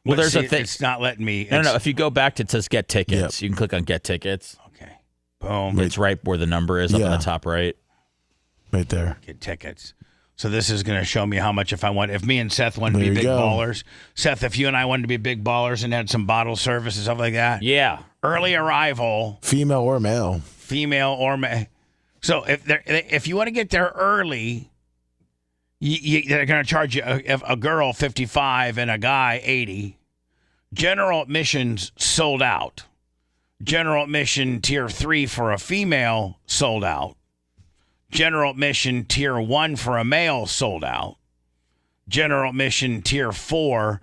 Well, there's a thing. It's not letting me. No. If you go back to it says get tickets, you can click on get tickets. Okay. Boom. It's right where the number is up in the top right. Right there. Get tickets. So this is going to show me how much if me and Seth wanted to There be you big go. ballers. Seth, if you and I wanted to be big ballers and had some bottle service and stuff like that. Yeah. Early arrival. Female or male. So if you want to get there early, they're going to charge you a girl $55 and a guy $80. General admissions sold out. General admission tier 3 for a female sold out. General admission tier 1 for a male sold out. General admission tier 4.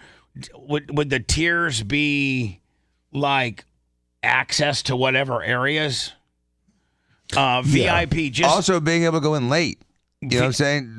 Would the tiers be like access to whatever areas? VIP just also being able to go in late. You know what I'm saying?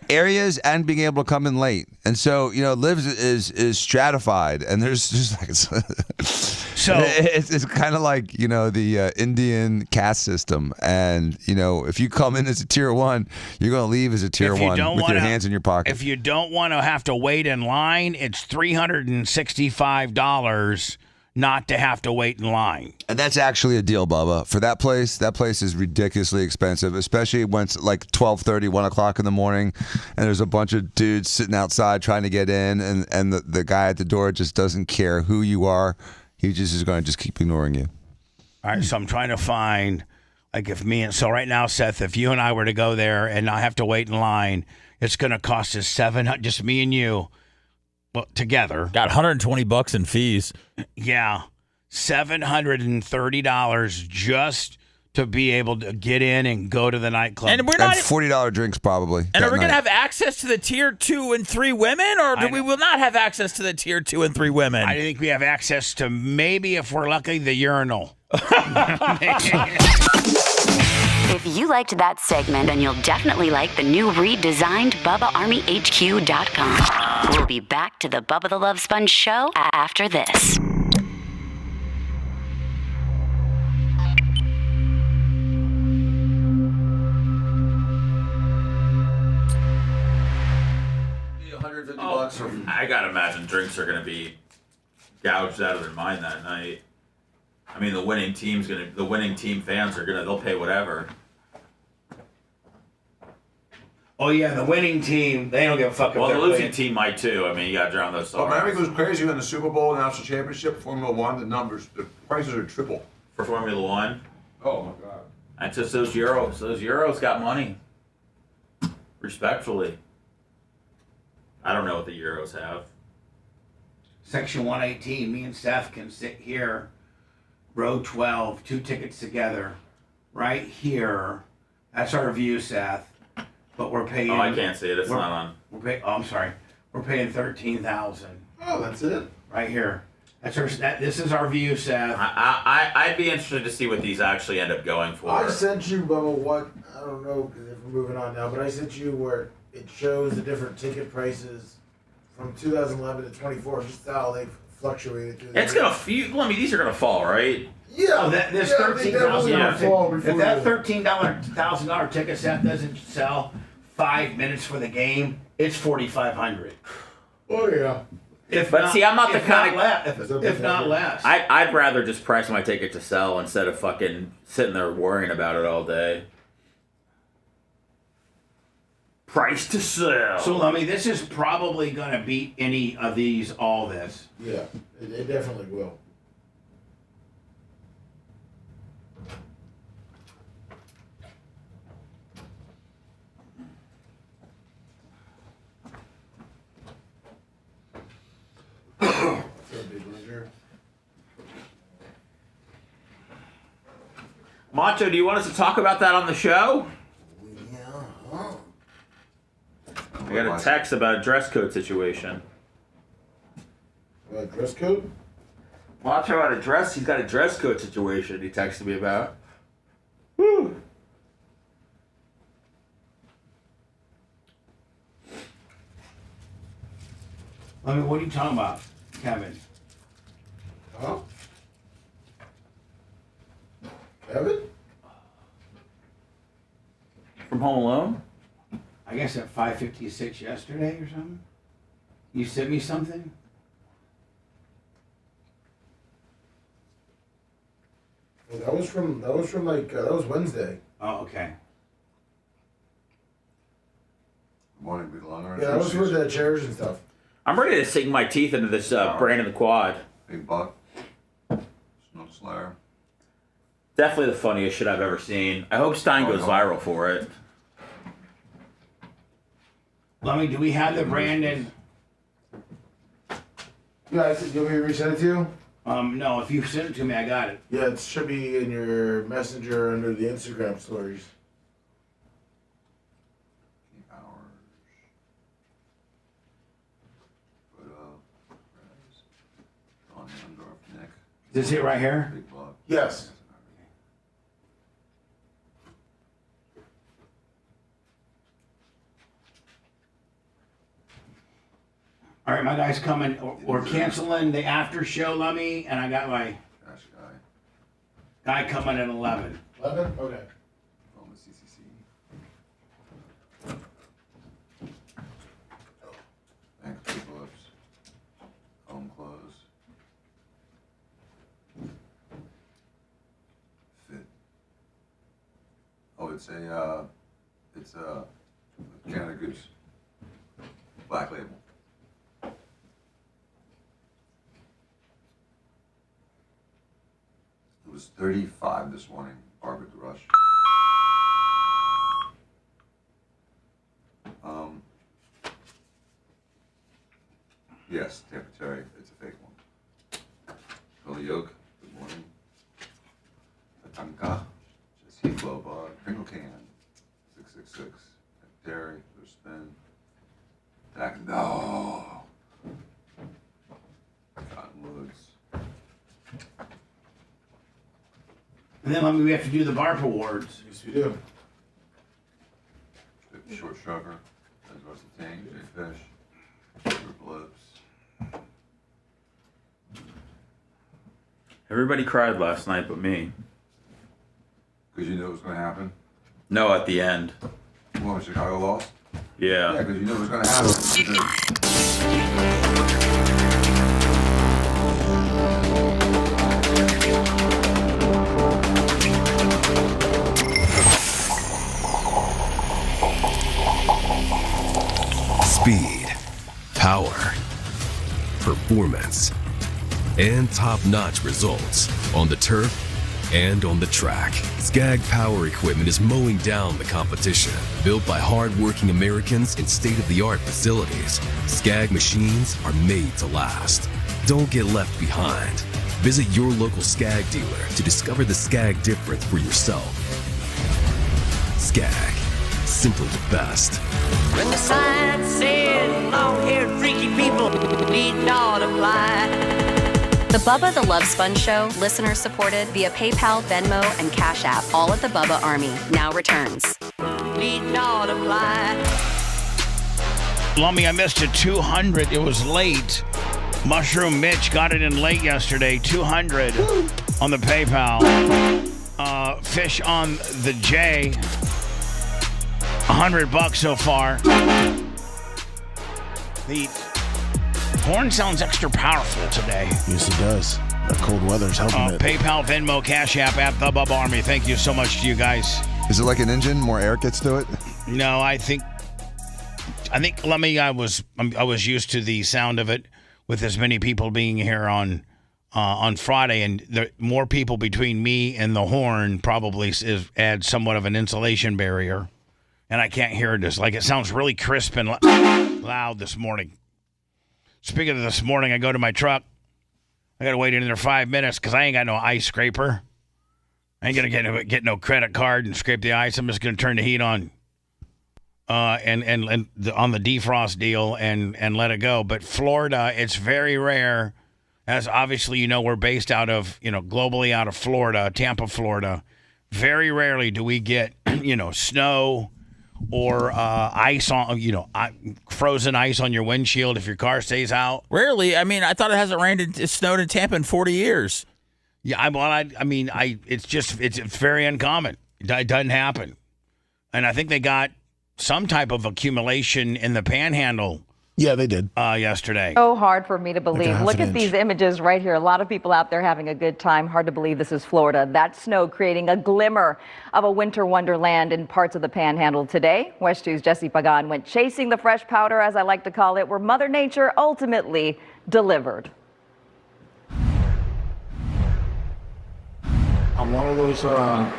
Areas and being able to come in late. And so, Live is stratified, and there's just like so it's kind of like, the Indian caste system. And, if you come in as a tier 1, you're going to leave as a tier 1 with your hands in your pocket. If you don't want to have to wait in line, it's $365 not to have to wait in line. And that's actually a deal, Bubba. For that place is ridiculously expensive, especially when it's like 12:30, 1 o'clock in the morning, and there's a bunch of dudes sitting outside trying to get in, and the guy at the door just doesn't care who you are. He just is going to just keep ignoring you. All right, so I'm trying to find, so right now, Seth, if you and I were to go there and not have to wait in line, it's going to cost us $700, just me and you. Well, together. Got $120 in fees. Yeah. $730 just to be able to get in and go to the nightclub. And we're not $40 drinks probably. And are we going to have access to the tier 2 and 3 women, or we will not have access to the tier 2 and 3 women? I think we have access to, maybe if we're lucky, the urinal. If you liked that segment, then you'll definitely like the new redesigned BubbaArmyHQ.com. We'll be back to the Bubba the Love Sponge show after this. I gotta imagine drinks are gonna be gouged out of their mind that night. I mean, the winning team fans they'll pay whatever. Oh yeah, the winning team, they don't give a fuck. Well, the losing team might too. I mean, you gotta drown those stars. Well, Miami goes crazy in the Super Bowl, National Championship, Formula One. The prices are triple for Formula One. Oh my God! That's just those Euros. Those Euros got money. Respectfully. I don't know what the Euros have. Section 118, me and Seth can sit here, row 12, 2 tickets together, right here. That's our view, Seth. But we're paying. Oh, I can't see it. It's not on. I'm sorry. We're paying $13,000. Oh, that's it. Right here. This is our view, Seth. I'd be interested to see what these actually end up going for. I sent you, Bubba, I don't know if we're moving on now, but I sent you where it shows the different ticket prices from 2011 to 24, just how they've fluctuated through the It's going to these are going to fall, right? Yeah. This $13,000 if that $13,000 ticket, Seth, doesn't sell 5 minutes for the game, it's $4,500. Oh, yeah. I'm not the kind of if not less. I'd rather just price my ticket to sell instead of fucking sitting there worrying about it all day. Price to sell. So, Lummy, this is probably going to beat any of these, all this. Yeah, it definitely will. Macho, do you want us to talk about that on the show? I got a text about a dress code situation. Dress code? Macho had he's got a dress code situation he texted me about. Woo! I mean, what are you talking about, Kevin? Huh? Kevin? From Home Alone? I guess at 5:56 yesterday or something. You sent me something? Well, that was from Wednesday. Oh, okay. Morning, big longer. Yeah, that was for the chairs and stuff. I'm ready to sink my teeth into this brand in the quad. Big buck. Snow Slayer. Definitely the funniest shit I've ever seen. I hope Stein goes viral for it. Lummy, do we have the Brandon? Yeah, you want me to resend it to you? No, if you send it to me, I got it. Yeah, it should be in your messenger under the Instagram stories. Is this it right here? Yes. All right, my guy's coming. We're canceling the after show, Lummy, and I got my guy coming at 11. 11? Okay. Ankle pull-ups. Home close. Fit. Oh, it's a Canada Goose. Black label. It was 35 this morning, Barbara DeRush. Yes, Tampa Terry, it's a fake one. Billy Yoke, good morning. Tatanka, just heat blow bug, Pringle can, 666. Terry, there's spin. Dak, no. Cottonwoods. And then, Lummy, we have to do the BARP awards. Yes, we do. Short Shrugger, as Russell Tang, Jay Fish, Triple Lips. Everybody cried last night but me. Because you knew it was going to happen? No, at the end. Well, when Chicago lost? Yeah. Yeah, because you knew it was going to happen. Speed, power, performance, and top-notch results on the turf and on the track. Skag Power Equipment is mowing down the competition. Built by hard-working Americans in state-of-the-art facilities, Skag machines are made to last. Don't get left behind. Visit your local Skag dealer to discover the Skag difference for yourself. Skag, simply the best. When the sign said long-haired freaky people need not apply. The Bubba the Love Sponge Show, listener supported via PayPal, Venmo, and Cash App, all at the Bubba Army, now returns. Need not apply. Lummy, I missed a 200. It was late. Mushroom Mitch got it in late yesterday. 200 on the PayPal. Fish on the J. $100 so far. The horn sounds extra powerful today. Yes, it does. The cold weather's helping it. PayPal, Venmo, Cash App at the Bubba Army. Thank you so much to you guys. Is it like an engine? More air gets to it? No, I think Lummy, I was used to the sound of it with as many people being here on Friday, and more people between me and the horn probably adds somewhat of an insulation barrier. And I can't hear this. Like, it sounds really crisp and loud this morning. Speaking of this morning, I go to my truck. I got to wait in there 5 minutes because I ain't got no ice scraper. I ain't going to get no credit card and scrape the ice. I'm just going to turn the heat on and on the defrost deal and let it go. But Florida, it's very rare. As obviously, you know, we're based out of, globally out of Florida, Tampa, Florida. Very rarely do we get, snow or ice on, frozen ice on your windshield if your car stays out. Rarely. I mean, I thought it hasn't rained and snowed in Tampa in 40 years. Yeah, it's very uncommon. It doesn't happen. And I think they got some type of accumulation in the panhandle Yeah, they did. Yesterday. So hard for me to believe. half Look an at inch. these images right here. A lot of people out there having a good time. Hard to believe this is Florida. That snow creating a glimmer of a winter wonderland in parts of the Panhandle today. West 2's Jesse Pagan went chasing the fresh powder, as I like to call it, where Mother Nature ultimately delivered. I'm one of those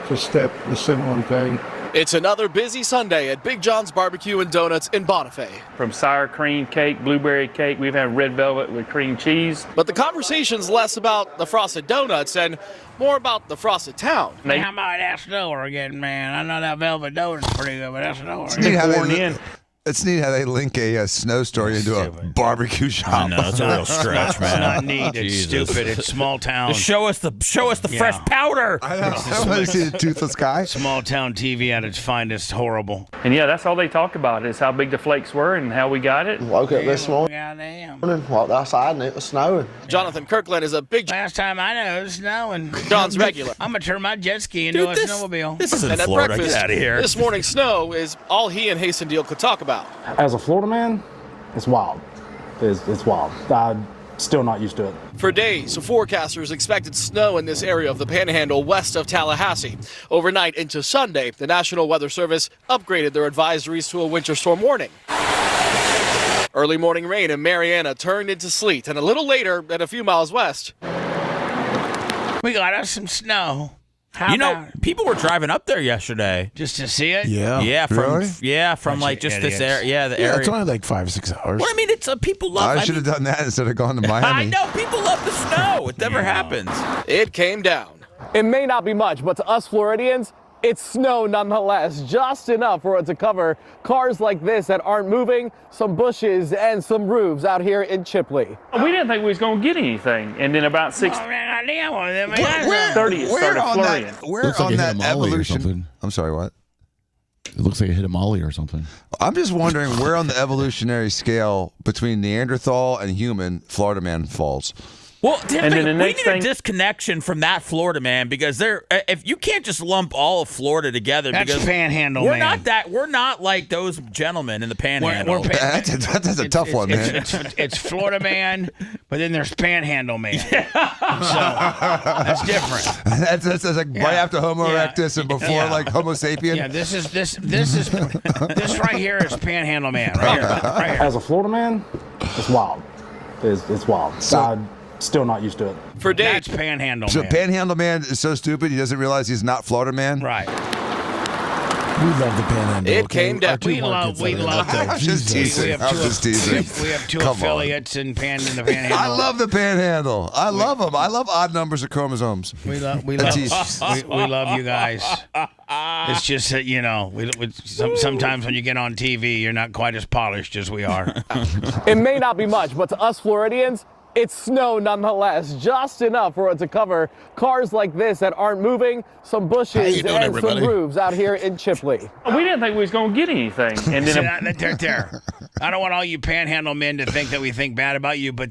just step the similar thing. It's another busy Sunday at Big John's Barbecue and Donuts in Bonifay. From sour cream cake, blueberry cake, we've had red velvet with cream cheese. But the conversation's less about the frosted donuts and more about the frosted town. How about that snow we're getting, man? I know that velvet donut's pretty good, but that snow we're getting. It's neat how they link a snow story into a barbecue shop. I know, it's a real stretch, man. It's not neat. It's stupid. It's small town. Just show us the fresh powder. I know. I want to see the toothless guy. Small town TV at its finest. Horrible. And yeah, that's all they talk about is how big the flakes were and how we got it. Woke up this morning, walked outside, and it was snowing. Jonathan Kirkland is a big Last time I know, it was snowing. John's regular. I'm going to turn my jet ski into a snowmobile. This isn't And at Florida. breakfast, Get out of here. this morning's snow is all he and Hasten Deal could talk about. As a Florida man, it's wild. It's wild. I'm still not used to it. For days, forecasters expected snow in this area of the Panhandle west of Tallahassee. Overnight into Sunday, the National Weather Service upgraded their advisories to a winter storm warning. Early morning rain in Mariana turned into sleet, and a little later, at a few miles west, We got us some snow. People were driving up there yesterday Just to see it? Yeah, from like just this area. Yeah, the area. It's only like 5 or 6 hours. Well, I mean, it's people love. I should have done that instead of going to Miami. I know people love the snow. It never happens. it came down. It may not be much, but to us Floridians, it's snow nonetheless, just enough for it to cover cars like this that aren't moving, some bushes and some roofs out here in Chipley. We didn't think we was going to get anything. And then about 6:30 it started flurrying. Where on that evolution? I'm sorry, what? It looks like it hit a molly or something. I'm just wondering where on the evolutionary scale between Neanderthal and human Florida man falls. Well, And then the we next need thing- a disconnection from that Florida man because if you can't just lump all of Florida together That's because Panhandle, we're man. we're not like those gentlemen in the Panhandle. That's a tough one, man. It's Florida man, but then there's Panhandle man. So that's different. That's like right after Homo erectus and before like Homo sapien. Yeah, this right here is Panhandle man. Right here. As a Florida man, it's wild. It's wild. I'm still not used to it. For days, That's Panhandle So man. Panhandle man is so stupid he doesn't realize he's not Florida man. Right. We love the Panhandle. It okay? came down. Our two We markets love that are out there. I'm just teasing. We have I'm two- just teasing. We have two Come on. affiliates in the Panhandle. I love the Panhandle. I love them. I love odd numbers of chromosomes. We love we That's love you guys. It's just that sometimes when you get on TV, you're not quite as polished as we are. It may not be much, but to us Floridians, it's snow nonetheless, just enough for it to cover cars like this that aren't moving, some bushes doing, and everybody? some roofs out here in Chipley. We didn't think we was going to get anything. And then There. I don't want all you Panhandle men to think that we think bad about you, but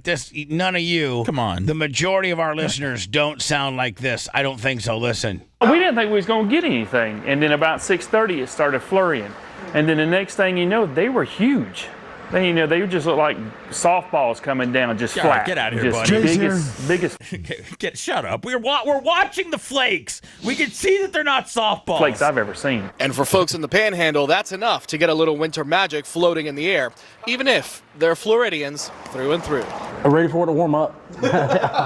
none of you. Come on. The majority of our listeners don't sound like this. I don't think so. Listen. we didn't think we was going to get anything. And then about 6:30 it started flurrying. And then the next thing you know, they were huge. Then they just look like softballs coming down, just flat. Get out of here, just buddy. biggest Shut up. We're watching the flakes. We can see that they're not softballs. flakes I've ever seen. And for folks in the Panhandle, that's enough to get a little winter magic floating in the air, even if they're Floridians through and through. I'm ready for it to warm up.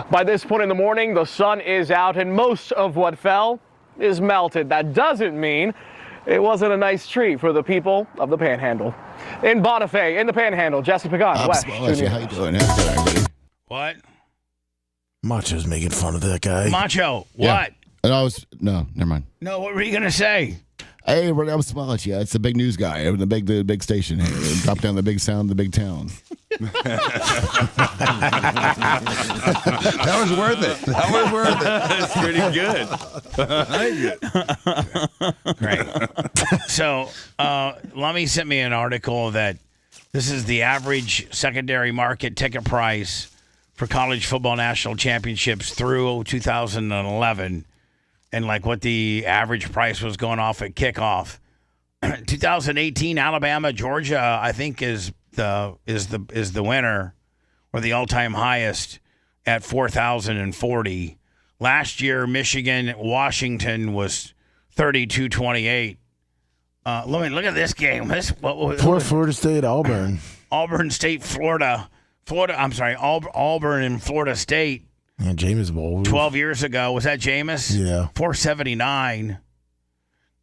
By this point in the morning, the sun is out and most of what fell is melted. That doesn't mean it wasn't a nice treat for the people of the Panhandle. In Bonifay, in the Panhandle, Jesse Pagan, West. How you doing? How's it, everybody? What? Macho's making fun of that guy. Macho, Yeah. what? And no, never mind. No, what were you going to say? Hey, I was smiling at you. It's the big news guy, the big station. Hey, drop down the big sound, the big town. That was worth it. That was worth it. That's pretty good. Great. So, Lummy sent me an article that this is the average secondary market ticket price for college football national championships through 2011, and like what the average price was going off at kickoff. 2018, Alabama, Georgia, I think is the winner, or the all-time highest at 4,040. Last year, Michigan, Washington was 32-28. Look at this game. Florida State, Auburn. Auburn State, Florida. Auburn and Florida State. Yeah, Jameis Bowl. 12 years ago. Was that Jameis? Yeah. 479.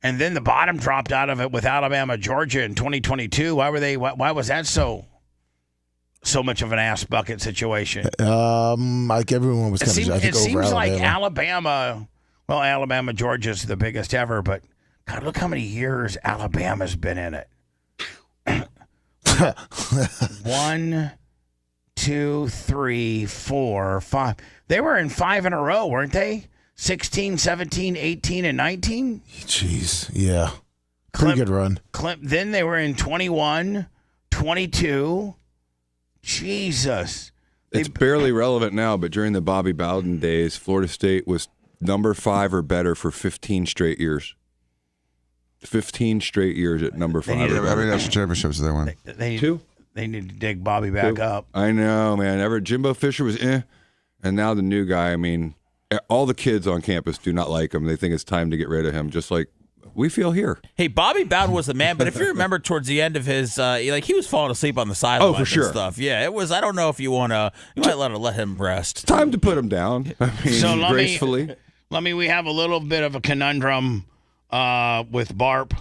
And then the bottom dropped out of it with Alabama, Georgia in 2022. Why was that so much of an ass bucket situation? Like everyone was kind of, I think, it seems over like Alabama. Alabama, Georgia's the biggest ever, but God, look how many years Alabama's been in it. 1, 2, 3, 4, 5. They were in 5 in a row, weren't they? 16, 17, 18, and 19? Jeez, yeah. Pretty good run. Then they were in 21, 22. Jesus. It's barely relevant now, but during the Bobby Bowden days, Florida State was number 5 or better for 15 straight years. 15 straight years at number 5. How many national championships did they win? Two. They need to dig Bobby back up. I know, man. Jimbo Fisher was and now the new guy, I mean, all the kids on campus do not like him. They think it's time to get rid of him, just like we feel here. Hey, Bobby Bowden was the man, but if you remember towards the end of his, he was falling asleep on the sideline. Oh, for sure. And stuff. Yeah, it was. I don't know if you might let him rest. It's time to put him down. I mean, gracefully. We have a little bit of a conundrum with Barp.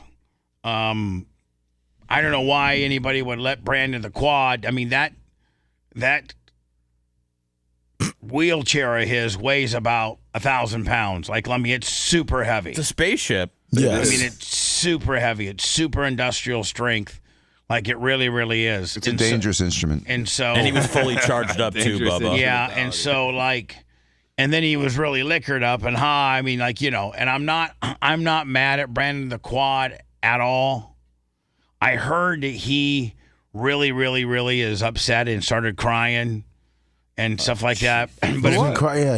I don't know why anybody would let Brandon the quad. I mean, that wheelchair of his weighs about 1,000 pounds. It's super heavy. It's a spaceship. Yes. I mean, it's super heavy. It's super industrial strength. It really, really is. It's a dangerous instrument. And he was fully charged up too, Bubba. Yeah, and so and then he was really liquored up and high. I mean, and I'm not mad at Brandon the quad at all. I heard that he really, really, really is upset and started crying and stuff like that. But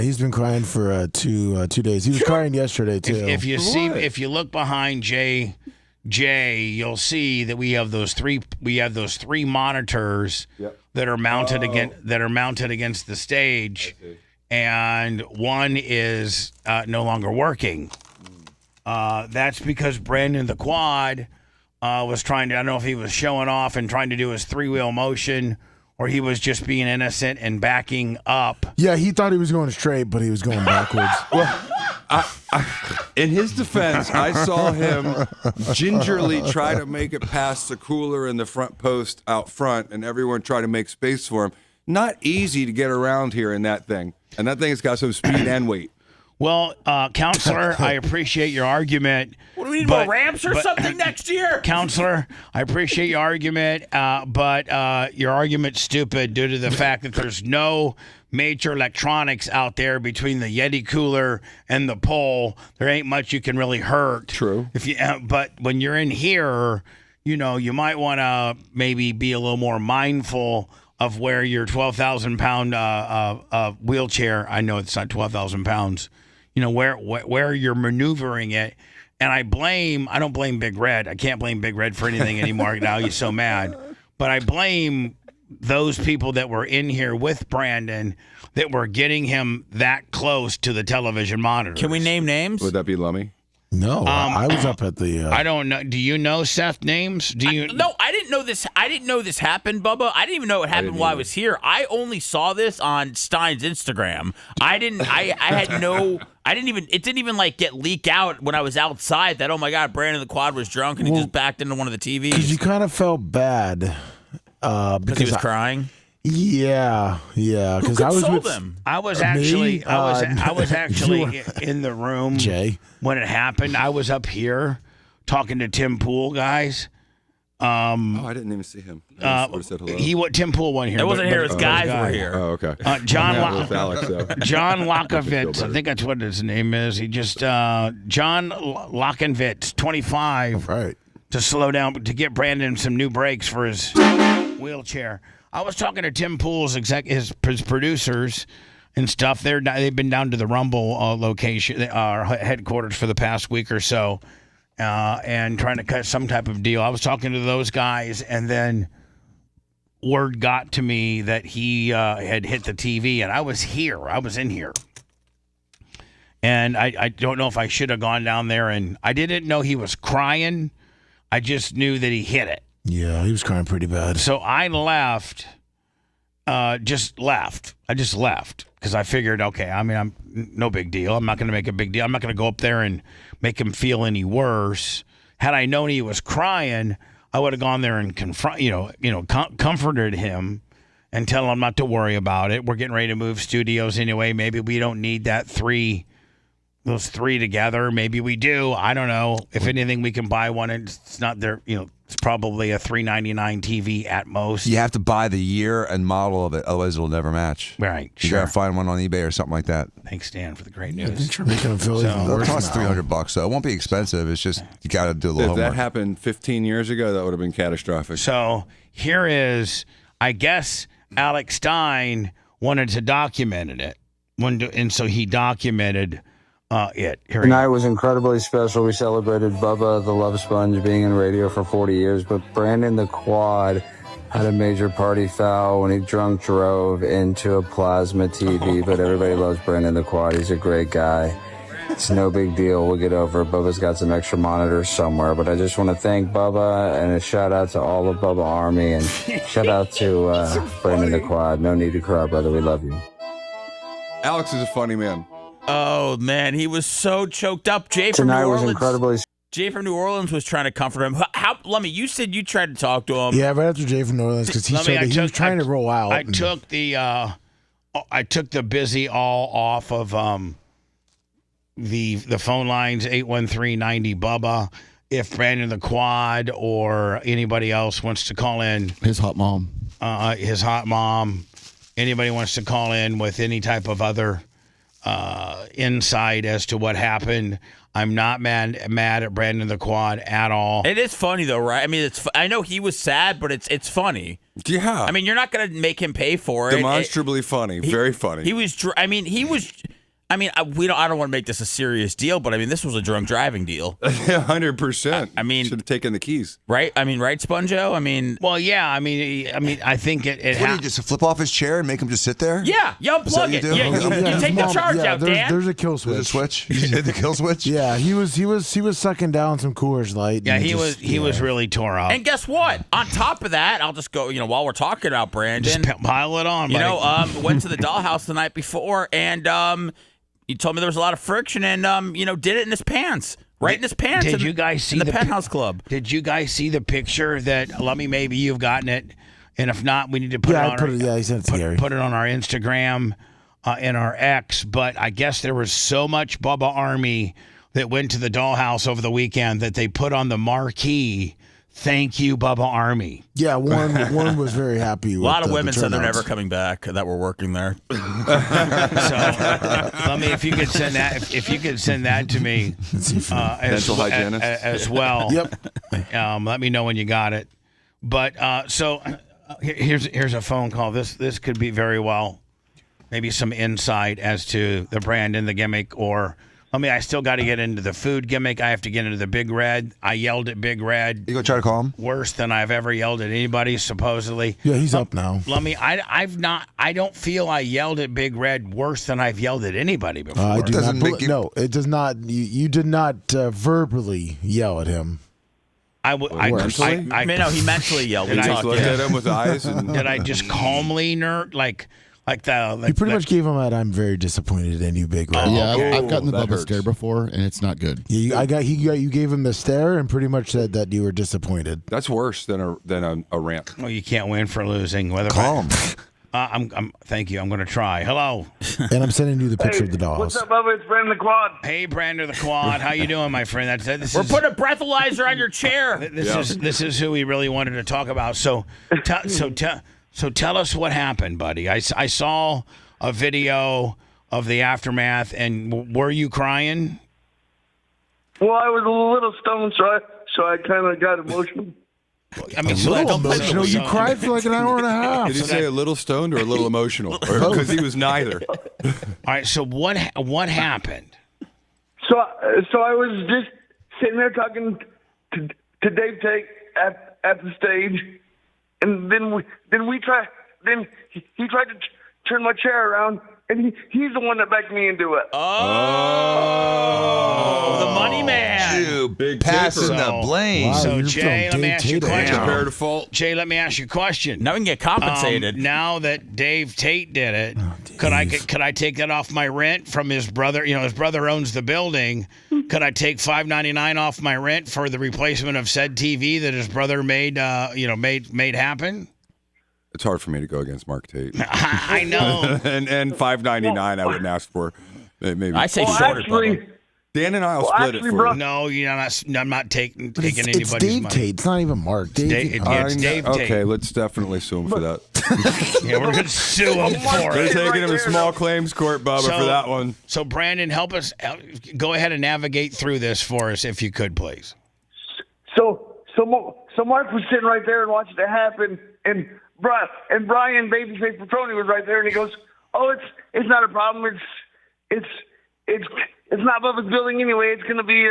he's been crying for 2 days. He was crying yesterday too. If you look behind Jay, you'll see that we have those three monitors that are mounted against the stage, and one is no longer working. That's because Brandon the quad was trying to, I don't know if he was showing off and trying to do his 3-wheel motion, or he was just being innocent and backing up. Yeah, he thought he was going straight, but he was going backwards. Well, in his defense, I saw him gingerly try to make it past the cooler and the front post out front, and everyone tried to make space for him. Not easy to get around here in that thing. And that thing has got some speed and weight. Well, Counselor, I appreciate your argument. What do we need, more ramps or something next year? Counselor, I appreciate your argument, but your argument's stupid due to the fact that there's no major electronics out there between the Yeti cooler and the pole. There ain't much you can really hurt. True. But when you're in here, you might want to maybe be a little more mindful of where your 12,000-pound wheelchair, I know it's not 12,000 pounds, where you're maneuvering it. And I don't blame Big Red. I can't blame Big Red for anything anymore. Now he's so mad. But I blame those people that were in here with Brandon that were getting him that close to the television monitor. Can we name names? Would that be Lummy? No, I was up at the. I don't know. Do you know Seth names? Do you? No, I didn't know this. I didn't know this happened, Bubba. I didn't even know it happened while I was here. I only saw this on Stein's Instagram. I didn't. I had no. I didn't even. It didn't even get leak out when I was outside that, oh my God, Brandon the quad was drunk and he just backed into one of the TVs. Because you kind of felt bad because he was crying. Yeah. Because I was with him. I was actually in the room, Jay, when it happened. I was up here talking to Tim Pool guys. I didn't even see him. Said hello. Tim Pool wasn't here. It wasn't here. His guys were here. Oh, okay. John Alex, John Lockovitz. I think that's what his name is. He just John Lockovitz, 25. Right. To slow down, to get Brandon some new brakes for his wheelchair. I was talking to Tim Pool's his producers and stuff. They've been down to the Rumble location, our headquarters, for the past week or so, and trying to cut some type of deal. I was talking to those guys, and then word got to me that he had hit the TV, and I was here. I was in here. And I don't know if I should have gone down there, and I didn't know he was crying. I just knew that he hit it. Yeah, he was crying pretty bad. So I left, just left. I just left because I figured, okay, I mean, I'm no big deal. I'm not going to make a big deal. I'm not going to go up there and make him feel any worse. Had I known he was crying, I would have gone there and comforted him and tell him not to worry about it. We're getting ready to move studios anyway. Maybe we don't need those three together. Maybe we do. I don't know. If anything, we can buy one. And it's not there. It's probably a $399 TV at most. You have to buy the year and model of it, otherwise it'll never match. Right. You Sure. gotta find one on eBay or something like that. Thanks, Dan, for the great news. Thanks for making him feel even It'll worse cost now. $300, so it won't be expensive. It's just you gotta do a little If that homework. happened 15 years ago, that would have been catastrophic. So here is, I guess, Alex Stein wanted to document it, and so he documented it. Here he Tonight was incredibly special. We celebrated Bubba the Love Sponge being in radio for 40 years, but Brandon the Quad had a major party foul when he drunk drove into a plasma TV, but everybody loves Brandon the Quad. He's a great guy. It's no big deal. We'll get over it. Bubba's got some extra monitors somewhere, but I just want to thank Bubba and a shout out to all of Bubba Army and shout out to Brandon the Quad. No need to cry, brother. We love you. Alex is a funny man. Oh, man, he was so choked up. Jay from Tonight New was Orleans. incredibly. Jay from New Orleans was trying to comfort him. Lummy, you said you tried to talk to him. Yeah, right after Jay from New Orleans, because he said that he was trying to roll out. I took the busy all off of the phone lines, 813-90 Bubba. If Brandon the Quad or anybody else wants to call in, his hot mom, anybody wants to call in with any type of other insight as to what happened, I'm not mad at Brandon the Quad at all. It is funny though, right? I mean, I know he was sad, but it's funny. Yeah. I mean, you're not going to make him pay for it. Demonstrably funny. Very funny. I don't want to make this a serious deal, but I mean, this was a drunk driving deal. 100%. I mean, should have taken the keys. Right? I mean, right, Sponjo? I mean, well, yeah. I mean, I think it. What do you just flip off his chair and make him just sit there? Yeah, you unplug it. You take the charge out, Dan. There's a kill switch. There's a switch. You hit the kill switch. Yeah, he was sucking down some Coors Light. Yeah, he was really tore up. And guess what? On top of that, I'll just go. While we're talking about Brandon, just pile it on. Went to the dollhouse the night before, and he told me there was a lot of friction, and did it in his pants, right in his pants. Did you guys see the Penthouse Club? Did you guys see the picture that? Lummy, maybe you've gotten it, and if not, we need to put it on. He sent it to Gary. Put it on our Instagram, and our X. But I guess there was so much Bubba Army that went to the dollhouse over the weekend that they put on the marquee. Thank you, Bubba Army. Yeah, Warren was very happy. A lot of women said they're never coming back that were working there. So, let me if you could send that to me as well. Yep. Let me know when you got it. But here's a phone call. This could be very well maybe some insight as to the brand and the gimmick, or I still got to get into the food gimmick. I have to get into the Big Red. I yelled at Big Red. You go try to call him? Worse than I've ever yelled at anybody, supposedly. Yeah, he's up now. I don't feel I yelled at Big Red worse than I've yelled at anybody before. I do not. No, it does not. You did not verbally yell at him. No, he mentally yelled. And I looked at him with eyes. And did I just calmly You pretty much gave him that "I'm very disappointed in you, Big Red." I've gotten the Bubba stare before, and it's not good. You gave him the stare and pretty much said that you were disappointed. That's worse than a rant. Well, you can't win for losing. Calm. Thank you. I'm going to try. Hello. And I'm sending you the picture of the dollhouse. What's up, Bubba? It's Brandon the Quad. Hey, Brandon the Quad. How you doing, my friend? We're putting a breathalyzer on your chair. This is who we really wanted to talk about. So tell us what happened, buddy. I saw a video of the aftermath, and were you crying? Well, I was a little stoned, so I kind of got emotional. I mean, emotional. You cried for like an hour and a half. Did you say a little stoned or a little emotional? Because he was neither. All right. So what happened? So I was just sitting there talking to Dave Tate at the stage, and then he tried to turn my chair around, and he's the one that backed me into it. Oh, the money man. You big passing the blame. Wow, So you're Jay, let me ask you a question. Prepare to fault. Jay, let me ask you a question. Now we can get compensated. Now that Dave Tate did it, could I take that off my rent from his brother? His brother owns the building. Could I take $5.99 off my rent for the replacement of said TV that his brother made happen? It's hard for me to go against Mark Tate. I know. and $5.99 I wouldn't ask for. Maybe. I say shorter. Bubba. Dan and I will split it for you. No, I'm not taking anybody's It's Dave money. Tate. It's not even Mark. It's Dave Tate. Okay, let's definitely sue him for that. Yeah, we're going to sue him for We're it. taking him to small claims court, Bubba, for that one. So, Brandon, help us. Go ahead and navigate through this for us, if you could, please. So Mark was sitting right there and watching it happen, and Brian Babyface Petroni was right there, and he goes, "Oh, it's not a problem. It's not Bubba's building anyway. It's going to be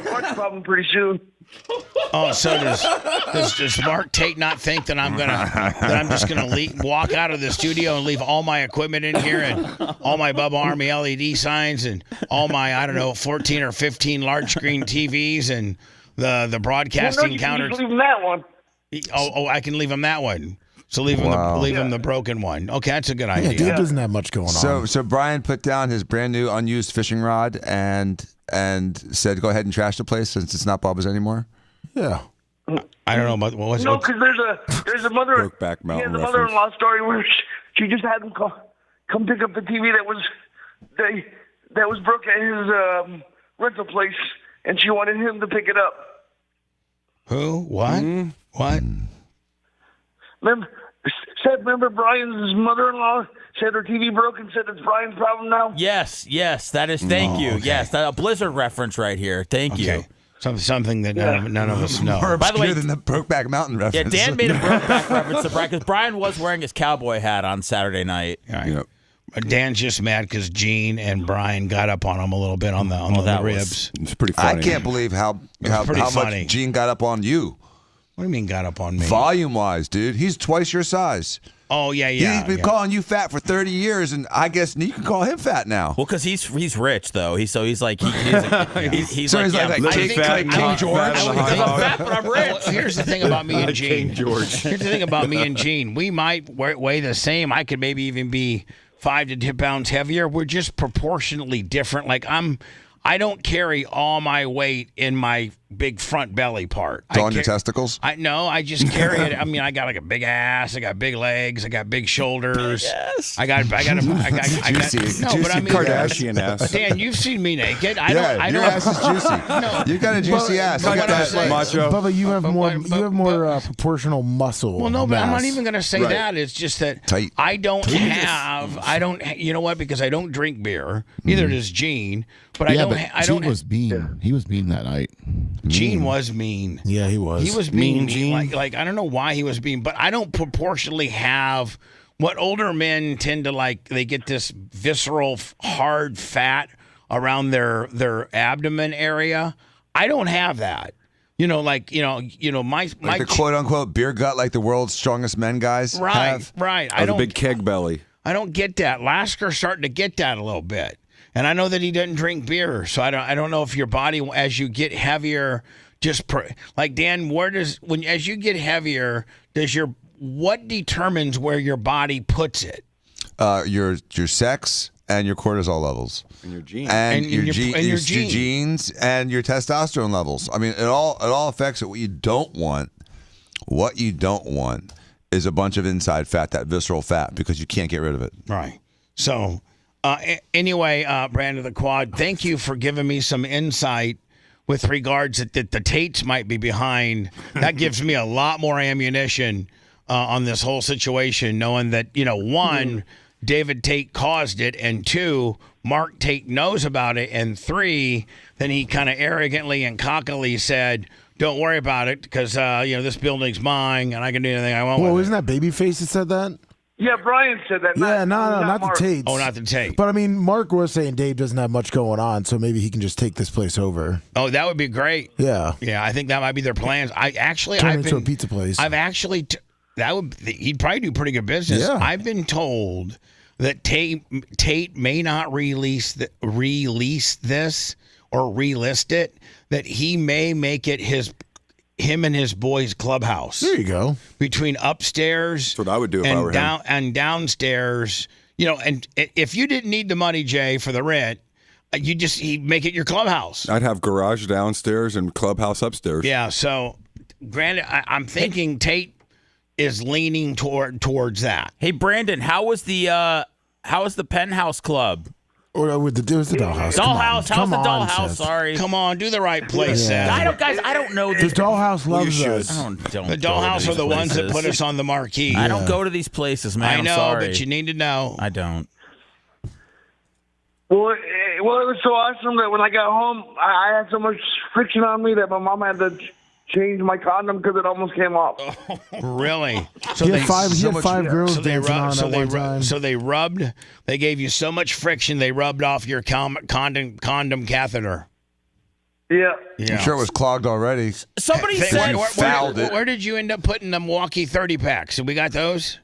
Mark's problem pretty soon." Oh, so does Mark Tate not think that I'm just gonna walk out of the studio and leave all my equipment in here and all my Bubba Army LED signs and all my 14 or 15 large screen TVs and the broadcasting counters? Just leave him that one. Oh, I can leave him that one. So leave him the broken one. Okay, that's a good idea. Yeah, Dave doesn't have much going on. So Brian put down his brand new unused fishing rod and said, "Go ahead and trash the place since it's not Bubba's anymore." Yeah. I don't know about what was No, because there's a Brokeback Mountain the reference. mother-in-law story where she just had him come pick up the TV that was broke at his rental place, and she wanted him to pick it up. Who? What? What? Remember Brian's mother-in-law said her TV broke and said it's Brian's problem now? Yes, that is. Thank you. Okay. Yes, a Blizzard reference right here. Thank you. Something that none of us know. By the way, Obscure than the Brokeback Mountain yeah, reference. Dan made a Brokeback reference to Brian because Brian was wearing his cowboy hat on Saturday night. Right. Dan's just mad because Gene and Brian got up on him a little bit on the ribs. It's pretty funny. I can't believe how much Gene got up on you. What do you mean got up on me? Volume-wise, dude. He's twice your size. Oh, yeah. He's been calling you fat for 30 years, and I guess you can call him fat now. Well, because he's rich though. He's like King George. I'm fat, but I'm rich. Well, here's the thing about me and Gene. King George. Here's the thing about me and Gene. We might weigh the same. I could maybe even be 5 to 10 pounds heavier. We're just proportionately different. Like I don't carry all my weight in my big front belly part. It's on your testicles? No, I just carry it. I mean, I got like a big ass. I got big legs. I got big shoulders. Yes. I got juicy Kardashian ass. Dan, you've seen me naked. Your ass is juicy. No. You got a juicy ass. You got that macho. Bubba, you have more proportional muscle. Well, no, but I'm not mass. even going to say that. It's just that Tight. I don't you know what? Because I don't drink beer. Neither does Gene. But Gene was mean. He was mean that night. Gene was mean. Yeah, he was. He was mean. Like I don't know why he was mean, but I don't proportionally have what older men tend to like. They get this visceral, hard fat around their abdomen area. I don't have that. My like the quote unquote beer gut, like the world's strongest men guys have. Right. I don't big keg belly. I don't get that. Lasker's starting to get that a little bit. And I know that he doesn't drink beer, so I don't know if your body, as you get heavier, like Dan, as you get heavier, what determines where your body puts it? Your sex and your cortisol levels, and your genes, and your genes and your testosterone levels. I mean, it all affects it. What you don't want is a bunch of inside fat, that visceral fat, because you can't get rid of it. Right. So. Anyway, Brandon the Quad, thank you for giving me some insight with regards that the Tates might be behind. That gives me a lot more ammunition on this whole situation, knowing that, one, David Tate caused it, and two, Mark Tate knows about it, and three, then he kind of arrogantly and cockily said, don't worry about it because, this building's mine and I can do anything I want with it. Well, isn't that Babyface that said that? Yeah, Brian said that. Yeah, not the Mark. Tates. Oh, not the Tate. But I mean, Mark was saying Dave doesn't have much going on, so maybe he can just take this place over. Oh, that would be great. Yeah. Yeah, I think that might be their plans. Turn it into a pizza place. I've actually he'd probably do pretty good business. Yeah. I've been told that Tate may not release this or relist it, that he may make it him and his boys' clubhouse. There you go. Between upstairs, That's what I would do if I were him. and downstairs. And if you didn't need the money, Jay, for the rent, he'd make it your clubhouse. I'd have garage downstairs and clubhouse upstairs. Yeah. So, granted, I'm thinking Tate is leaning towards that. Hey, Brandon, how was the Penthouse Club? Or it was the Dollhouse. Dollhouse. How's the Dollhouse? Seth. Sorry. Come on, do the right place, Seth. I don't know. The Dollhouse loves us. The Dollhouse are the ones that put us on the marquee. I don't go to these places, man. I know, I'm sorry. but you need to know. I don't. Well, it was so awesome that when I got home, I had so much friction on me that my mom had to change my condom because it almost came off. Really? He had five girls dancing on at one time. So they gave you so much friction, they rubbed off your condom catheter. Yeah. I'm sure it was clogged already. Somebody said, where did you end up putting the Milwaukee 30 packs? We got those?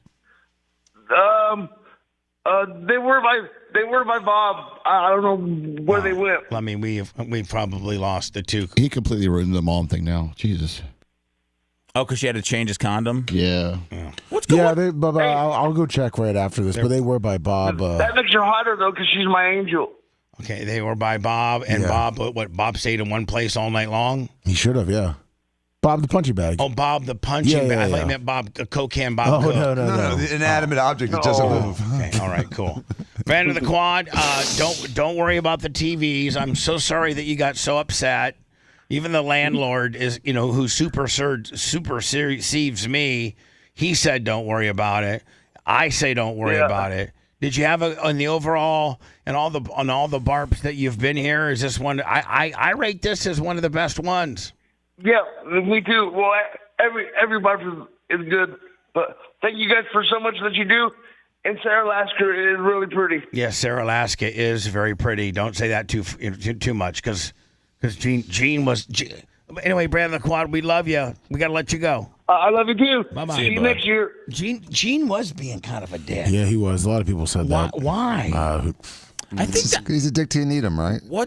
They were by Bob. I don't know where they went. I mean, we've probably lost the two. He completely ruined the mom thing now. Jesus. Oh, because she had to change his condom? Yeah. What's going on? Bubba, I'll go check right after this, but they were by Bob. That makes her hotter, though, because she's my angel. Okay, they were by Bob, and Bob stayed in one place all night long? He should have, yeah. Bob the punching bag. Oh, Bob the punching bag. I thought you meant Bob, Cocaine Bob. Oh, Cook. no. The inanimate object that doesn't move. Okay, all right, cool. Brandon the Quad, don't worry about the TVs. I'm so sorry that you got so upset. Even the landlord is, who supersedes me. He said, "Don't worry about it." I say, "Don't worry about it." Did you have on the overall and all the barps that you've been here? Is this one? I rate this as one of the best ones. Yeah, me too. Well, every barf is good, but thank you guys for so much that you do. And Sarah Lasker is really pretty. Yes, Sarah Lasker is very pretty. Don't say that too much, because Gene was. Anyway, Brandon the Quad, we love you. We got to let you go. I love you too. Bye-bye. See you next year. Gene was being kind of a dick. Yeah, he was. A lot of people said that. Why? I think he's a dick till you need him, right? No.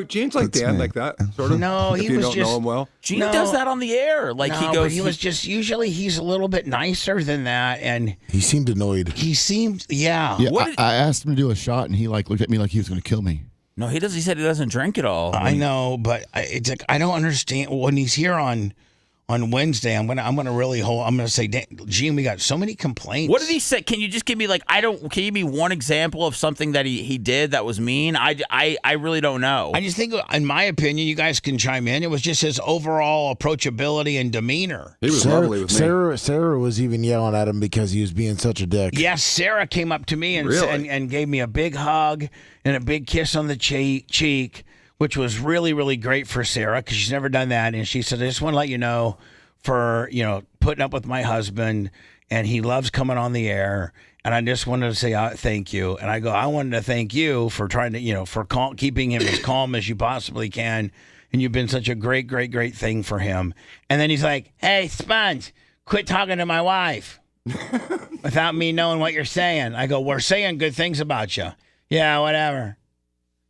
Gene's like Dan, like that, sort of. No, he if you was don't just know him well. Gene does that on the air. Like he goes. But he was just usually he's a little bit nicer than that, and he seemed annoyed. He seemed, yeah. I asked him to do a shot, and he looked at me like he was going to kill me. No, he does. He said he doesn't drink at all. I know, but it's like I don't understand when he's here on Wednesday. I'm gonna say, Gene, we got so many complaints. What did he say? Can you just give me can you give me one example of something that he did that was mean? I really don't know. I just think, in my opinion, you guys can chime in. It was just his overall approachability and demeanor. He was lovely with me. Sarah was even yelling at him because he was being such a dick. Yes, Sarah came up to me and and gave me a big hug and a big kiss on the cheek, which was really, really great for Sarah because she's never done that. And she said, I just want to let you know for, putting up with my husband, and he loves coming on the air. And I just wanted to say thank you. And I go, I wanted to thank you for trying to, for keeping him as calm as you possibly can. And you've been such a great, great, great thing for him. And then he's like, hey, Sponge, quit talking to my wife without me knowing what you're saying. I go, we're saying good things about you. Yeah, whatever.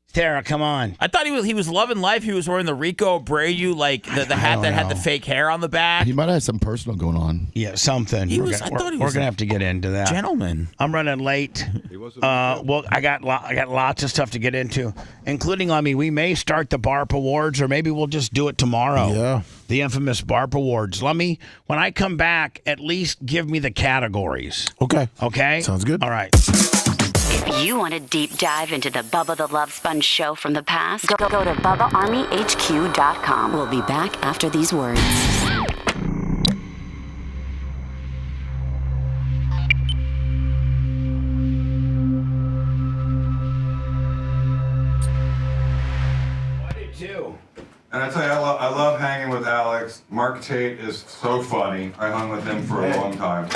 Sarah, come on. I thought he was loving life. He was wearing the Rico Abreu, like the hat that had the fake hair on the back. He might have had something personal going on. Yeah, something. We're going to have to get into that. Gentleman. I'm running late. Well, I got lots of stuff to get into, including, we may start the BARP Awards, or maybe we'll just do it tomorrow. Yeah. The infamous BARP Awards. When I come back, at least give me the categories. Okay. Okay? Sounds good. All right. If you want a deep dive into the Bubba the Love Sponge show from the past, go to BubbaArmyHQ.com. We'll be back after these words. And I tell you, I love hanging with Alex. Mark Tate is so funny. I hung with him for a long time.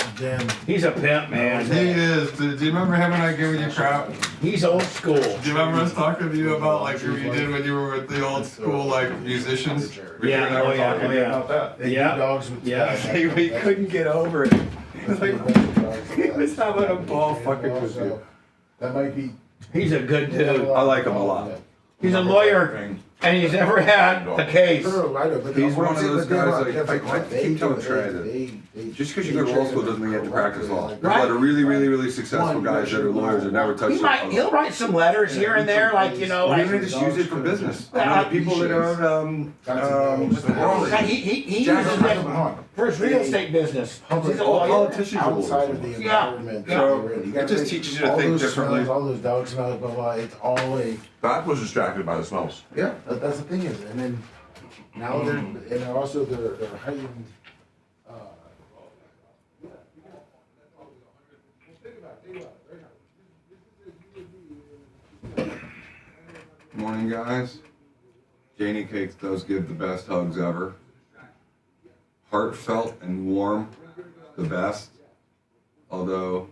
He's a pimp, man. He is. Do you remember him and I giving you crap? He's old school. Do you remember us talking to you about like what you did when you were with the old school like musicians? Yeah. Oh yeah. Yeah. We couldn't get over it. He was having a ball fucking with you. That might be. He's a good dude. I like him a lot. He's a lawyer, and he's never had a case. He's one of those guys like I keep telling Trey that just because you go to law school doesn't mean you have to practice law. There's a lot of really successful guys that are lawyers that never touch law. He'll write some letters here and there, like you know. Well, Like, he just use it for business. People that own he uses it for his real estate business. He's a all lawyer. politicians are Outside of the lawyers. environment. So it just teaches you to think differently. All those dog smells, blah blah. It's all a. That was distracted by the smells. Yeah, that's the thing is, and then now they're also they're heightened. Morning, guys. Janie Cakes does give the best hugs ever. Heartfelt and warm, the best. Although,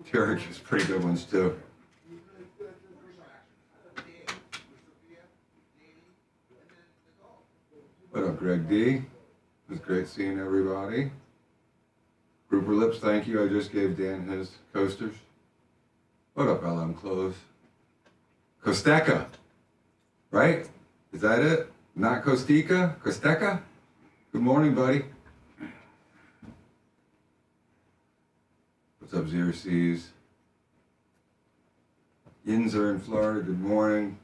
Terry gives pretty good ones too. What up, Greg D? It was great seeing everybody. Grouper Lips, thank you. I just gave Dan his coasters. What up, LM Clothes? Costeca, right? Is that it? Not Costica? Costeca? Good morning, buddy. What's up, Xerxes? Yins are in Florida. Good morning.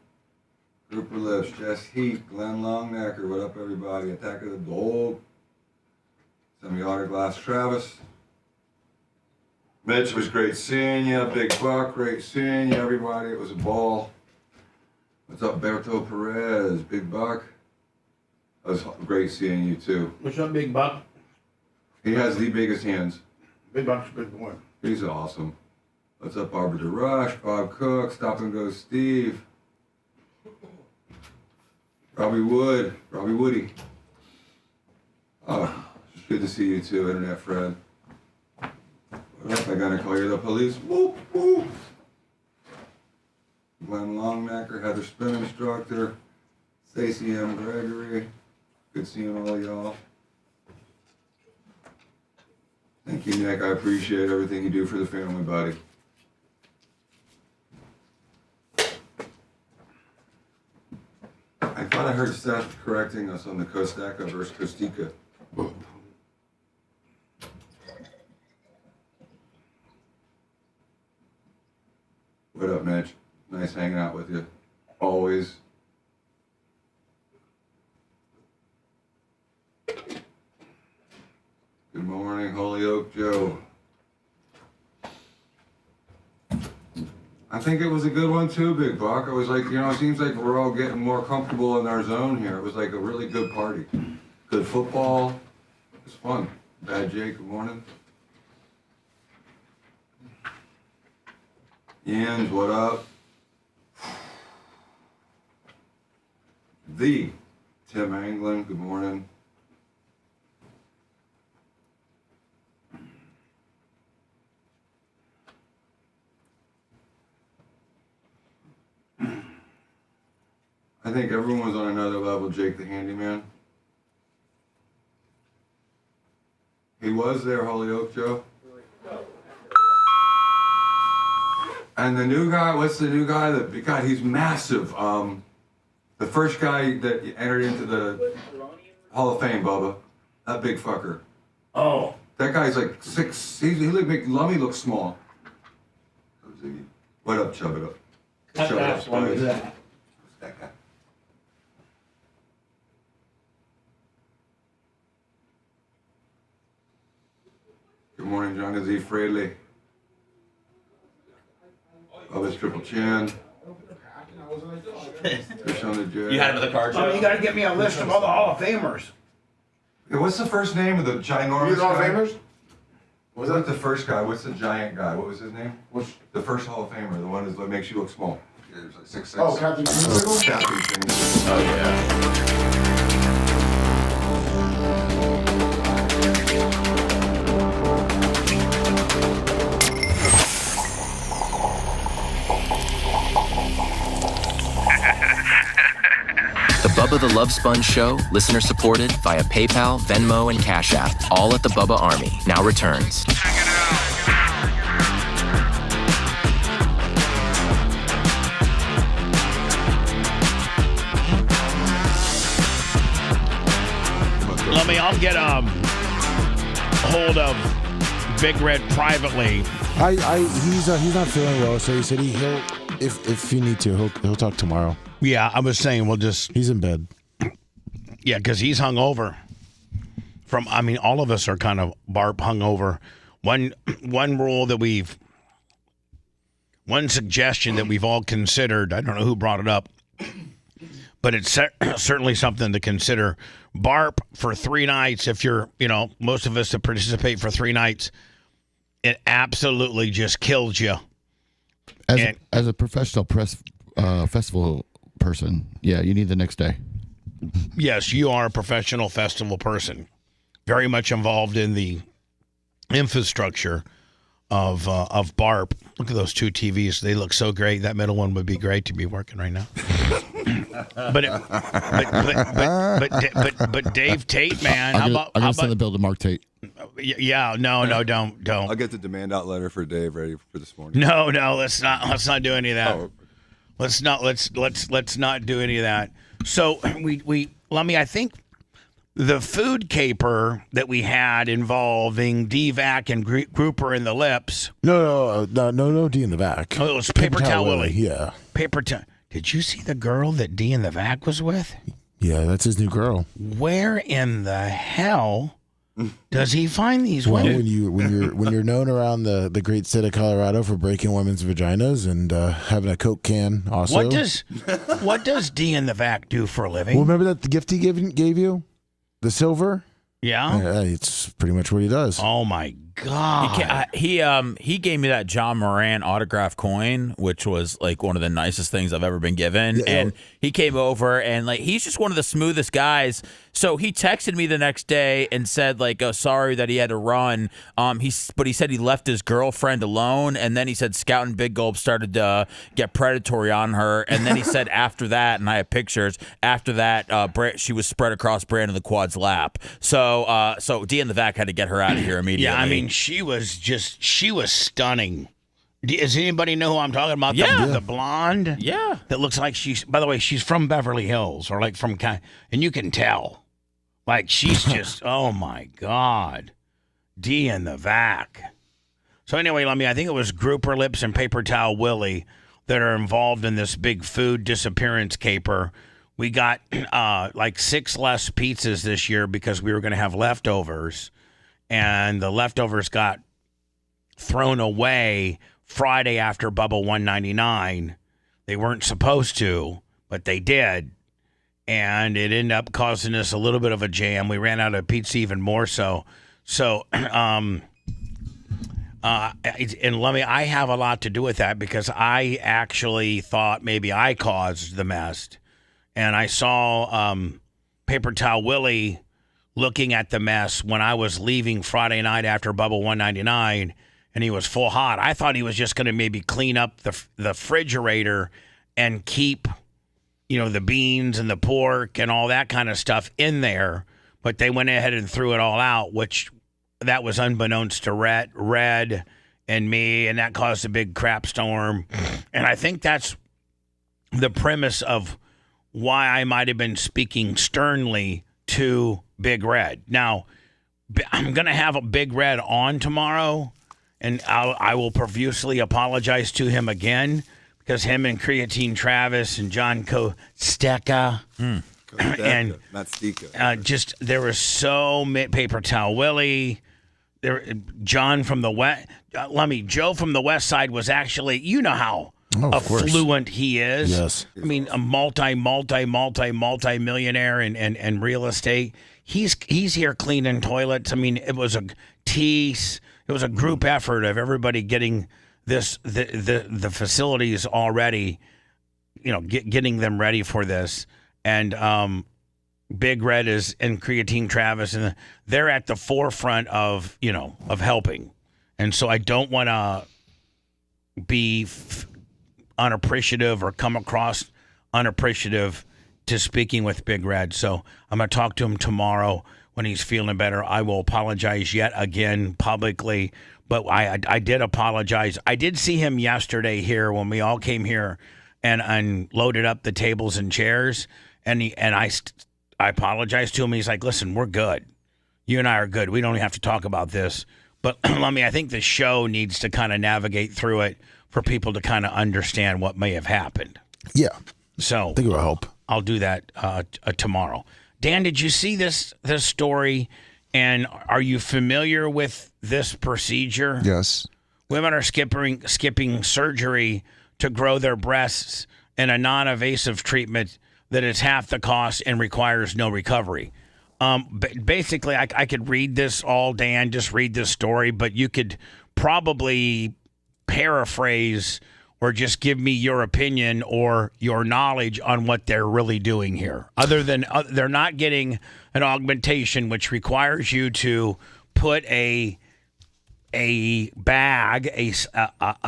Grouper Lips, Jess Heat, Glenn Longnecker. What up, everybody? Attack of the Dog. Semi-Otter Glass Travis. Mitch, it was great seeing you. Big Buck, great seeing you, everybody. It was a ball. What's up, Berto Perez? Big Buck. It was great seeing you, too. What's up, Big Buck? He has the biggest hands. Big Buck's a big boy. He's awesome. What's up, Arbiter Rush, Bob Cook, Stop and Go Steve. Robbie Woody. Oh, good to see you too, Internet Fred. What up, I gotta call you the police. Whoop, whoop. Glenn Longnecker, Heather Spin Instructor, Stacey M. Gregory. Good seeing all y'all. Thank you, Nick. I appreciate everything you do for the family, buddy. I thought I heard Seth correcting us on the Costeca versus Costica. What up, Mitch? Nice hanging out with you. Always. Good morning, Holyoke Joe. I think it was a good one too, Big Buck. I was like, it seems like we're all getting more comfortable in our zone here. It was like a really good party. Good football. It was fun. Bad Jake, good morning. Jens, what up? The Tim Anglin, good morning. I think everyone was on another level, Jake the Handyman. He was there, Holyoke Joe. And the new guy, what's the new guy? God, he's massive. The first guy that entered into the Hall of Fame, Bubba. That big fucker. Oh. That guy's like 6. He make Lummy look small. What up, Chub It Up? Chub It Up, Spice. That guy. Good morning, John Z. Fraley. Bubba's Triple Chin. Fish on the jet. You had him in the car, Joe? You got to get me a list of all the Hall of Famers. Hey, what's the first name of the ginormous Hall of guy? Famers? Was that the first guy? What's the giant guy? What was his name? The first Hall of Famer, the one that makes you look small. there's like 6'6". Oh, Captain Creamsicle? Captain Creamsicle. Oh, yeah. The Bubba the Love Sponge Show, listener supported via PayPal, Venmo, and Cash App, all at the Bubba Army, now returns. I'll get hold of Big Red privately. He's not feeling well, so he said he'll if you need to, he'll talk tomorrow. Yeah, I was saying he's in bed. Yeah, because he's hungover. All of us are kind of barp hungover. One suggestion that we've all considered. I don't know who brought it up, but it's certainly something to consider. Barp for 3 nights. If you're, most of us that participate for 3 nights, it absolutely just kills you. As a professional festival person, yeah, you need the next day. Yes, you are a professional festival person, very much involved in the infrastructure of BARP. Look at those 2 TVs; they look so great. That middle one would be great to be working right now. but Dave Tate, man, I'm gonna send the bill to Mark Tate. Yeah, no, don't. I'll get the demand out letter for Dave ready for this morning. No, let's not do any of that. Oh. Let's not do any of that. So I think the food caper that we had involving D-Vac and Grouper in the lips. No, D in the Vac. Oh, it was Paper Towel Willie. Yeah. Paper Towel. Did you see the girl that D in the Vac was with? Yeah, that's his new girl. Where in the hell does he find these women? When you're known around the great state of Colorado for breaking women's vaginas and having a Coke can also. What does D in the Vac do for a living? Well, remember that the gift he gave you? The silver? Yeah. It's pretty much what he does. Oh my God. He gave me that John Moran autograph coin, which was like one of the nicest things I've ever been given. And he came over and he's just one of the smoothest guys. So he texted me the next day and said sorry that he had to run. But he said he left his girlfriend alone, and then he said Scout and Big Gulp started to get predatory on her, and then he said after that, and I have pictures. After that, she was spread across Brandon the Quad's lap. So D in the Vac had to get her out of here immediately. Yeah, she was stunning. Does anybody know who I'm talking about? Yeah. The blonde? Yeah. That looks like by the way, she's from Beverly Hills or and you can tell. She's just, oh my God. D in the Vac. So anyway, I think it was Grouper Lips and Paper Towel Willie that are involved in this big food disappearance caper. We got 6 less pizzas this year because we were going to have leftovers. And the leftovers got thrown away Friday after Bubba 199. They weren't supposed to, but they did. And it ended up causing us a little bit of a jam. We ran out of pizza even more so. And I have a lot to do with that because I actually thought maybe I caused the mess. And I saw Paper Towel Willie looking at the mess when I was leaving Friday night after Bubba 199, and he was full hot. I thought he was just going to maybe clean up the refrigerator and keep, the beans and the pork and all that kind of stuff in there. But they went ahead and threw it all out, which that was unbeknownst to Red and me, and that caused a big crap storm. And I think that's the premise of why I might have been speaking sternly to Big Red. Now, I'm going to have a Big Red on tomorrow, and I will profusely apologize to him again because him and Creatine Travis and John Kosteka and not Stika. There was so many. Paper Towel Willie, John from the West. Joe from the West Side was actually, how affluent he is. Yes. A multi-millionaire in real estate. He's here cleaning toilets. It was a group effort of everybody getting the facilities all ready. getting them ready for this. And Big Red and Creatine Travis, and they're at the forefront of helping. And so I don't want to be unappreciative or come across unappreciative to speaking with Big Red. So I'm going to talk to him tomorrow when he's feeling better. I will apologize yet again publicly, but I did apologize. I did see him yesterday here when we all came here and unloaded up the tables and chairs, and I apologized to him. He's like, listen, we're good. You and I are good. We don't have to talk about this. But I think the show needs to kind of navigate through it for people to kind of understand what may have happened. Yeah. So I think it will help. I'll do that tomorrow. Dan, did you see this story? And are you familiar with this procedure? Yes. Women are skipping surgery to grow their breasts in a non-invasive treatment that is half the cost and requires no recovery. Basically, I could read this all, Dan, just read this story, but you could probably paraphrase or just give me your opinion or your knowledge on what they're really doing here. Other than they're not getting an augmentation, which requires you to put a bag, a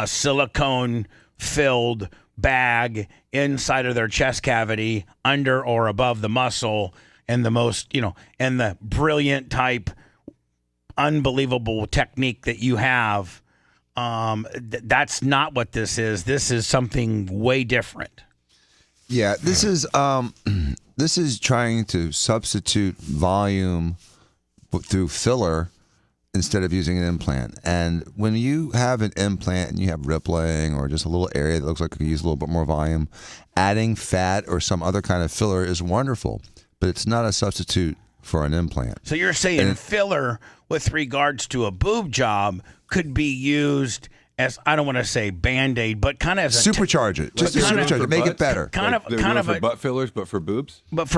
silicone-filled bag inside of their chest cavity, under or above the muscle, and the most, and the brilliant type, unbelievable technique that you have. That's not what this is. This is something way different. Yeah, this is trying to substitute volume through filler instead of using an implant. And when you have an implant and you have rippling or just a little area that looks like you could use a little bit more volume, adding fat or some other kind of filler is wonderful, but it's not a substitute for an implant. So you're saying filler with regards to a boob job could be used as, I don't want to say Band-Aid, but kind of as a supercharge it. Just supercharge it. Make it better. Kind of for butt fillers, but for boobs. But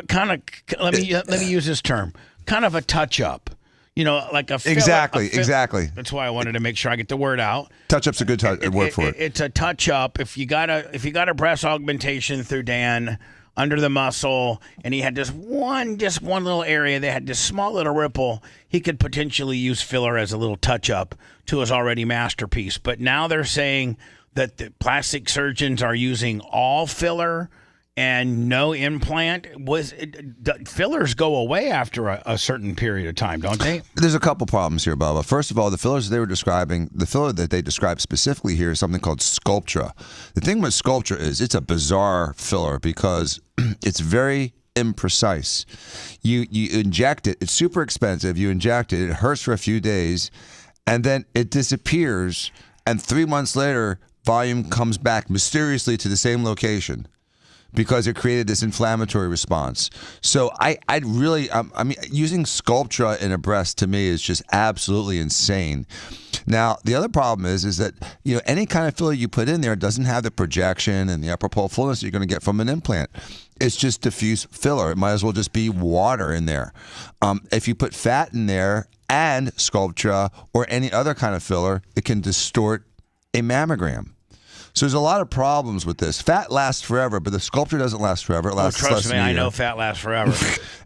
kind of. Let me use this term. Kind of a touch up. Like a filler, exactly. That's why I wanted to make sure I get the word out. Touch up's a good word for it. It's a touch up. If you got a breast augmentation through Dan under the muscle, and he had just one little area, they had this small little ripple, he could potentially use filler as a little touch up to his already masterpiece. But now they're saying that the plastic surgeons are using all filler and no implant. Fillers go away after a certain period of time, don't they? There's a couple problems here, Bubba. First of all, the fillers they were describing, the filler that they described specifically here is something called Sculptra. The thing with Sculptra is it's a bizarre filler because it's very imprecise. You inject it, it's super expensive, you inject it, it hurts for a few days, and then it disappears, and 3 months later, volume comes back mysteriously to the same location, because it created this inflammatory response. So I mean, using Sculptra in a breast to me is just absolutely insane. Now, the other problem is that, any kind of filler you put in there doesn't have the projection and the upper pole fullness you're going to get from an implant. It's just diffuse filler. It might as well just be water in there. If you put fat in there and Sculptra or any other kind of filler, it can distort a mammogram. So there's a lot of problems with this. Fat lasts forever, but the Sculptra doesn't last forever. It lasts trust less me, than a year. I know fat lasts forever.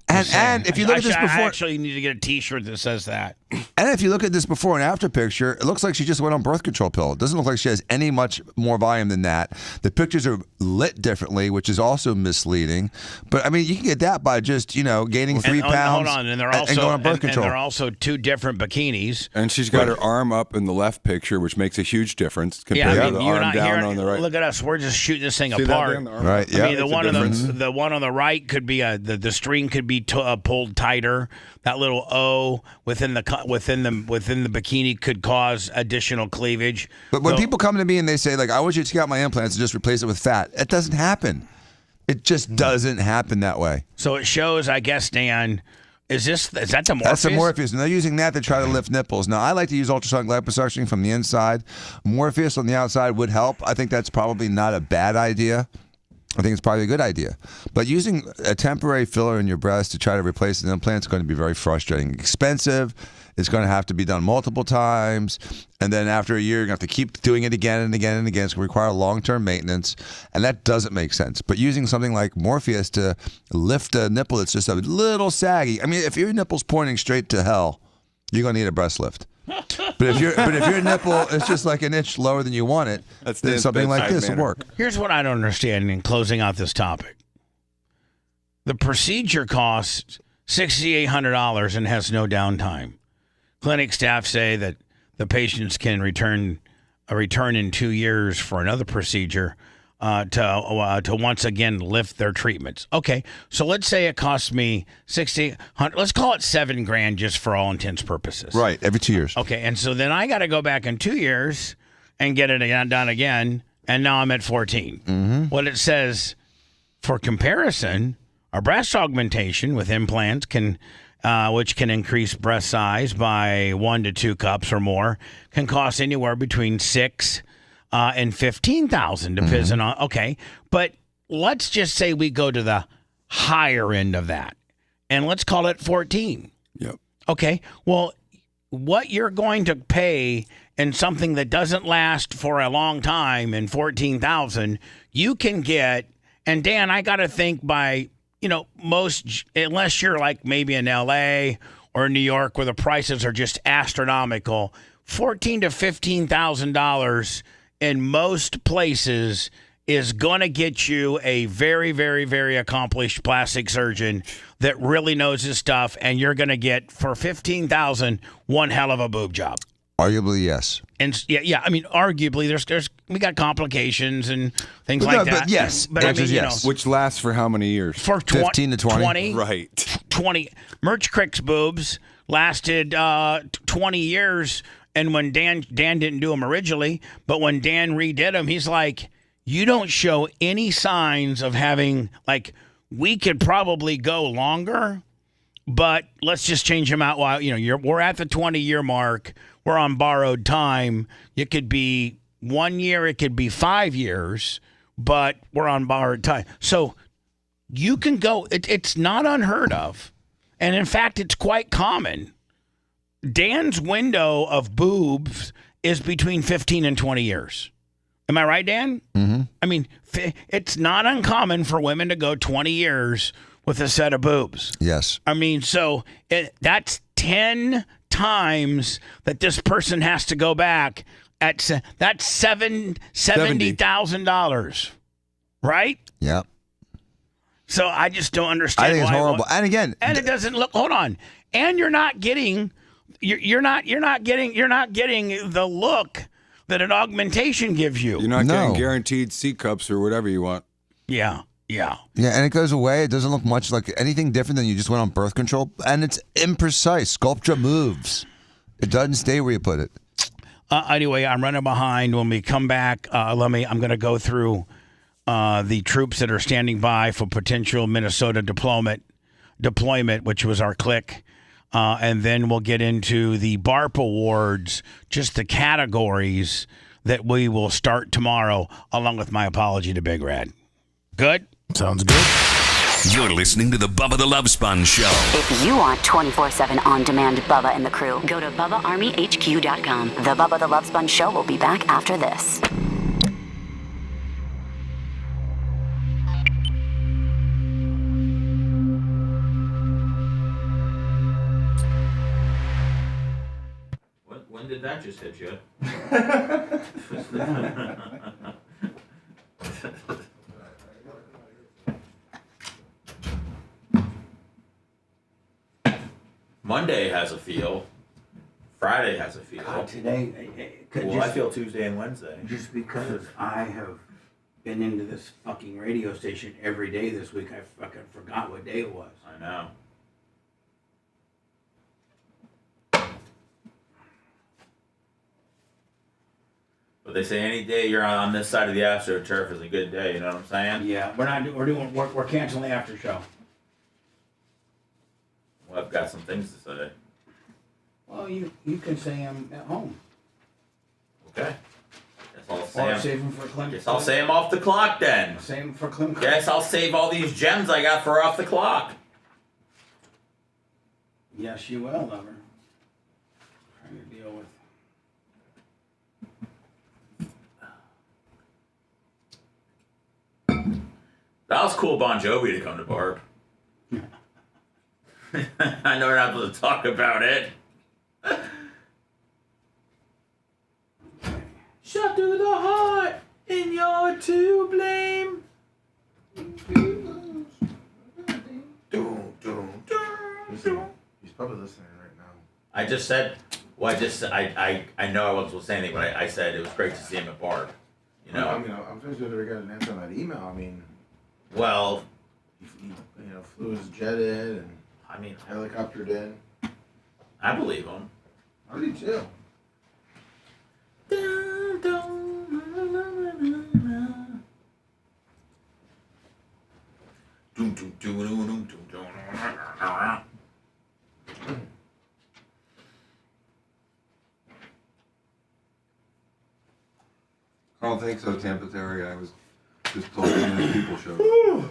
And if you look at this before, actually, you need to get a T-shirt that says that. And if you look at this before and after picture, it looks like she just went on birth control pill. It doesn't look like she has any much more volume than that. The pictures are lit differently, which is also misleading. But I mean, you can get that by just gaining 3 pounds. Hold on, and going on birth control. And they're also 2 different bikinis. And she's got her arm up in the left picture, which makes a huge difference compared to the arm down on the right. Look at us, we're just shooting this thing See apart. Right? Yeah. I mean, the one on the right could be the string could be pulled tighter. That little O within the bikini could cause additional cleavage. But when people come to me and they say, like, I want you to take out my implants and just replace it with fat, it doesn't happen. It just doesn't happen that way. So it shows, I guess, Dan, is that the Morpheus? That's the Morpheus. And they're using that to try to lift nipples. Now, I like to use ultrasonic liposuction from the inside. Morpheus on the outside would help. I think that's probably not a bad idea. I think it's probably a good idea. But using a temporary filler in your breast to try to replace an implant is going to be very frustrating, expensive. It's going to have to be done multiple times. And then after a year, you're going to have to keep doing it again and again and again. It's going to require long-term maintenance. And that doesn't make sense. But using something like Morpheus to lift a nipple that's just a little saggy. I mean, if your nipple's pointing straight to hell, you're going to need a breast lift. But if your nipple is just like an inch lower than you want it, then something like this will work. Here's what I don't understand in closing out this topic. The procedure costs $6,800 and has no downtime. Clinic staff say that the patients can return in 2 years for another procedure to once again lift their treatments. Okay, so let's say it costs me $6,800. Let's call it $7,000 just for all intents purposes. Right, every 2 years. Okay, and so then I got to go back in 2 years and get it done again, and now I'm at 14. Mm-hmm. What it says, for comparison, a breast augmentation with implants which can increase breast size by 1 to 2 cups or more, can cost anywhere between $6,000 and $15,000, depending on. Okay, but let's just say we go to the higher end of that, and let's call it 14. Yep. Okay. Well, what you're going to pay in something that doesn't last for a long time in $14,000, you can get. And Dan, I got to think by most, unless you're like maybe in LA or New York where the prices are just astronomical, $14,000 to $15,000 in most places is going to get you a very, very, very accomplished plastic surgeon that really knows his stuff, and you're going to get, for $15,000, one hell of a boob job. Arguably, yes. And yeah. I mean, arguably, we got complications and things like that. But yes, but I mean, yes. Which lasts for how many years? For 15 to 20. Right. 20. Merch Crick's boobs lasted 20 years. And when Dan didn't do them originally, but when Dan redid them, he's like, you don't show any signs of having, like, we could probably go longer, but let's just change them out while, we're at the 20-year mark. We're on borrowed time. It could be 1 year, it could be 5 years, but we're on borrowed time. So you can go, it's not unheard of. And in fact, it's quite common. Dan's window of boobs is between 15 and 20 years. Am I right, Dan? Mm-hmm. I mean, it's not uncommon for women to go 20 years with a set of boobs. Yes. I mean, so that's 10 times that this person has to go back. That's $70,000, right? Yeah. So I just don't understand. I think it's horrible. And again, and it doesn't look. Hold on. And you're not getting. You're not getting the look that an augmentation gives you. You're not getting guaranteed C cups or whatever you want. Yeah. Yeah, and it goes away. It doesn't look much like anything different than you just went on birth control. And it's imprecise. Sculptra moves. It doesn't stay where you put it. Anyway, I'm running behind. When we come back, I'm going to go through the troops that are standing by for potential Minnesota deployment, which was our click. And then we'll get into the BARP awards, just the categories that we will start tomorrow, along with my apology to Big Red. Good? Sounds good. You're listening to the Bubba the Love Sponge Show. If you want 24/7 on-demand Bubba and the crew, go to BubbaArmyHQ.com. The Bubba the Love Sponge Show will be back after this. When did that just hit you? Monday has a feel. Friday has a feel. Today, I feel Tuesday and Wednesday. Just because I have been into this fucking radio station every day this week, I fucking forgot what day it was. I know. But they say any day you're on this side of the AstroTurf is a good day. You know what I'm saying? Yeah, we're canceling the after show. Well, I've got some things to say. Well, you can say I'm at home. Okay. Guess I'll say save them for Clem. Guess I'll say them off the clock then. Save them for Clem. Guess I'll save all these gems I got for off the clock. Yes, you will, lover. Trying to deal with. That was cool, Bon Jovi, to come to Barb. I know we're not supposed to talk about it. Shot through the heart, and you're to blame. He's probably listening right now. I just said, well, I know I wasn't supposed to say anything, but I said it was great to see him at Barb. You know? I mean, I'm pretty sure they got an answer on that email. I mean, well, he flew his jet in and helicoptered in. I believe him. I do too. I don't think so, Tampa Terry. I was just told that people showed up.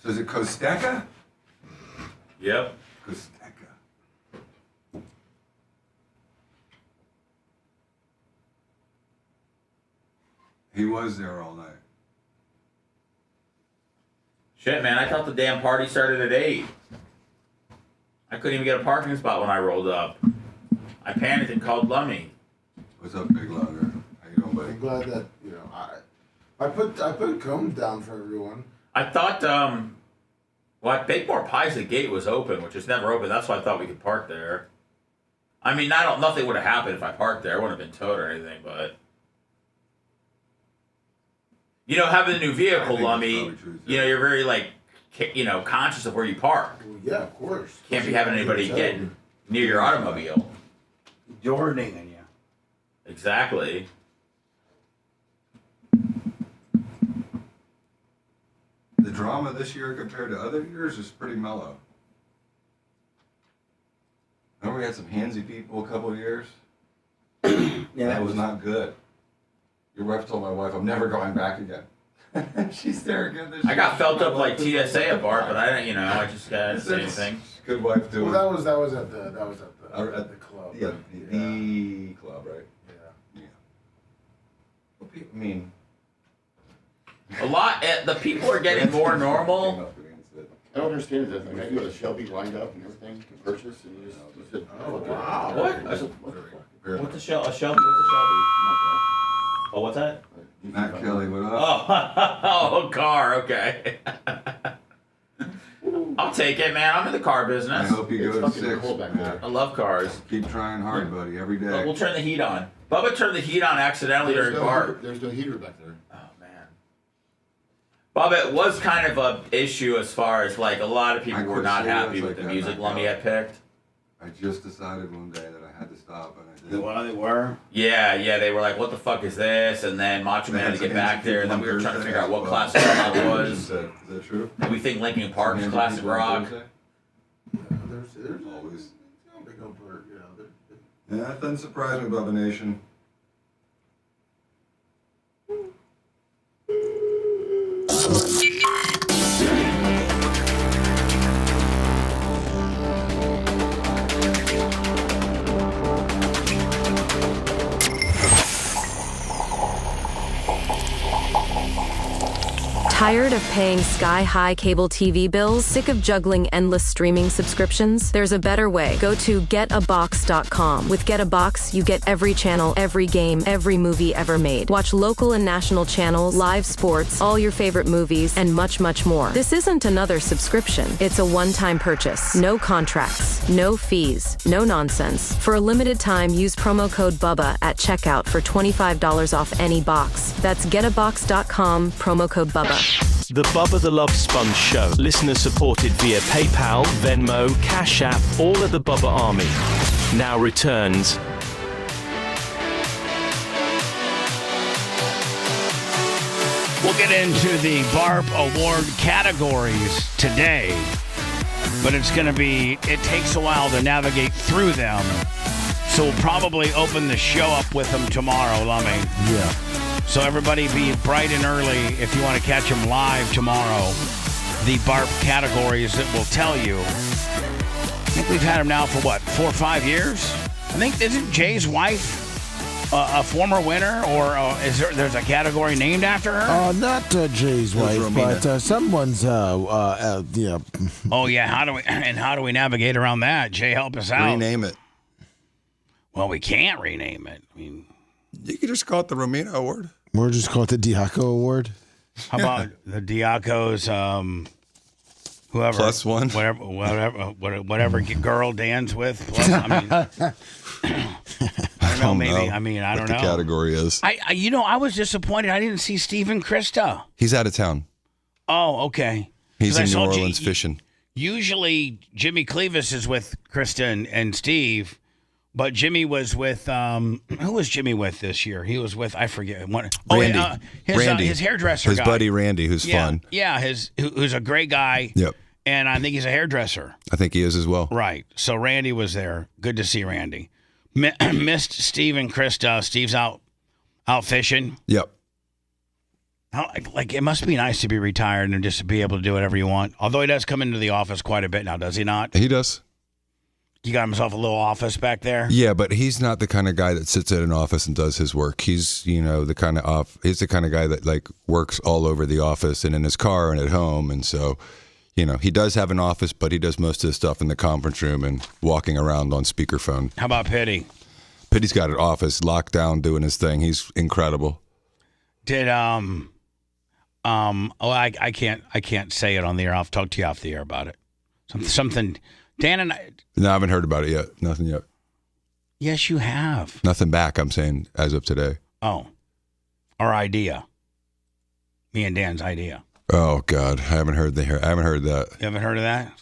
So is it Costeca? Yep. Costeca. He was there all night. Shit, man, I thought the damn party started at 8. I couldn't even get a parking spot when I rolled up. I panicked and called Lummy. What's up, Big Lugger? How you doing, buddy? I'm glad that I put cones down for everyone. I thought, well, Bakemore Pies, the gate was open, which is never open. That's why I thought we could park there. I mean, nothing would have happened if I parked there. It wouldn't have been towed or anything, but. You know, having a new vehicle, Lummy, you're very, conscious of where you park. Well, yeah, of course. Can't be having anybody getting near your automobile. Jordaning you. Exactly. The drama this year compared to other years is pretty mellow. Remember we had some handsy people a couple of years? Yeah, that was not good. Your wife told my wife, I'm never going back again. She's there again this year. I got felt up like TSA at Bart, but I didn't, I just didn't say anything. Good wife doing. Well, that was at the club. Yeah, the club, right? Yeah. Well, I mean, the people are getting more normal. I don't understand that thing. You got a Shelby lined up and everything to purchase, and you said, "Oh wow, what? What's a Shelby? What's a Shelby? Oh, what's that? Matt Kelly, what up? Oh, car. Okay. I'll take it, man. I'm in the car business. I hope you go to 6. I love cars. Keep trying hard, buddy, every day. But we'll turn the heat on. Bubba turned the heat on accidentally during Bart. There's no heater back there. Bubba, it was kind of an issue as far as a lot of people were not happy with the music Lummy had picked. I just decided one day that I had to stop, and I did. Well, they were? Yeah, they were like, what the fuck is this? And then Macho Man had to get back there, and then we were trying to figure out what classic rock it was. Is that true? And we think Linkin Park is classic rock. There's always. Yeah, that doesn't surprise me, Bubba Nation. Tired of paying sky-high cable TV bills? Sick of juggling endless streaming subscriptions? There's a better way. Go to getabox.com. With Get a Box, you get every channel, every game, every movie ever made. Watch local and national channels, live sports, all your favorite movies, and much, much more. This isn't another subscription. It's a one-time purchase. No contracts, no fees, no nonsense. For a limited time, use promo code BUBBA at checkout for $25 off any box. That's getabox.com, promo code BUBBA. The Bubba the Love Sponge Show. Listener supported via PayPal, Venmo, Cash App, all of the Bubba Army. Now returns. We'll get into the BARP award categories today, but it takes a while to navigate through them. So we'll probably open the show up with them tomorrow, Lummy. Yeah. So everybody be bright and early if you want to catch them live tomorrow. The BARP categories that will tell you. I think we've had them now for 4 or 5 years? I think, isn't Jay's wife a former winner, or there's a category named after her? Not Jay's wife, but someone's. Yeah. Oh yeah, how do we navigate around that? Jay, help us out. Rename it. Well, we can't rename it. I mean, you could just call it the Romina Award. We're just call it the Diaco Award. How about the Diacos? Whoever plus one, whatever girl Dan's with. Plus, I mean, I don't know. Maybe. I mean, I don't know. What the category is. I was disappointed. I didn't see Stephen Krista. He's out of town. Oh, okay. He's in New Orleans fishing. Usually, Jimmy Clevis is with Krista and Steve, but Jimmy was with who was Jimmy with this year? He was with I forget. Randy. His hairdresser. His guy. buddy Randy, who's fun. Yeah, who's a great guy. Yep. And I think he's a hairdresser. I think he is as well. Right. So Randy was there. Good to see Randy. Missed Steve and Krista. Steve's out fishing. Yep. It must be nice to be retired and just to be able to do whatever you want. Although he does come into the office quite a bit now, does he not? He does. You got himself a little office back there? Yeah, but he's not the kind of guy that sits in an office and does his work. He's, the kind of he's the kind of guy that works all over the office and in his car and at home. And so, he does have an office, but he does most of his stuff in the conference room and walking around on speakerphone. How about Pitty? Pitty's got an office locked down doing his thing. He's incredible. Did I can't say it on the air. I'll talk to you off the air about it. Something Dan and I. No, I haven't heard about it yet. Nothing yet. Yes, you have. Nothing back, I'm saying, as of today. Oh. Our idea. Me and Dan's idea. Oh, God. I haven't heard that. You haven't heard of that?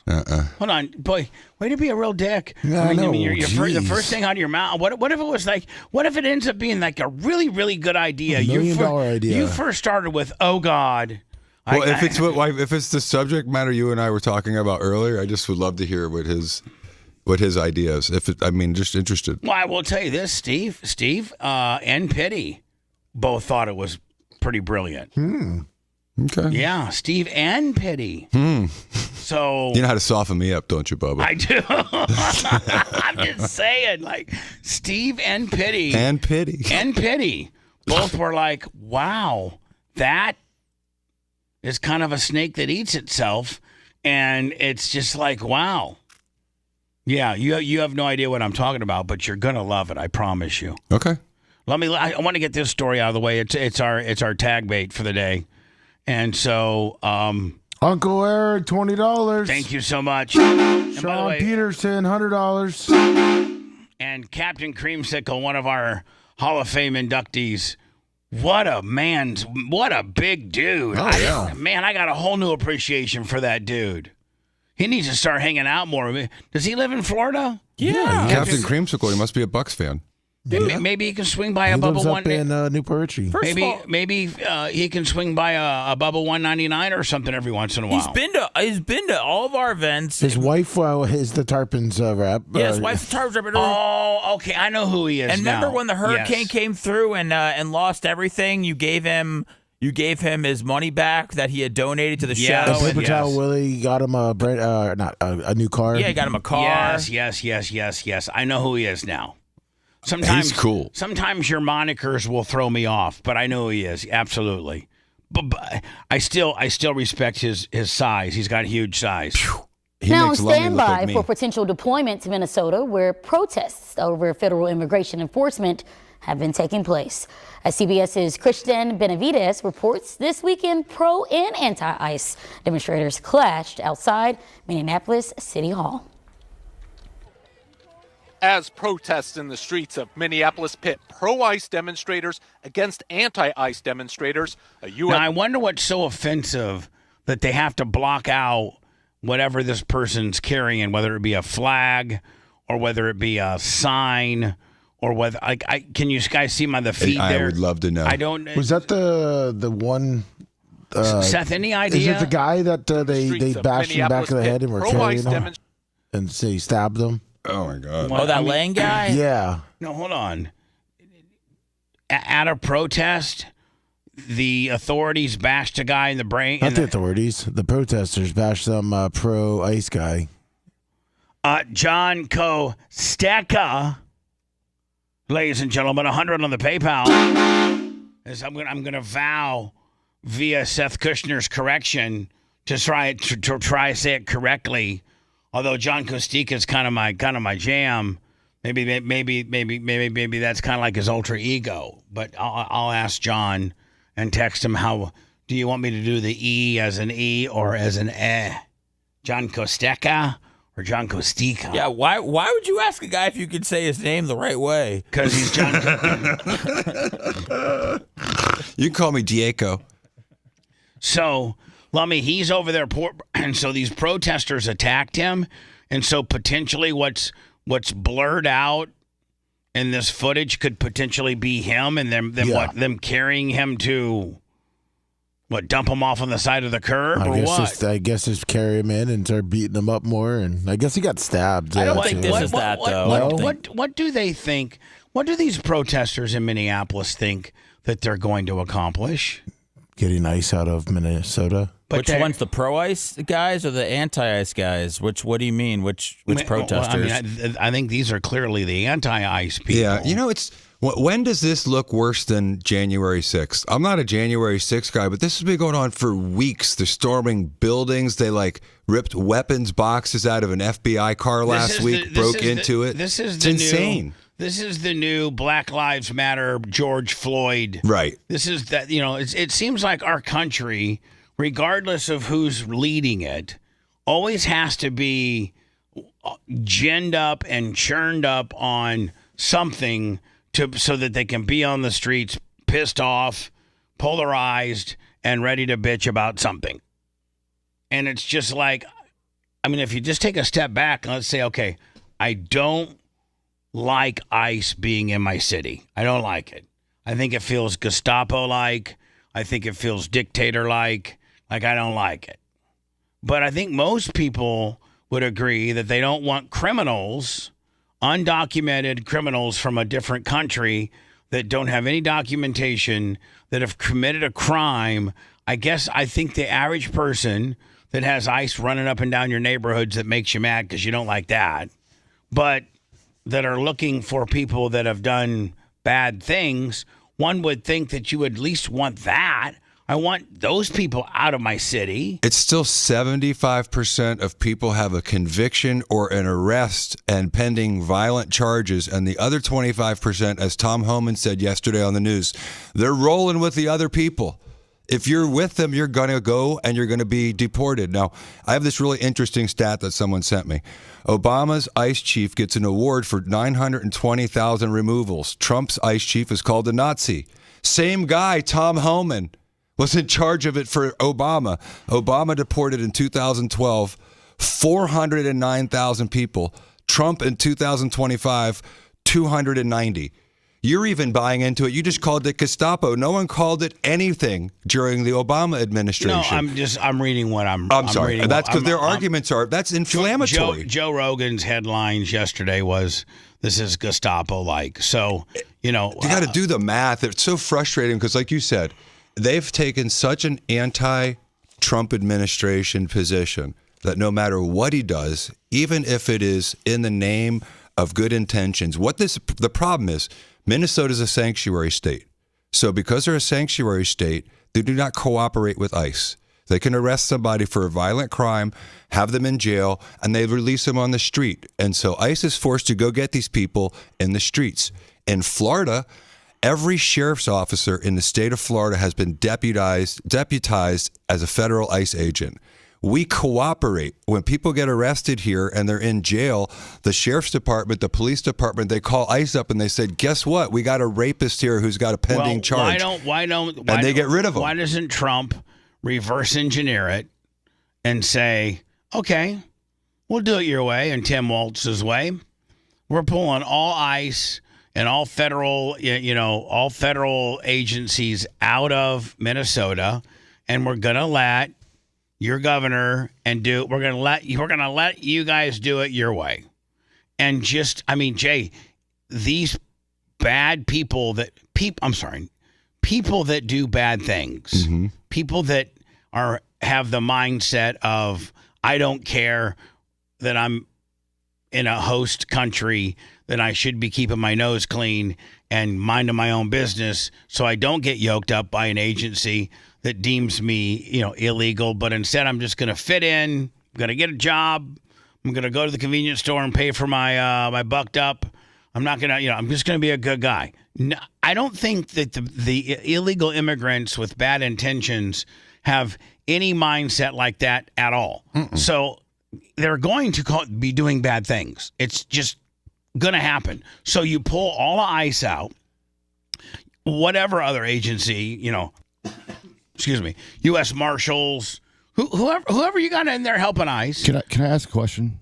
Hold on. Boy, way to be a real dick. Yeah, the first thing out of your mouth. What if it was what if it ends up being a really, really good idea? $1 million idea. You first started with, oh, God. Well, if it's the subject matter you and I were talking about earlier, I just would love to hear what his idea is. Just interested. Well, I will tell you this, Steve, and Pitty both thought it was pretty brilliant. Okay. Yeah, Steve and Pitty. So you know how to soften me up, don't you, Bubba? I do. I'm just saying, Steve and Pitty both were like, wow, that is kind of a snake that eats itself, and it's just wow. Yeah, you have no idea what I'm talking about, but you're gonna love it. I promise you. Okay. I want to get this story out of the way. It's our tag bait for the day, and so Uncle Eric, $20. Thank you so much. Sean Peterson, $100. And Captain Creamsicle, one of our Hall of Fame inductees. What a big dude. I got a whole new appreciation for that dude. He needs to start hanging out more. Does he live in Florida? Yeah. Captain Creamsicle, he must be a Bucks fan. Maybe he can swing by a He lives Bubba up in Newport Richie. Maybe he can swing by a Bubba 199 or something every once in a while. He's been to all of our events. His wife is the Tarpons rep. Yeah, his wife's the Tarpons rep. Oh, okay. I know who he is. And remember now. when the hurricane came through and lost everything? You gave him his money back that he had donated to the show. And Paper Towel Willie got him a new car. Yeah, he got him a car. Yes. I know who he is now. Sometimes he's cool. Sometimes your monikers will throw me off, but I know who he is. Absolutely. But I still respect his size. He's got huge size. Now stand by for potential deployment to Minnesota, where protests over federal immigration enforcement have been taking place. As CBS's Christian Benavides reports, this weekend pro and anti-ICE demonstrators clashed outside Minneapolis City Hall. As protests in the streets of Minneapolis pit pro-ICE demonstrators against anti-ICE demonstrators, Now, I wonder what's so offensive that they have to block out whatever this person's carrying, whether it be a flag or whether it be a sign or whether can you guys see the feed there? I would love to know. I don't. Was that the one? Seth, any idea? Is it the guy that they bashed in the back of the head and were carrying him and say stabbed him? Oh my God! Oh, that Lane guy? Yeah. No, hold on. At a protest, the authorities bashed a guy in the brain. Not the authorities. The protesters bashed some pro-ICE guy. John Kostecka, ladies and gentlemen, 100 on the PayPal. I'm going to vow via Seth Kushner's correction to try to say it correctly. Although John Kostecka is kind of my jam. Maybe that's kind of like his alter ego. But I'll ask John and text him, how do you want me to do the E as an E or as an E? John Kostecka or John Kostecka? Yeah, why would you ask a guy if you could say his name the right way? Because he's John. You can call me Diego. So, Lummy, he's over there, and so these protesters attacked him, and so potentially what's blurred out in this footage could potentially be him, and them carrying him to dump him off on the side of the curb or what? I guess just carry him in and start beating him up more, and I guess he got stabbed. I don't think this is that though. What do they think? What do these protesters in Minneapolis think that they're going to accomplish? Getting ice out of Minnesota. But which one's the pro-ICE guys or the anti-ICE guys? What do you mean? Which protesters? I think these are clearly the anti-ICE people. Yeah, when does this look worse than January 6th? I'm not a January 6th guy, but this has been going on for weeks. They're storming buildings. They ripped weapons boxes out of an FBI car last week, broke into it. This is insane. This is the new Black Lives Matter, George Floyd. Right. This is that, it seems like our country, regardless of who's leading it, always has to be ginned up and churned up on something so that they can be on the streets pissed off, polarized, and ready to bitch about something. And it's just if you just take a step back and let's say, okay, I don't like ICE being in my city. I don't like it. I think it feels Gestapo-like. I think it feels dictator-like. I don't like it. But I think most people would agree that they don't want criminals, undocumented criminals from a different country that don't have any documentation, that have committed a crime. I think the average person that has ICE running up and down your neighborhoods that makes you mad because you don't like that, but that are looking for people that have done bad things, one would think that you would at least want that. I want those people out of my city. It's still 75% of people have a conviction or an arrest and pending violent charges. And the other 25%, as Tom Homan said yesterday on the news, they're rolling with the other people. If you're with them, you're going to go and you're going to be deported. Now, I have this really interesting stat that someone sent me. Obama's ICE chief gets an award for 920,000 removals. Trump's ICE chief is called a Nazi. Same guy, Tom Homan, was in charge of it for Obama. Obama deported in 2012 409,000 people. Trump in 2025, 290. You're even buying into it. You just called it Gestapo. No one called it anything during the Obama administration. No, I'm reading what I'm sorry. Reading that's because their arguments are, that's inflammatory. Joe Rogan's headlines yesterday was, this is Gestapo-like. So, you got to do the math. It's so frustrating because, like you said, they've taken such an anti-Trump administration position that no matter what he does, even if it is in the name of good intentions, the problem is, Minnesota's a sanctuary state. So because they're a sanctuary state, they do not cooperate with ICE. They can arrest somebody for a violent crime, have them in jail, and they release them on the street. And so ICE is forced to go get these people in the streets. In Florida, every sheriff's officer in the state of Florida has been deputized as a federal ICE agent. We cooperate. When people get arrested here and they're in jail, the sheriff's department, the police department, they call ICE up and they said, guess what? We got a rapist here who's got a pending charge. Why they get rid of him. Why doesn't Trump reverse engineer it and say, okay, we'll do it your way and Tim Walz's way. We're pulling all ICE and all federal, all federal agencies out of Minnesota, and we're gonna let your governor we're gonna let you guys do it your way. And Jay, these bad people people that do bad things, people that have the mindset of, I don't care that I'm in a host country, that I should be keeping my nose clean and minding my own business so I don't get yoked up by an agency that deems me, illegal. But instead, I'm just going to fit in. I'm going to get a job. I'm going to go to the convenience store and pay for my bucked up. I'm not going to, I'm just going to be a good guy. No, I don't think that the illegal immigrants with bad intentions have any mindset like that at all. So they're going to be doing bad things. It's just going to happen. So you pull all the ICE out, whatever other agency, U.S. Marshals, whoever you got in there helping ICE. Can I ask a question?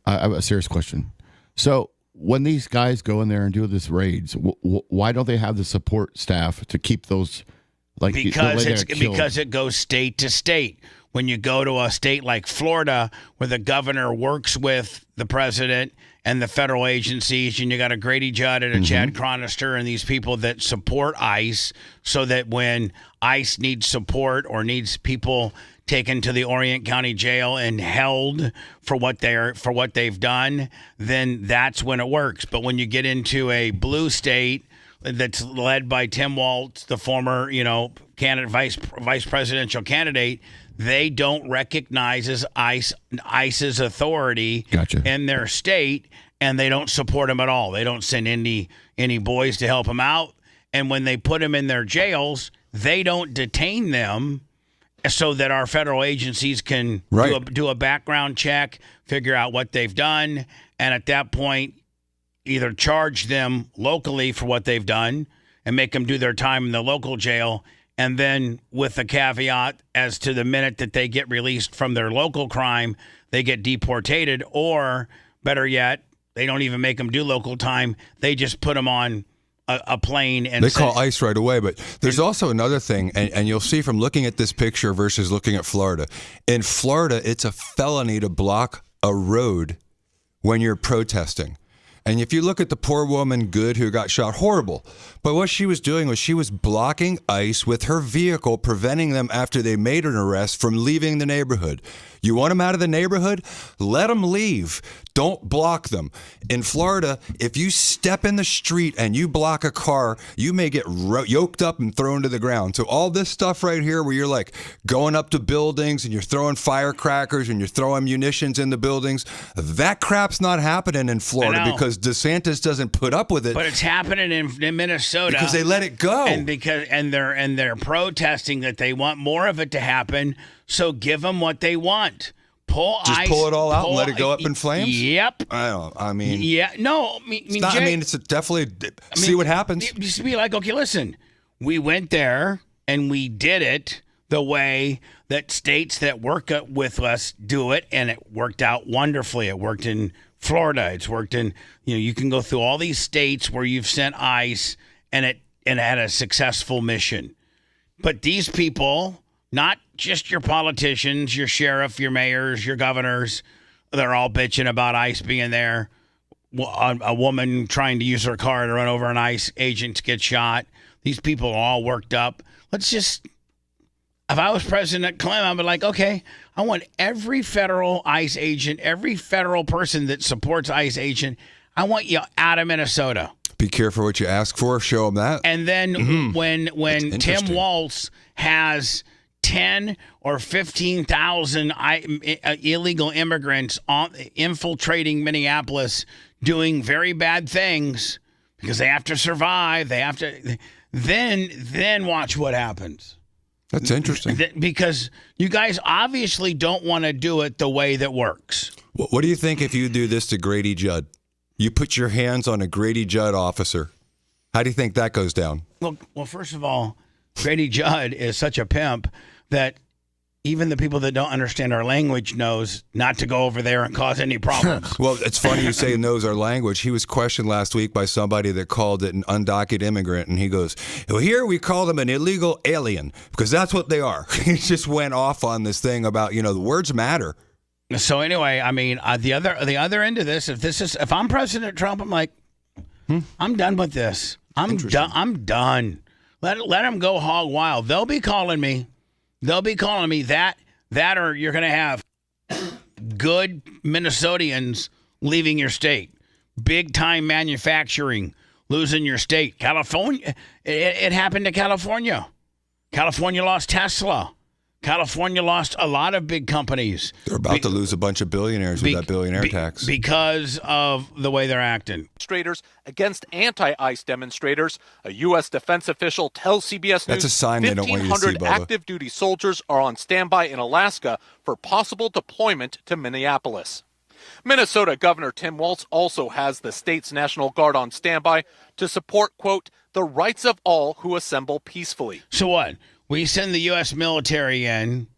A serious question. So when these guys go in there and do this raids, why don't they have the support staff to keep those? Because it goes state to state. When you go to a state like Florida, where the governor works with the president and the federal agencies, and you got a Grady Judd and a Chad Chronister and these people that support ICE, so that when ICE needs support or needs people taken to the Orient County Jail and held for what they've done, then that's when it works. But when you get into a blue state that's led by Tim Walz, the former, vice presidential candidate, they don't recognize ICE's authority in their state, and they don't support them at all. They don't send any boys to help them out. And when they put them in their jails, they don't detain them so that our federal agencies can do a background check, figure out what they've done, and at that point, either charge them locally for what they've done and make them do their time in the local jail, and then with a caveat as to the minute that they get released from their local crime, they get deportated, or better yet, they don't even make them do local time. They just put them on a plane and they call ICE right away. But there's also another thing, and you'll see from looking at this picture versus looking at Florida. In Florida, it's a felony to block a road when you're protesting. And if you look at the poor woman, Good, who got shot, horrible. But what she was doing was she was blocking ICE with her vehicle, preventing them after they made an arrest from leaving the neighborhood. You want them out of the neighborhood? Let them leave. Don't block them. In Florida, if you step in the street and you block a car, you may get yoked up and thrown to the ground. So all this stuff right here where you're like going up to buildings and you're throwing firecrackers and you're throwing munitions in the buildings, that crap's not happening in Florida because DeSantis doesn't put up with it. But it's happening in Minnesota because they let it go, and they're protesting that they want more of it to happen. So give them what they want. Pull it all out and let it go up in flames. Yep. It's definitely see what happens. Just be like, okay, listen, we went there and we did it the way that states that work with us do it, and it worked out wonderfully. It worked in Florida. It's worked in, you can go through all these states where you've sent ICE and it had a successful mission. But these people, not just your politicians, your sheriff, your mayors, your governors, they're all bitching about ICE being there. A woman trying to use her car to run over an ICE agent to get shot. These people are all worked up. If I was President Clinton, I'd be like, okay, I want every federal ICE agent, every federal person that supports ICE agent, I want you out of Minnesota. Be careful what you ask for. Show them that. And then when Tim Walz has 10 or 15,000 illegal immigrants infiltrating Minneapolis, doing very bad things because they have to survive. Then watch what happens. That's interesting. Because you guys obviously don't want to do it the way that works. What do you think if you do this to Grady Judd? You put your hands on a Grady Judd officer. How do you think that goes down? Well, first of all, Grady Judd is such a pimp that even the people that don't understand our language knows not to go over there and cause any problems. Well, it's funny you say knows our language. He was questioned last week by somebody that called it an undocumented immigrant, and he goes, well, here we call them an illegal alien, because that's what they are. He just went off on this thing about, the words matter. So anyway, I mean, the other end of this, if I'm President Trump, I'm like, I'm done with this. I'm done. Let him go hog wild. They'll be calling me that or you're going to have good Minnesotians leaving your state. Big time manufacturing losing your state. California, it happened to California. California lost Tesla. California lost a lot of big companies. They're about to lose a bunch of billionaires with that billionaire tax. Because of the way they're acting. Demonstrators against anti-ICE demonstrators. A U.S. defense official tells CBS News that's a sign they don't want you to see, 1,500 Bubba. active duty soldiers are on standby in Alaska for possible deployment to Minneapolis. Minnesota Governor Tim Walz also has the state's National Guard on standby to support, quote, the rights of all who assemble peacefully. So what? We send the U.S. military in,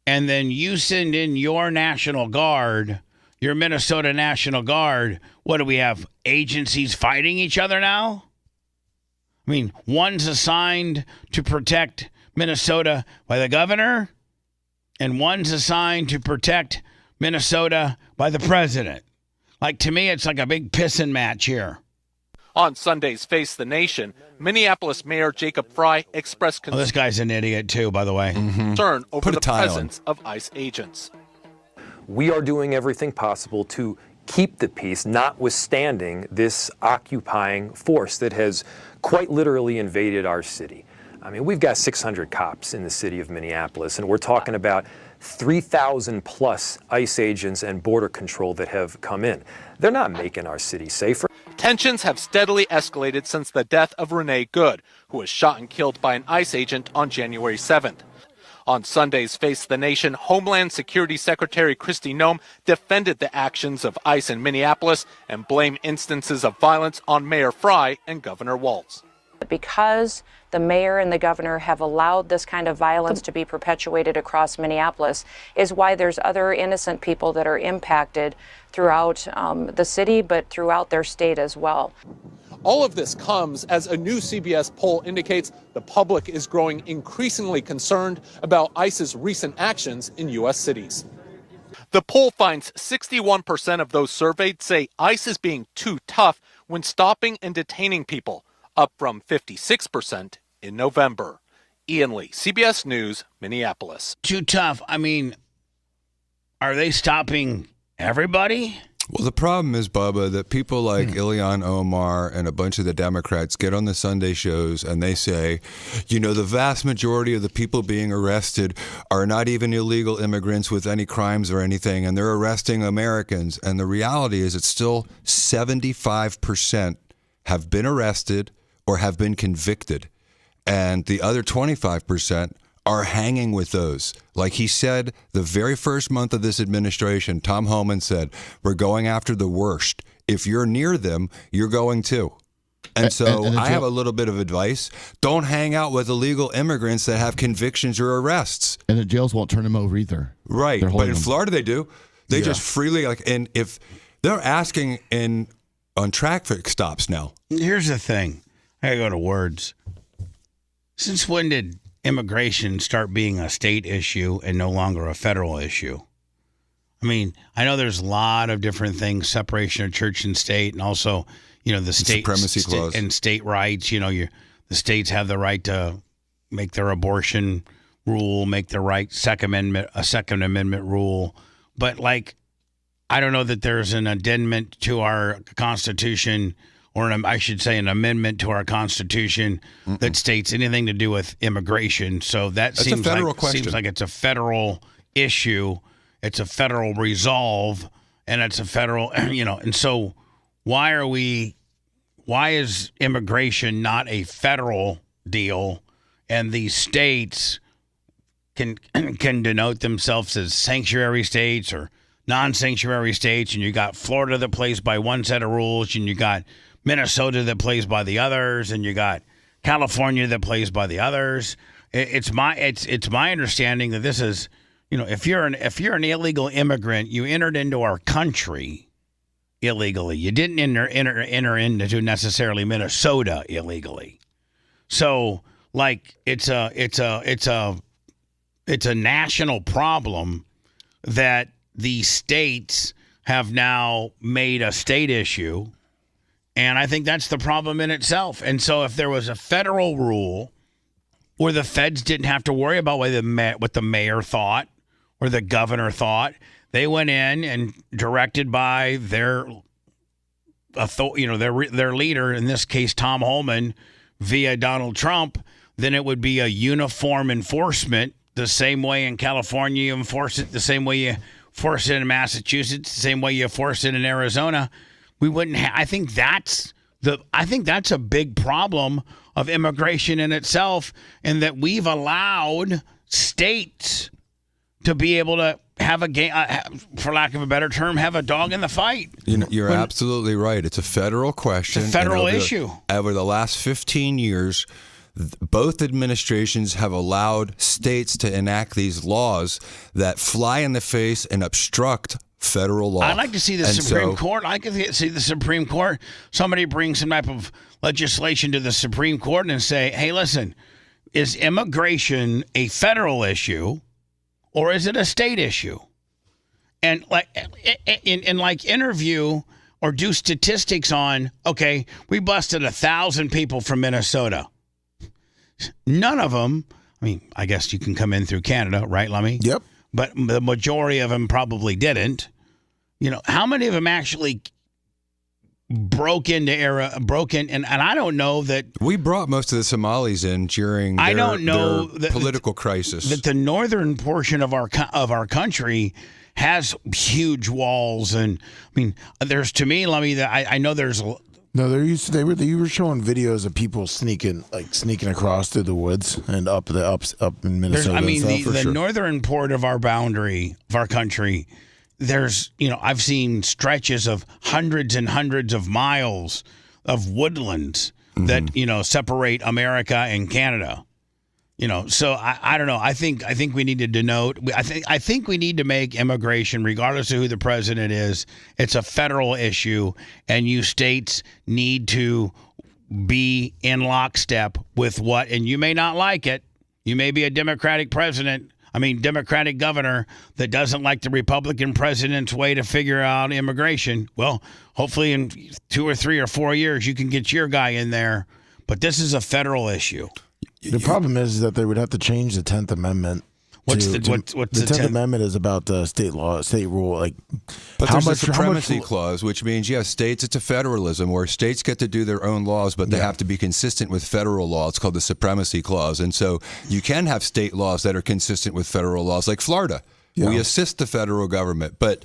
and then you send in your National Guard, your Minnesota National Guard. What do we have? Agencies fighting each other now? I mean, one's assigned to protect Minnesota by the governor, and one's assigned to protect Minnesota by the president. Like, to me, it's like a big pissing match here. On Sunday's Face the Nation, Minneapolis Mayor Jacob Fry expressed concern. This guy's an idiot, too, by the way. Concern over the presence of ICE agents. We are doing everything possible to keep the peace, notwithstanding this occupying force that has quite literally invaded our city. I mean, we've got 600 cops in the city of Minneapolis, and we're talking about 3,000 plus ICE agents and border control that have come in. They're not making our city safer. Tensions have steadily escalated since the death of Renee Good, who was shot and killed by an ICE agent on January 7th. On Sunday's Face the Nation, Homeland Security Secretary Kristi Noem defended the actions of ICE in Minneapolis and blamed instances of violence on Mayor Fry and Governor Walz. Because the mayor and the governor have allowed this kind of violence to be perpetuated across Minneapolis is why there's other innocent people that are impacted throughout the city, but throughout their state as well. All of this comes as a new CBS poll indicates the public is growing increasingly concerned about ICE's recent actions in U.S. cities. The poll finds 61% of those surveyed say ICE is being too tough when stopping and detaining people, up from 56% in November. Ian Lee, CBS News, Minneapolis. Too tough. I mean, are they stopping everybody? Well, the problem is, Bubba, that people like Ilhan Omar and a bunch of the Democrats get on the Sunday shows and they say, the vast majority of the people being arrested are not even illegal immigrants with any crimes or anything, and they're arresting Americans. And the reality is it's still 75% have been arrested or have been convicted. And the other 25% are hanging with those. Like he said, the very first month of this administration, Tom Homan said, we're going after the worst. If you're near them, you're going too. And so I have a little bit of advice. Don't hang out with illegal immigrants that have convictions or arrests. And the jails won't turn them over either. Right. But in Florida, they do. They just freely, and if they're asking on traffic stops now. Here's the thing. I gotta go to words. Since when did immigration start being a state issue and no longer a federal issue? I mean, I know there's a lot of different things, separation of church and state, and also, the state supremacy clause and state rights. The states have the right to make their abortion rule, make the right Second Amendment rule. But I don't know that there's an addendum to our Constitution, or I should say an amendment to our Constitution that states anything to do with immigration. So that's seems like it's a federal issue. It's a federal resolve, and it's a federal, and so why is immigration not a federal deal, and these states can denote themselves as sanctuary states or non-sanctuary states, and you got Florida that plays by one set of rules, and you got Minnesota that plays by the others, and you got California that plays by the others. it's my understanding that this is, if you're an illegal immigrant, you entered into our country illegally. You didn't enter into necessarily Minnesota illegally. So like it's a national problem that the states have now made a state issue, and I think that's the problem in itself. And so if there was a federal rule where the feds didn't have to worry about what the mayor thought or the governor thought, they went in and directed by their their leader, in this case Tom Holman, via Donald Trump, then it would be a uniform enforcement, the same way in California you enforce it, the same way you force it in Massachusetts, the same way you force it in Arizona. We wouldn't. I think that's a big problem of immigration in itself, and that we've allowed states to be able to have a game, for lack of a better term, have a dog in the fight. You're absolutely right. It's a federal question. It's a federal issue. Over the last 15 years, both administrations have allowed states to enact these laws that fly in the face and obstruct federal law. I'd like to see the Supreme Court. I could see the Supreme Court. Somebody bring some type of legislation to the Supreme Court and say, hey, listen, is immigration a federal issue or is it a state issue? And interview or do statistics on, okay, we busted 1,000 people from Minnesota. None of them, I mean, I guess you can come in through Canada, right, Lummy? Yep. But the majority of them probably didn't. How many of them actually broke in, and I don't know that we brought most of the Somalis in during their political crisis. That the northern portion of our country has huge walls, and I mean, there's, to me, Lummy, that I know there's. No, they were showing videos of people sneaking across through the woods and up in Minnesota. The northern port of our boundary of our country. There's, I've seen stretches of hundreds and hundreds of miles of woodlands that separate America and Canada. So I don't know. I think we need to denote. I think we need to make immigration, regardless of who the president is, it's a federal issue, and you states need to be in lockstep with what. And you may not like it. You may be a Democratic Democratic governor that doesn't like the Republican president's way to figure out immigration. Well, hopefully in 2 or 3 or 4 years you can get your guy in there. But this is a federal issue. The problem is that they would have to change the 10th Amendment. What's the 10th Amendment is about state law, state rule. But there's a supremacy clause, which means, states, it's a federalism where states get to do their own laws, but they have to be consistent with federal law. It's called the supremacy clause. And so you can have state laws that are consistent with federal laws, like Florida. Yeah. We assist the federal government. But,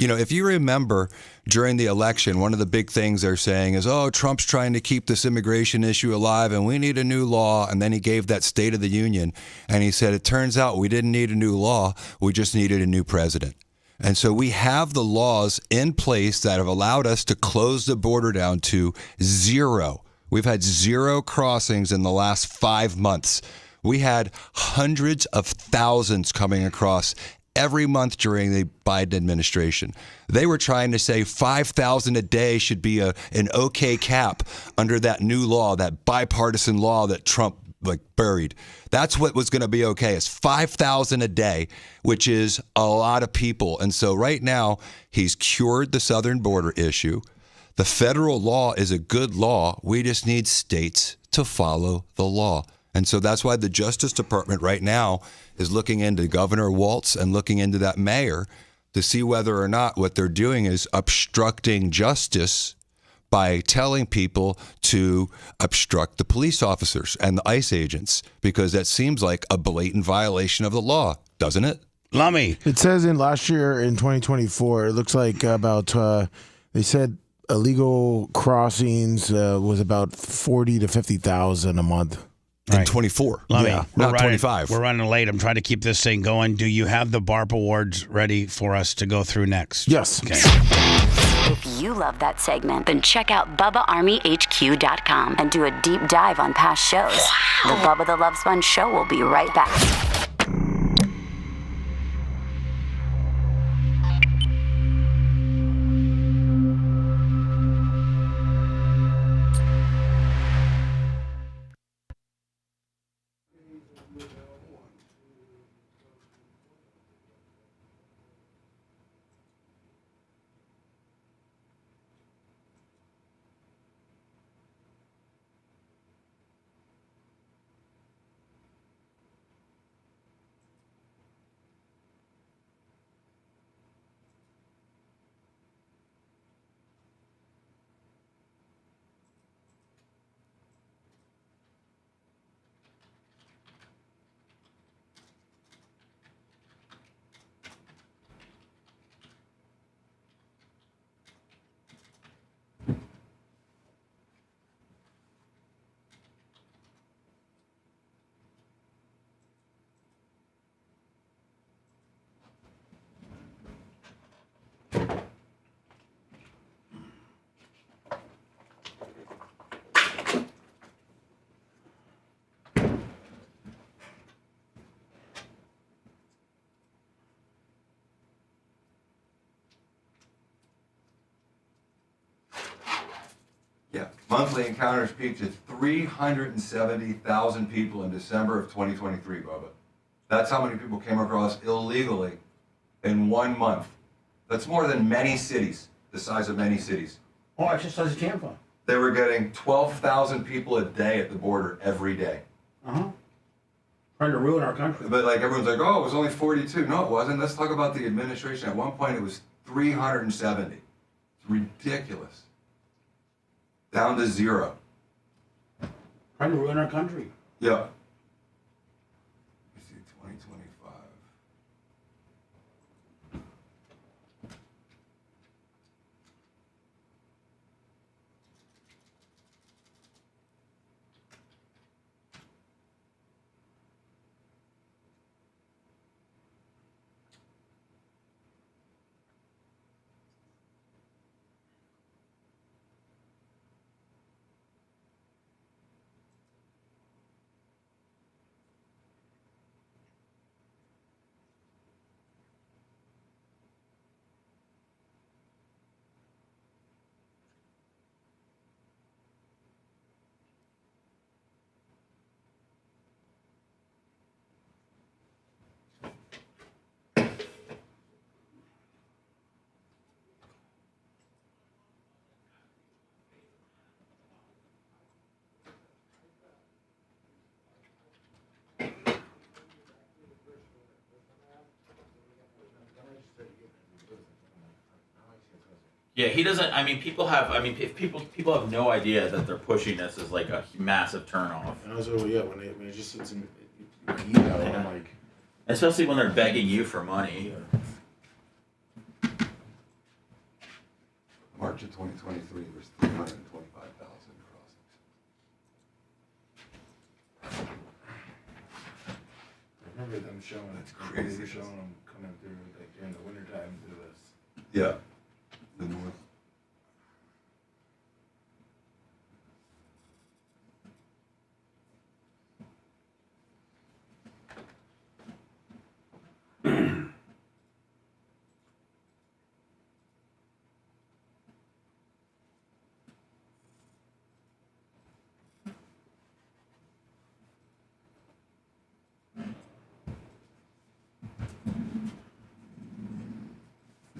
if you remember during the election, one of the big things they're saying is, Trump's trying to keep this immigration issue alive and we need a new law. And then he gave that State of the Union and he said, it turns out we didn't need a new law. We just needed a new president. And so we have the laws in place that have allowed us to close the border down to 0. We've had 0 crossings in the last 5 months. We had hundreds of thousands coming across every month during the Biden administration. They were trying to say 5,000 a day should be an okay cap under that new law, that bipartisan law that Trump buried. That's what was going to be okay. It's 5,000 a day, which is a lot of people. And so right now, he's cured the southern border issue. The federal law is a good law. We just need states to follow the law. And so that's why the Justice Department right now is looking into Governor Walz and looking into that mayor to see whether or not what they're doing is obstructing justice by telling people to obstruct the police officers and the ICE agents, because that seems like a blatant violation of the law, doesn't it? Lummy. It says in last year in 2024, it looks like about, they said illegal crossings was about 40 to 50,000 a month. In 24. Yeah. Not 25. We're running late. I'm trying to keep this thing going. Do you have the BARP awards ready for us to go through next? Yes. Okay. If you love that segment, then check out BubbaArmyHQ.com and do a deep dive on past shows. The Bubba the Love Sponge Show will be right back. Yeah, monthly encounters peaked at 370,000 people in December of 2023, Bubba. That's how many people came across illegally in 1 month. That's more than many cities, the size of many cities. Oh, exercise in Tampa. They were getting 12,000 people a day at the border every day. Trying to ruin our country. But like everyone's like, oh, it was only 42. No, it wasn't. Let's talk about the administration. At one point, it was 370. It's ridiculous. Down to 0. Trying to ruin our country. Yeah. Let me see, 2025. Yeah, he doesn't. I mean, people have. I mean, if people have no idea that they're pushing this as like a massive turnoff. And also, yeah, when it just sits in email, I'm like, Especially when they're begging you for money. March of 2023 was 325,000 crossings. I remember them showing That's crazy. They were showing them coming through like during the wintertime through this. Yeah. The north.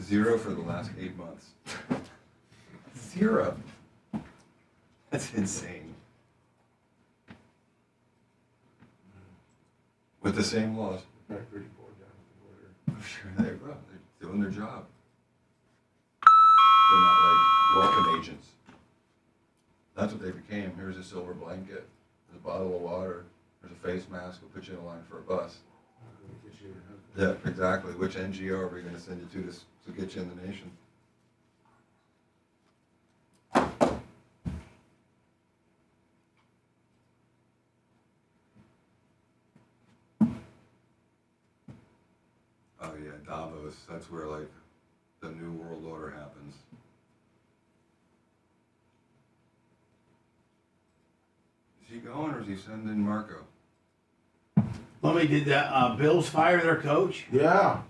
Zero for the last 8 months. 0. That's insane. With the same laws. They're pretty bored down at the border. I'm sure they're doing their job. They're not like welcome agents. That's what they became. Here's a silver blanket. There's a bottle of water. There's a face mask. We'll put you in line for a bus. Yeah, exactly. Which NGO are we going to send you to get you in the nation? Oh yeah, Davos. That's where like the new world order happens. Monty, send in Marco. Lummy, did the Bills fire their coach? Yeah.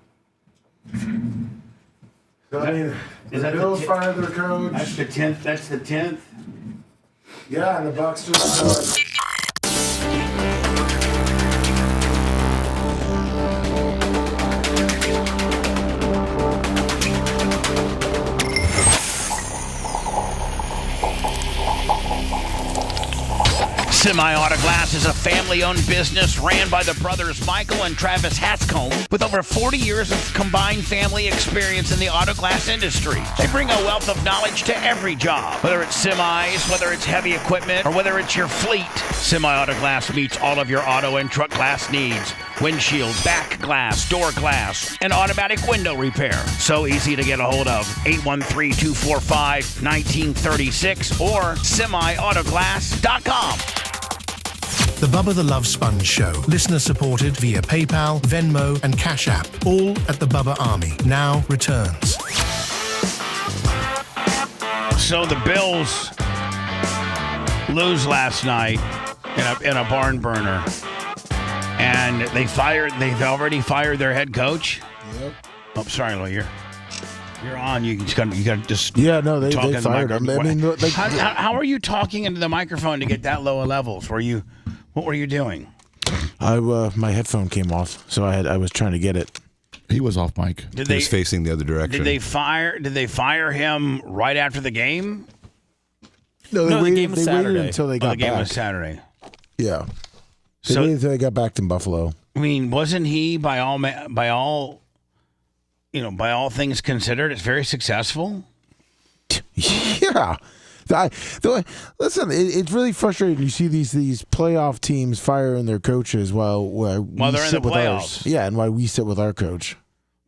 So, I mean, the Bills fired their coach. That's the 10th. That's the 10th. Yeah, and the Bucks just. Semi-Auto Glass is a family-owned business ran by the brothers Michael and Travis Hatscombe with over 40 years of combined family experience in the auto glass industry. They bring a wealth of knowledge to every job, whether it's semis, whether it's heavy equipment, or whether it's your fleet. Semi-Auto Glass meets all of your auto and truck glass needs. Windshield, back glass, door glass, and automatic window repair. So easy to get a hold of. 813-245-1936 or semiautoglass.com. The Bubba the Love Sponge Show. Listener supported via PayPal, Venmo, and Cash App. All at the Bubba Army. Now returns. So the Bills lose last night in a barn burner. And they've already fired their head coach. Yep. Oh, sorry, Lo, you're on. You got to just Yeah, no, they talk in the fired him. I mean, like, how are you talking into the microphone to get that low levels? What were you doing? My headphone came off, so I was trying to get it. He was off mic. He was facing the other direction. Did they fire him right after the game? No, the game was Saturday. waited until they got the game back. was Saturday. Yeah. They So waited until they got back to Buffalo. I mean, wasn't he by all things considered, it's very successful? Yeah. Listen, it's really frustrating. You see these playoff teams firing their coaches while they're in the playoffs. Yeah, and while we sit with our coach.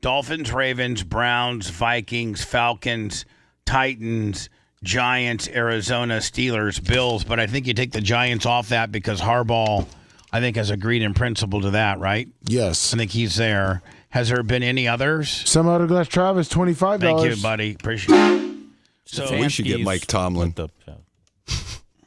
Dolphins, Ravens, Browns, Vikings, Falcons, Titans, Giants, Arizona, Steelers, Bills. But I think you take the Giants off that because Harbaugh, I think, has agreed in principle to that, right? Yes. I think he's there. Has there been any others? Some Autoglass Travis, $25. Thank you, buddy. Appreciate it. So we should get Mike Tomlin.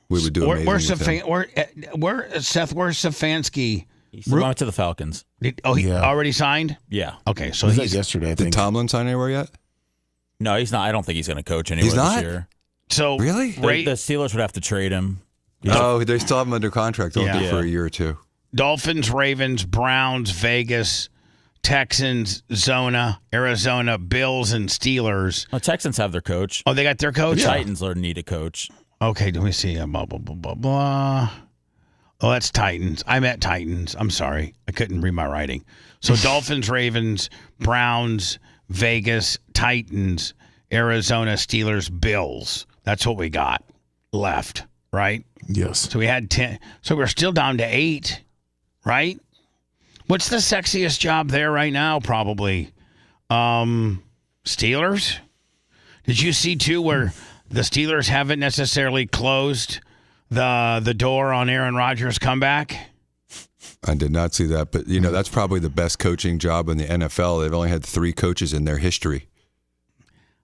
We would do amazing where's with him. Where's Stefanski? He went to the Falcons. He already signed? Yeah. Okay, so He's he's like yesterday, I Did think. Tomlin sign anywhere yet? No, he's not. I don't think he's going to coach anywhere He's not? this year. So Really? The Steelers would have to trade him. Oh, they still have him under contract, don't they, Yeah. for a year or two? Dolphins, Ravens, Browns, Vegas, Texans, Zona, Arizona, Bills, and Steelers. The Texans have their coach. Oh, they got their coach? The Titans need a coach. Okay, let me see. Blah, blah, blah, blah, blah. Oh, that's Titans. I meant Titans. I'm sorry. I couldn't read my writing. So Dolphins, Ravens, Browns, Vegas, Titans, Arizona, Steelers, Bills. That's what we got left, right? Yes. So we had 10. So we're still down to 8, right? What's the sexiest job there right now? Probably Steelers. Did you see, too, where the Steelers haven't necessarily closed the door on Aaron Rodgers' comeback? I did not see that, but that's probably the best coaching job in the NFL. They've only had 3 coaches in their history.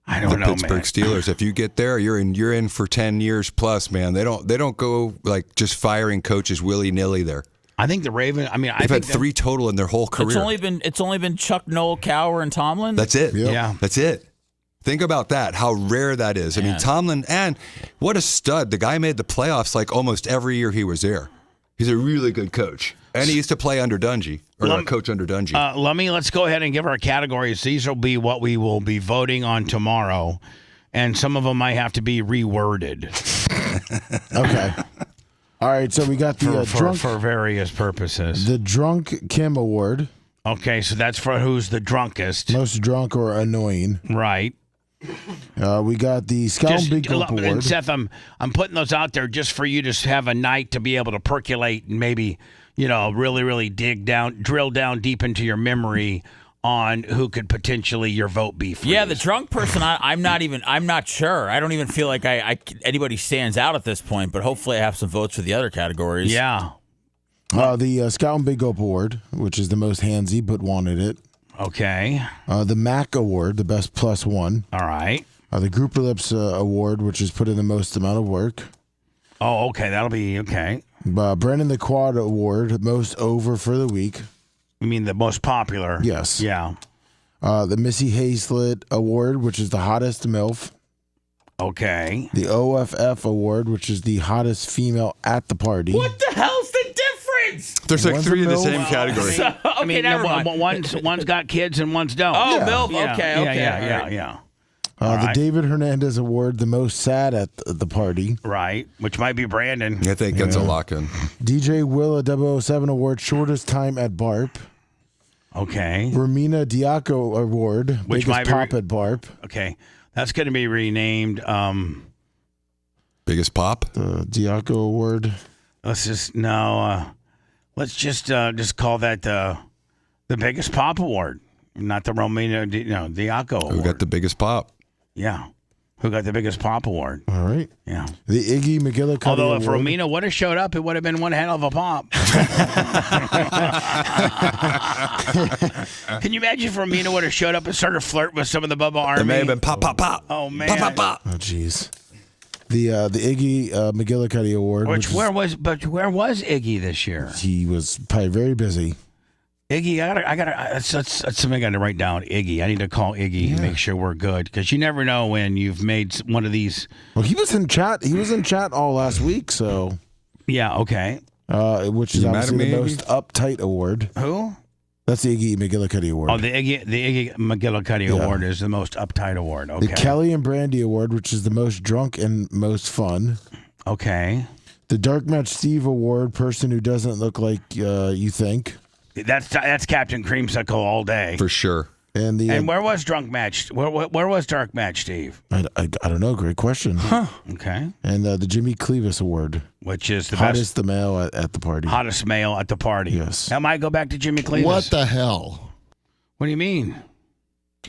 I don't know, Pittsburgh man. Steelers. If you get there, you're in for 10 years plus, man. They don't go like just firing coaches willy-nilly there. I think the Ravens. I mean, They've had 3 total in their whole career. It's only been Chuck Noll, Cowher, and Tomlin. That's it. Yep. Yeah. That's it. Think about that, how rare that is. I mean, Tomlin, and what a stud. The guy made the playoffs like almost every year he was there. He's a really good coach. And he used to play under Dungy, or coach under Dungy. Let's go ahead and give our categories. These will be what we will be voting on tomorrow, and some of them might have to be reworded. Okay. All right, so we got the drunk for various purposes. The Drunk Kim Award. Okay, so that's for who's the drunkest. Most drunk or annoying. Right. We got the Scout Big Gulp Award. And Seth, I'm putting those out there just for you to have a night to be able to percolate and maybe, really, really drill down deep into your memory on who could potentially your vote be for. Yeah, the drunk person, I'm not sure. I don't even feel like anybody stands out at this point, but hopefully I have some votes for the other categories. Yeah. The Scout and Big Gulp Award, which is the most handsy but wanted it. Okay. The Mac Award, the best +1. All right. The Grouper Lips Award, which is put in the most amount of work. Oh, okay. That'll be okay. Brennan the Quad Award, most over for the week. You mean the most popular? Yes. Yeah. The Missy Hazlett Award, which is the hottest MILF. Okay. The OFF Award, which is the hottest female at the party. What the hell's the difference? There's like One's three a in the MILF. same category. So, okay, I mean, never mind. one's got kids and one's don't. Oh, Yeah. MILF. Yeah. Okay. Yeah. The right. David Hernandez Award, the most sad at the party. Right. Which might be Brandon. I think that's a lock-in. DJ Willa 007 Award, shortest time at BARP. Okay. Romina Diaco Award, Which might biggest be pop at BARP. Okay. That's going to be renamed. Biggest pop? The Diaco Award. Let's just let's just call that the biggest pop award, not the Romina Diaco Award. Who got the biggest pop? Yeah. Who got the biggest pop award? All right. Yeah. The Iggy McGillicuddy Although if Award. Romina would have showed up, it would have been one hell of a pop. Can you imagine if Romina would have showed up and started flirting with some of the Bubba Army? It may have been pop, pop, pop. Oh man. Pop, pop, pop. Oh, jeez. The Iggy McGillicuddy Award. Where was Iggy this year? He was probably very busy. Iggy, I gotta. That's something I got to write down. Iggy, I need to call Iggy and make sure we're good because you never know when you've made one of these. Well, he was in chat. He was in chat all last week. So yeah, okay. Which is You mad at obviously me, the Iggy? most uptight award. Who? That's the Iggy McGillicuddy Award. Oh, the Iggy McGillicuddy Award is the most uptight award. Okay. The Kelly and Brandy Award, which is the most drunk and most fun. Okay. The Dark Match Steve Award, person who doesn't look like you think. That's Captain Creamsicle all day. For sure. And the And where was Drunk Match? Where was Dark Match, Steve? I don't know. Great question. Okay. And the Jimmy Clevis Award, Which is the hottest the male at the party. hottest male at the party. Yes. That might go back to Jimmy Cleavis. What the hell? What do you mean?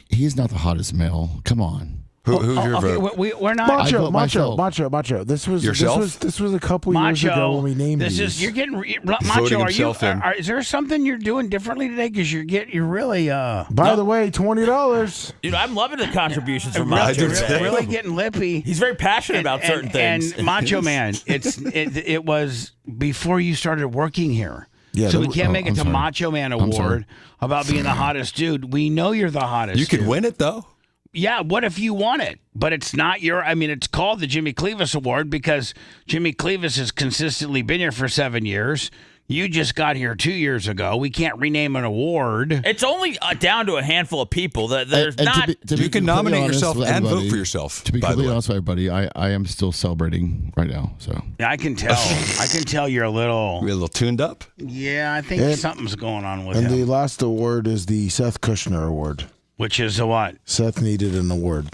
He's not the hottest male. Come on. Who's your Okay, vote? we're not. I vote myself. Macho. This was Yourself? This was a couple years ago when we named this these. is you're getting Voting Macho. Are you? himself in. Is there something you're doing differently today? Because you're really By the way, $20. Dude, I'm loving the contributions from really, Macho. really getting lippy. He's very passionate about certain things. And Macho Man, it was before you started working here. Yeah, so we can't make it I'm to sorry. Macho Man I'm sorry. Award about being the hottest dude. We know you're the hottest. You could dude. win it, though. Yeah, what if you won it? But it's not your. I mean, it's called the Jimmy Cleavis Award because Jimmy Cleavis has consistently been here for 7 years. You just got here 2 years ago. We can't rename an award. It's only down to a handful of people. That there's And not. to be You can completely nominate honest yourself with and vote everybody- for yourself, To be by the completely way. honest with everybody, I am still celebrating right now. So Yeah, I can tell. I can tell you're a little. We're a little tuned up. Yeah, I think And- something's going on with And him. the last award is the Seth Kushner Award. Which is a what? Seth needed an award.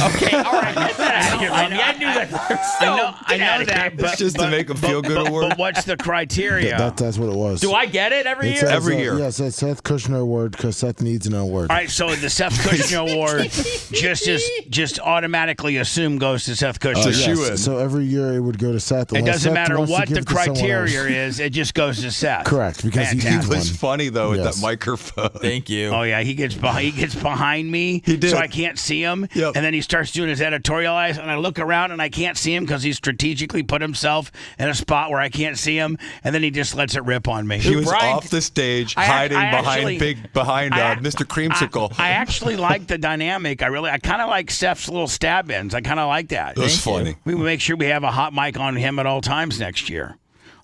Okay, all right, get that out of here, Lummy. I knew that. I know that, but It's just to make him feel good award. But what's the criteria? That's what it was. Do I get it every It year? says, Every year. Yeah, it says Seth Kushner Award because Seth needs an award. All right, so the Seth Kushner Award just automatically assume goes to Seth Kushner. It's a shoe-in. So every year it would go to Seth. It unless doesn't Seth matter wants to what give the it to someone criteria else. is; it just goes to Seth. Correct, because he Fantastic. needs It one. was funny, though, with Yes. that microphone. Thank you. Oh yeah, he gets behind me, He did. so I can't see him. Yep. And then he starts doing his editorial eyes, and I look around and I can't see him because he's strategically put himself in a spot where I can't see him, and then he just lets it rip on me. He was Brian- off the stage, I hiding actually- behind I- Mr. Creamsicle. I actually like the dynamic. I kind of like Steph's little stab ins. I kind of like that. It was funny. We will make sure we have a hot mic on him at all times next year.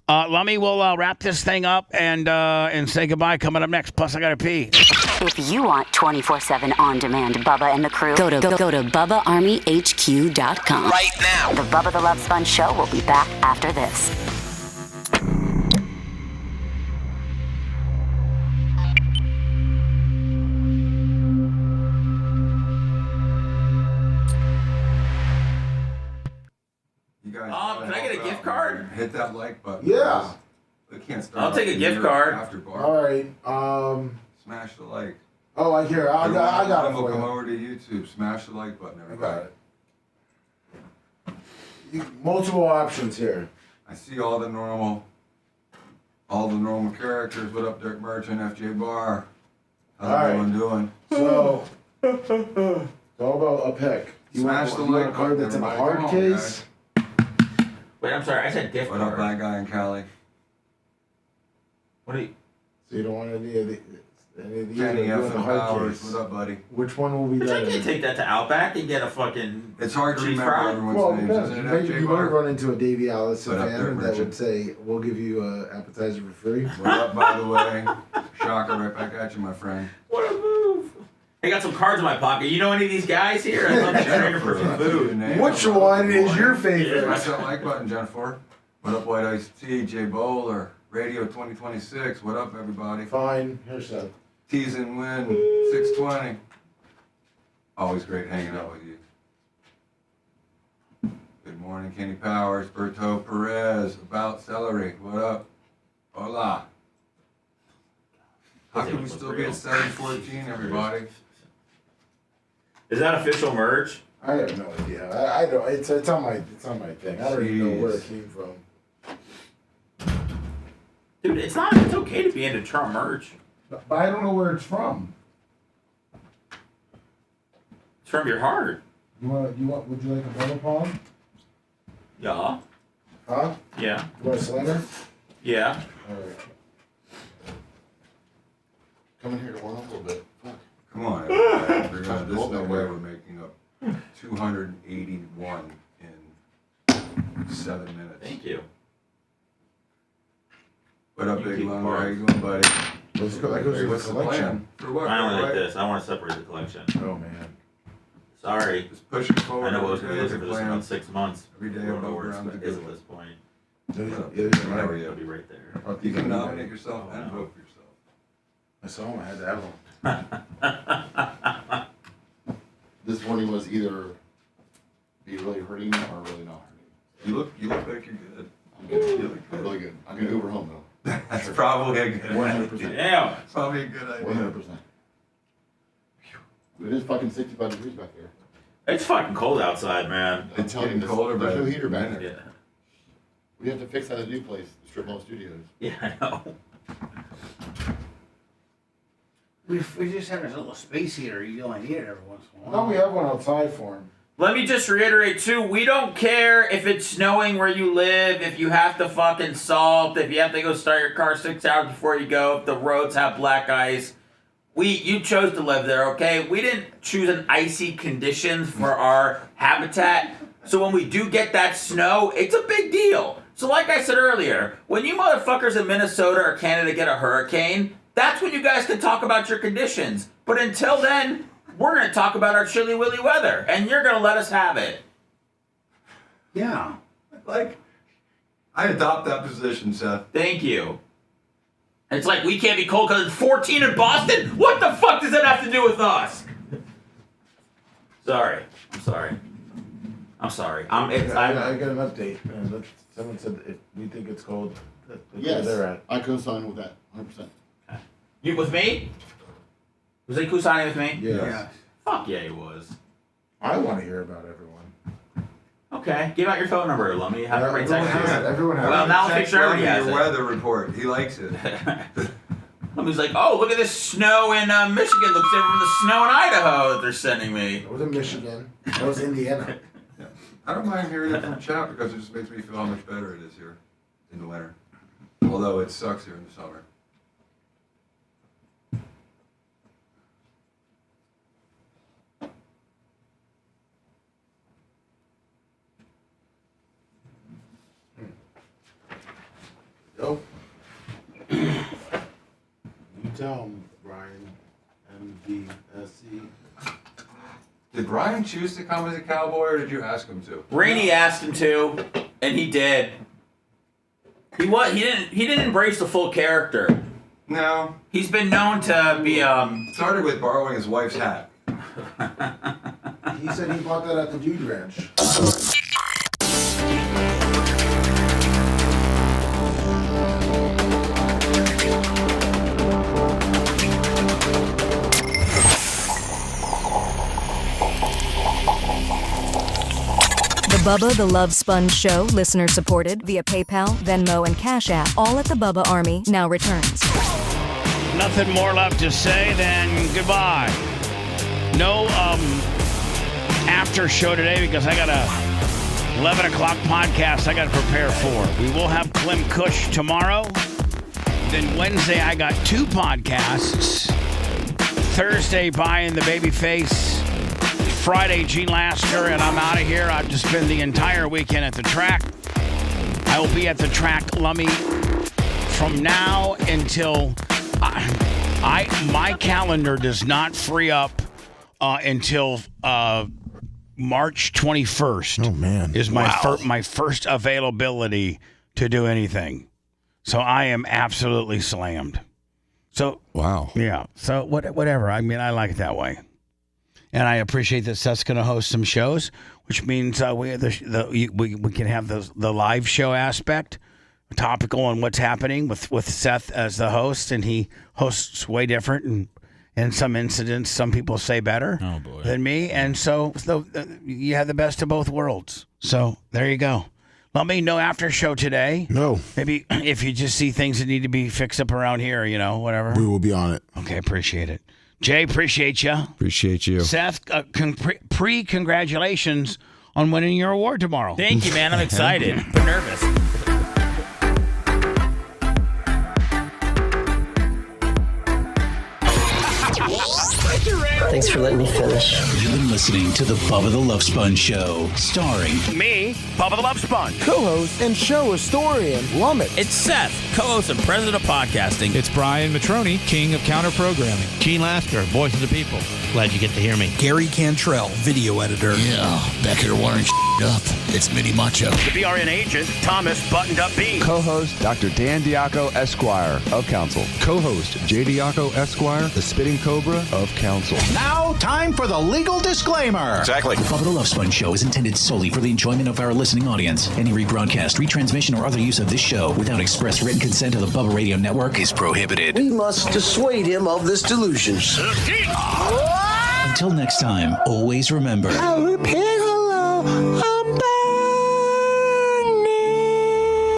Lummy, we'll wrap this thing up and say goodbye. Coming up next. Plus, I got to pee. If you want 24/7 on-demand Bubba and the crew, go to BubbaArmyHQ.com. Right now. The Bubba the Love Sponge Show will be back after this. You guys Can I get a gift card? hit that like button. Yeah. They can't start. I'll take a off gift the card. After bar. All right. Smash the like. Oh, I hear. I got it We'll for come you. over to YouTube. Smash the like button, I everybody. got it. Multiple options here. I see all the normal characters. What up, Dirk Merchant, FJ Bar? How's All right. everyone doing? So, it's all about a pick. You Smash want, the you want like a card button, that's in a everybody. hard Come on, case, Wait, I'm sorry. I said gift What card. up, black guy in Cali? What are you? So you don't want any of the Kenny F. and hard Powers. case. What up, buddy? Which one will be Bitch, I better? can't take that to Outback and get a fucking. It's hard to cheese remember fry. everyone's Well, names, depends. isn't it? You might run into a Davey Allison What up there, fan that Richard? would say, "We'll give you an appetizer for free." What up, by the way? Shocker, right back at you, my friend. What a move! I got some cards in my pocket. You know any of these guys here? I love to trade them for some food. Which one is your favorite? Press that like button, Jennifer. What up, White Ice Tea, J Bowler, Radio 2026. What up, everybody? Fine. Here's that. Tease and win, 620. Always great hanging out with you. Good morning, Kenny Powers, Berto Perez, About Celery. What up? Hola. How can we still be at 714, everybody? Is that official merch? I have no idea. I don't. It's on my thing. I don't even know where it came from. Dude, it's not. It's okay to be into Trump merch. But I don't know where it's from. It's from your heart. Would you like a bubble palm? Yeah. Huh? Yeah. You want a slinger? Yeah. All right. Come in here to warm up a little bit. Fuck. Come on, everybody. This is no way we're making up 281 in 7 minutes. Thank you. What up, You Big keep Lung? cards. How you doing, buddy? Let's go. That goes Hey, in the what's the collection. plan? For what? I don't like Right? this. I want to separate the collection. Oh man. Sorry. Just push it forward. I know I was going to be every looking day. for this in about 6 months. Every day I don't know above where ground it to is do at it. this point. What up, Yeah, Big Lung? How are It'll you? be right there. You can nominate yourself and vote for yourself. I saw him. I had to have him. This morning was either be really hurting or really not hurting. You look like you're good. I'm good. You look I'm really good. I'm gonna Uber home though. That's probably a good 100%. Damn. Probably a good idea. 100%. It is fucking 65 degrees back there. It's fucking cold outside, man. I'm telling you, getting colder there's by no the heater back minute. there. Yeah. We have to fix that at a new place, Strip Mall Studios. Yeah, I know. We just have a little space heater. You only need it every once in a No, while. we have one outside for him. Let me just reiterate too, we don't care if it's snowing where you live, if you have to fucking salt, if you have to go start your car 6 hours before you go, if the roads have black ice. You chose to live there, okay? We didn't choose an icy conditions for our habitat. So when we do get that snow, it's a big deal. So like I said earlier, when you motherfuckers in Minnesota or Canada get a hurricane, that's when you guys can talk about your conditions. But until then, we're going to talk about our chilly willy weather, and you're going to let us have it. Yeah. Like, I adopt that position, Seth. Thank you. It's like we can't be cold because it's 14 in Boston? What the fuck does that have to do with us? Sorry. I'm sorry. I'm sorry. I got an update. Someone said if we think it's cold, that's where they're at. I co-sign with that, 100%. You with me? Was he co-signing with me? Yes. Fuck yeah, he was. I want to hear about everyone. Okay, give out your phone number. Let me have everybody text you. Everyone has Well, it. now I'll make sure everybody has your it. weather report. He likes it. Somebody's like, oh, look at this snow in Michigan. Looks different from the snow in Idaho that they're sending me. It was in Michigan. It was Indiana. I don't mind hearing it from chat because it just makes me feel how much better it is here in the winter. Although it sucks here in the summer. Nope. You tell him, Brian, MVSC. Did Brian choose to come as a cowboy or did you ask him to? Rainey asked him to, and he did. He didn't embrace the full character. No. He's been known to be Started with borrowing his wife's hat. He said he bought that at the Dude Ranch. The Bubba the Love Sponge Show, listener supported via PayPal, Venmo, and Cash App, all at the Bubba Army, now returns. Nothing more left to say than goodbye. No after show today because I gotta 11 o'clock podcast I got to prepare for. We will have Clem Cush tomorrow. Then Wednesday, I got 2 podcasts. Thursday, buying the baby face. Friday, Gene Lasker, and I'm out of here. I've just spent the entire weekend at the track. I will be at the track, Lummy, from now until my calendar does not free up until March 21st. Oh man, is my first availability to do anything. So I am absolutely slammed. So wow, yeah. So whatever. I mean, I like it that way, and I appreciate that Seth's going to host some shows, which means we can have the live show aspect, topical on what's happening with Seth as the host, and he hosts way different and in some incidents, some people say better than me, and so you have the best of both worlds. So there you go. Let me know after show today. No. Maybe if you just see things that need to be fixed up around here, whatever. We will be on it. Okay, appreciate it. Jay, appreciate you. Appreciate you. Seth, congratulations on winning your award tomorrow. Thank you, man. I'm excited, but nervous. Thanks for letting me finish. You've been listening to the Bubba the Love Sponge Show, starring me, Bubba the Love Sponge, co-host and show historian Lummit. It's Seth, co-host and president of podcasting. It's Brian Matroni, king of counter programming. Gene Lasker, voice of the people. Glad you get to hear me. Gary Cantrell, video editor. Yeah, back here wiring up. It's Mini Macho. The BRN agent, Thomas Buttoned Up B. Co-host, Dr. Dan Diaco, Esquire, of Council. Co-host, J. Diaco, Esquire, the Spitting Cobra, of Council. Now, time for the legal disclaimer. Exactly. The Bubba the Love Sponge Show is intended solely for the enjoyment of our listening audience. Any rebroadcast, retransmission, or other use of this show without express written consent of the Bubba Radio Network is prohibited. We must dissuade him of this delusion. Until next time, always remember. I'll repeat hello.